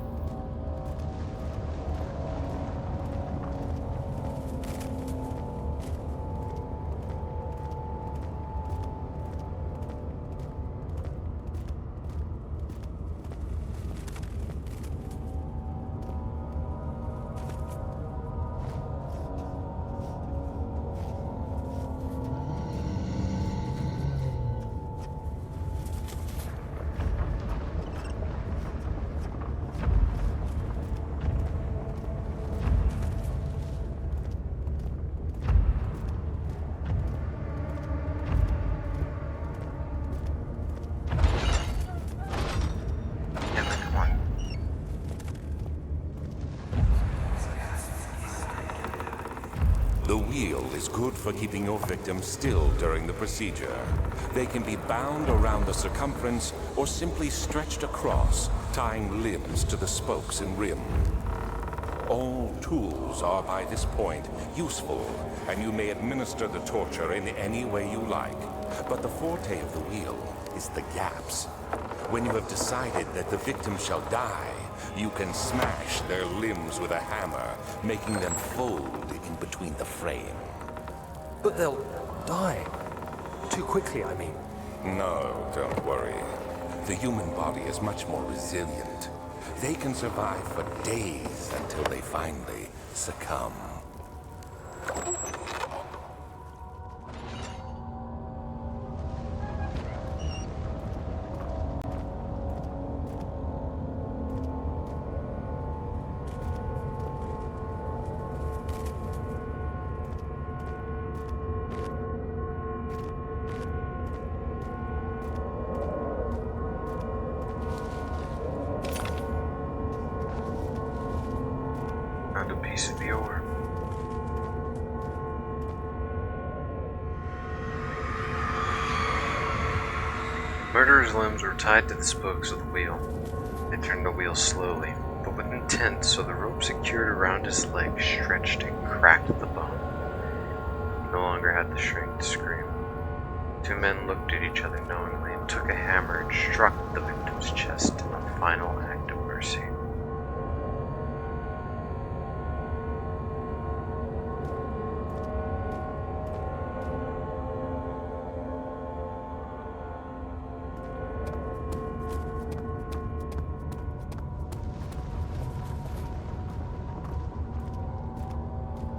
Speaker 2: The wheel is good for keeping your victims still during the procedure. They can be bound around the circumference or simply stretched across, tying limbs to the spokes and rim. All tools are by this point useful, and you may administer the torture in any way you like. But the forte of the wheel is the gaps. When you have decided that the victim shall die, you can smash their limbs with a hammer, making them fold in between the frame.
Speaker 3: But they'll die. Too quickly, I mean.
Speaker 2: No, don't worry. The human body is much more resilient. They can survive for days until they finally succumb.
Speaker 1: Found a piece of the ore. Murderer's limbs were tied to the spokes of the wheel. They turned the wheel slowly. The getting tense, so the rope secured around his leg stretched and cracked at the bone. He no longer had the strength to scream. Two men looked at each other knowingly and took a hammer and struck the victim's chest in a final act of mercy.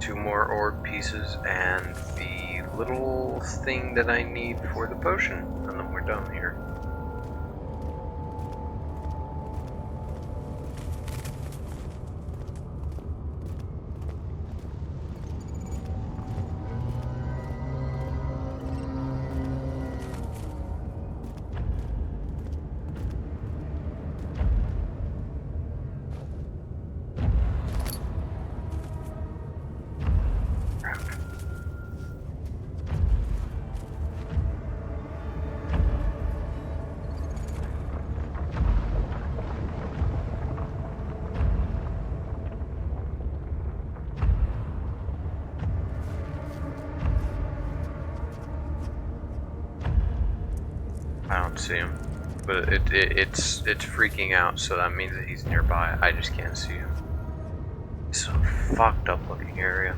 Speaker 1: Two more orb pieces and the little thing that I need for the potion, and then we're done here. I don't see him, but it's freaking out, so that means that he's nearby. I just can't see him. It's a fucked up looking area.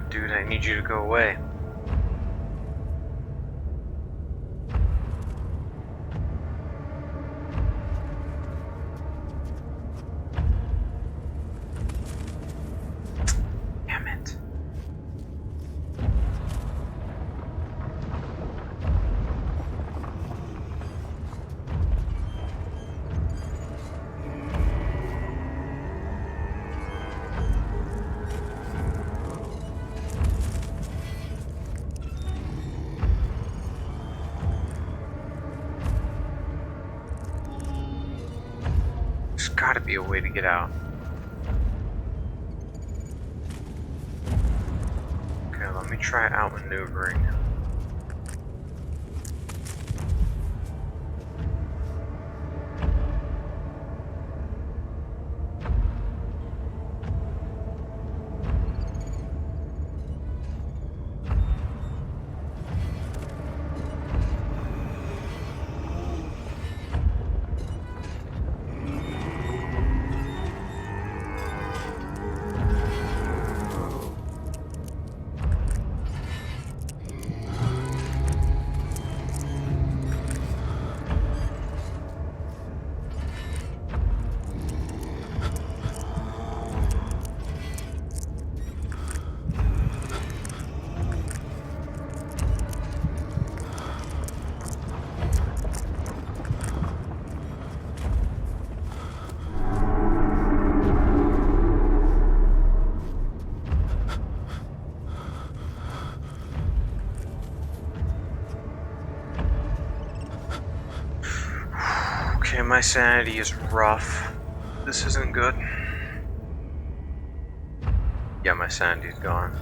Speaker 1: Dude, I need you to go away. Damn it. There's gotta be a way to get out. Okay, let me try outmaneuvering. Okay, my sanity is rough. This isn't good. Yeah, my sanity's gone.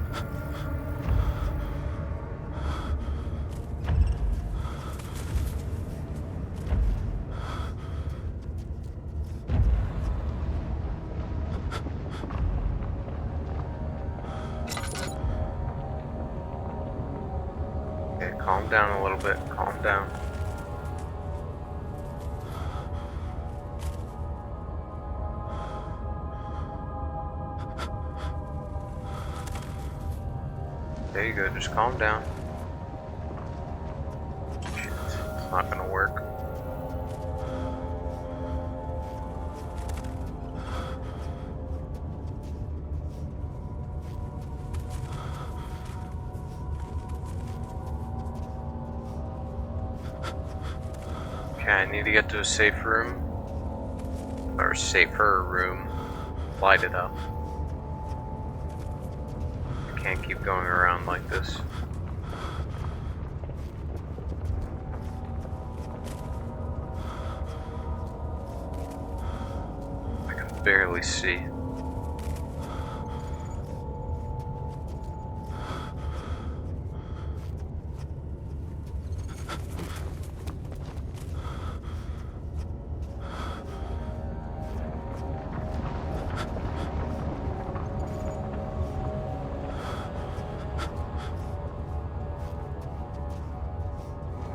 Speaker 1: Okay, calm down a little bit. Calm down. There you go, just calm down. Shit, it's not gonna work. Okay, I need to get to a safe room. Or safer room. Light it up. I can't keep going around like this. I can barely see.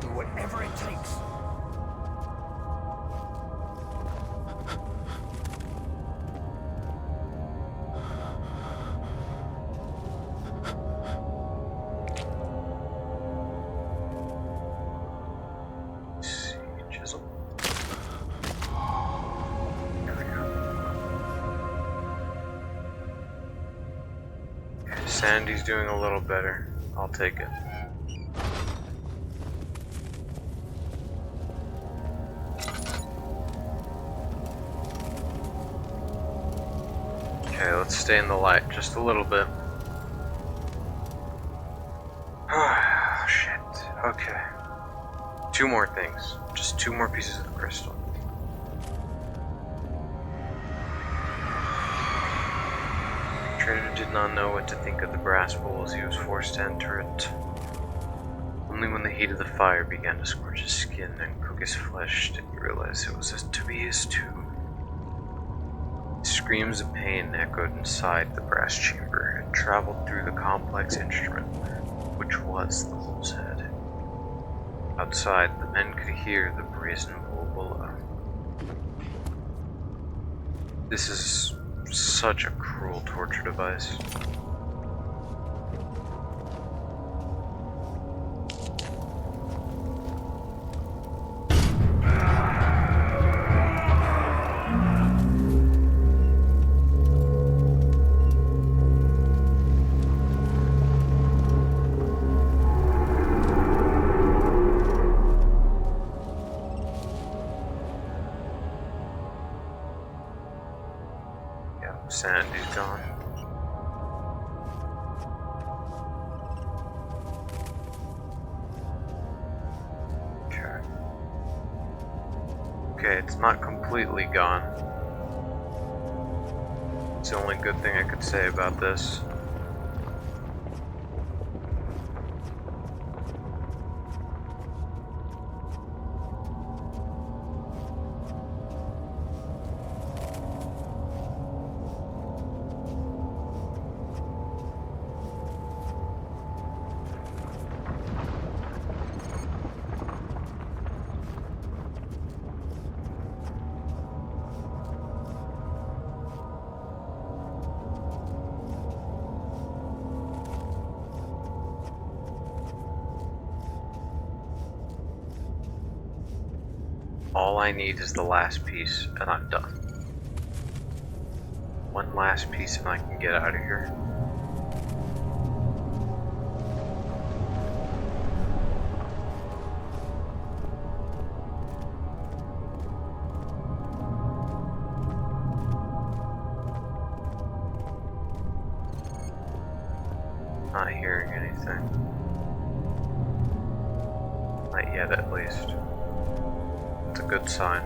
Speaker 7: Do whatever it takes.
Speaker 1: See, chisel. Sandy's doing a little better. I'll take it. Okay, let's stay in the light just a little bit. Oh, shit. Okay. 2 more things. Just 2 more pieces of crystal. Trader did not know what to think of the brass bowl as he was forced to enter it. Only when the heat of the fire began to scorch his skin and cook his flesh did he realize it was to be his tomb. Screams of pain echoed inside the brass chamber and traveled through the complex instrument, which was the bull's head. Outside, the men could hear the brazen bull below. This is such a cruel torture device. Sandy's gone. Okay. Okay, it's not completely gone. It's the only good thing I could say about this. All I need is the last piece, and I'm done. One last piece and I can get out of here. Not hearing anything. Not yet, at least. It's a good sign.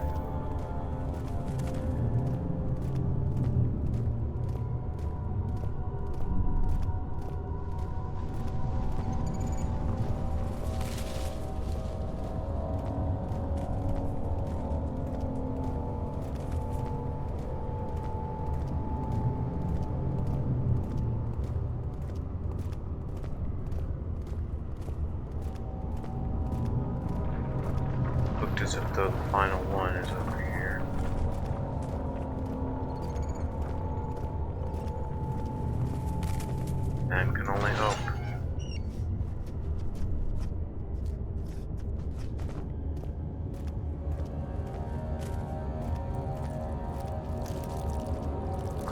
Speaker 1: Looked as if the final one is over here. And can only hope.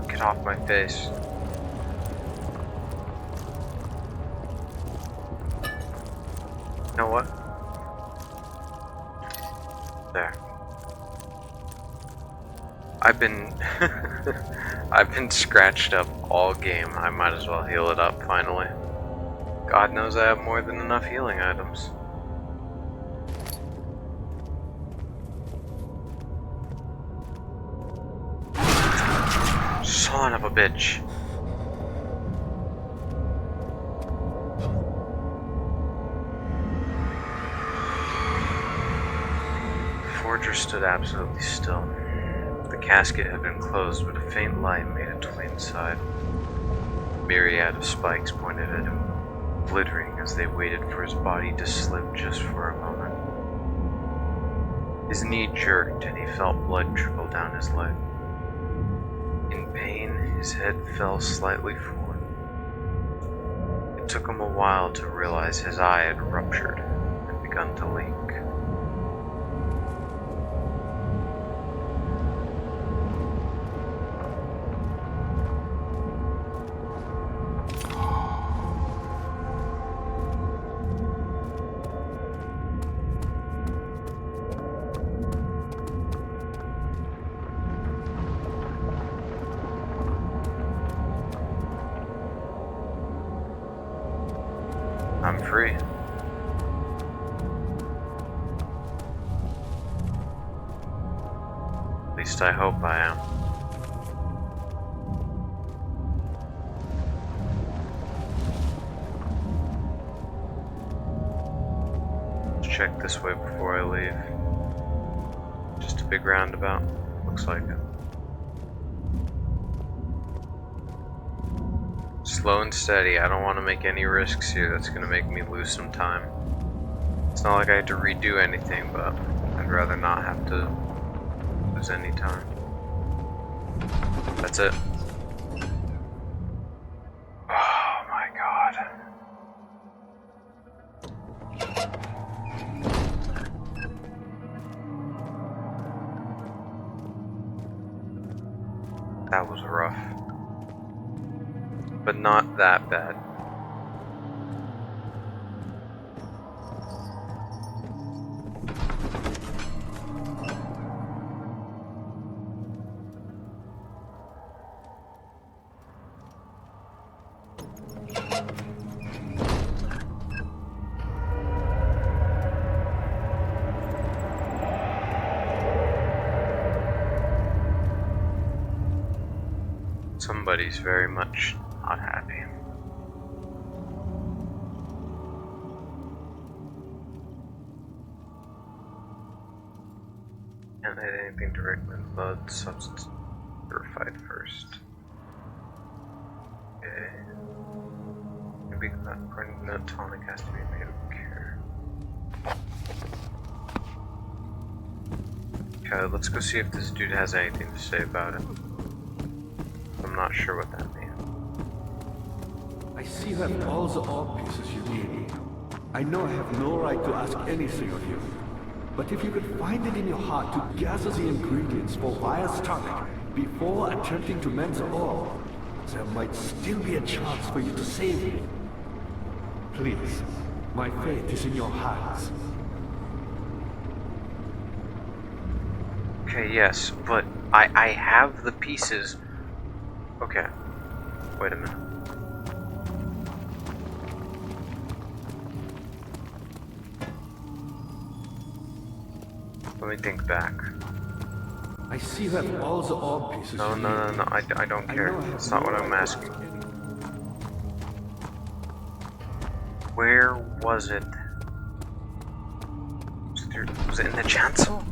Speaker 1: Get off my face. You know what? There. I've been I've been scratched up all game. I might as well heal it up finally. God knows I have more than enough healing items. Son of a bitch. The forger stood absolutely still. The casket had been closed, but a faint light made its way inside. A myriad of spikes pointed at him, glittering as they waited for his body to slip just for a moment. His knee jerked and he felt blood trickle down his leg. In pain, his head fell slightly forward. It took him a while to realize his eye had ruptured and begun to leak. I'm free. At least I hope I am. Let's check this way before I leave. Just a big roundabout. Looks like it. Slow and steady. I don't want to make any risks here that's going to make me lose some time. It's not like I had to redo anything, but I'd rather not have to lose any time. That's it. Oh my god. That was rough. But not that bad. Somebody's very much not happy. Can't hit anything directly in the blood. Substance purified first. Okay. Maybe that tonic has to be made with care. Okay, let's go see if this dude has anything to say about it. I'm not sure what that means.
Speaker 8: I see you have all the ore pieces you need. I know I have no right to ask anything of you. But if you could find it in your heart to gather the ingredients for Vire's tonic before attempting to mend the ore, there might still be a chance for you to save me. Please, my fate is in your hands.
Speaker 1: Okay, yes, but I have the pieces. Okay, wait a minute. Let me think back.
Speaker 8: I see you have all the ore pieces.
Speaker 1: No, I don't care. That's not what I'm asking. Where was it? Was it in the chancel?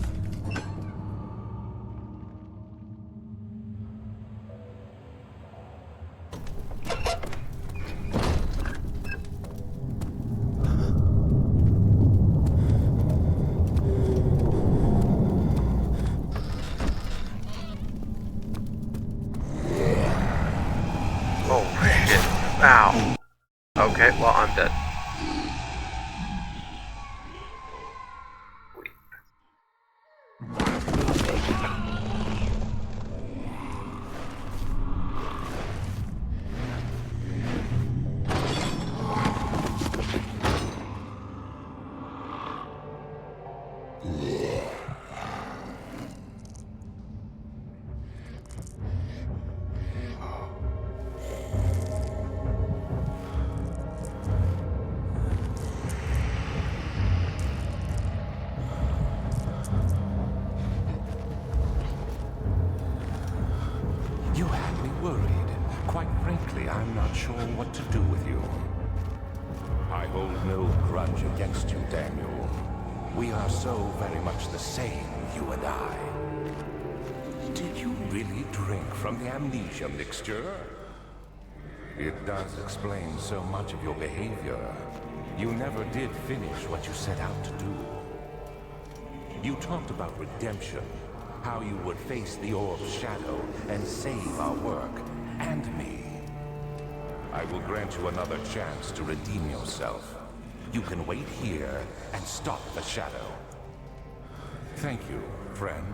Speaker 1: Ow. Okay, well, I'm dead.
Speaker 2: hold no grudge against you, Daniel. We are so very much the same, you and I. Did you really drink from the amnesia mixture? It does explain so much of your behavior. You never did finish what you set out to do. You talked about redemption, how you would face the orb's shadow and save our work, and me. I will grant you another chance to redeem yourself. You can wait here and stop the shadow. Thank you, friend.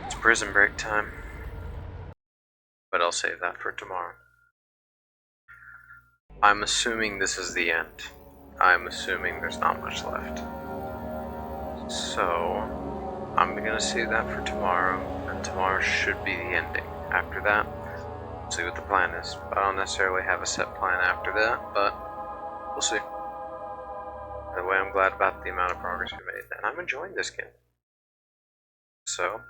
Speaker 1: It's prison break time. But I'll save that for tomorrow. I'm assuming this is the end. I'm assuming there's not much left. So, I'm gonna save that for tomorrow, and tomorrow should be the ending. After that, we'll see what the plan is. I don't necessarily have a set plan after that, but we'll see. Either way, I'm glad about the amount of progress we made, and I'm enjoying this game. So,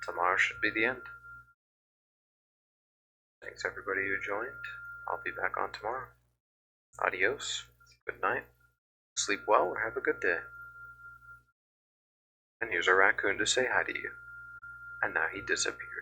Speaker 1: tomorrow should be the end. Thanks everybody who joined. I'll be back on tomorrow. Adios, good night, sleep well, or have a good day. And here's a raccoon to say hi to you. And now he disappeared.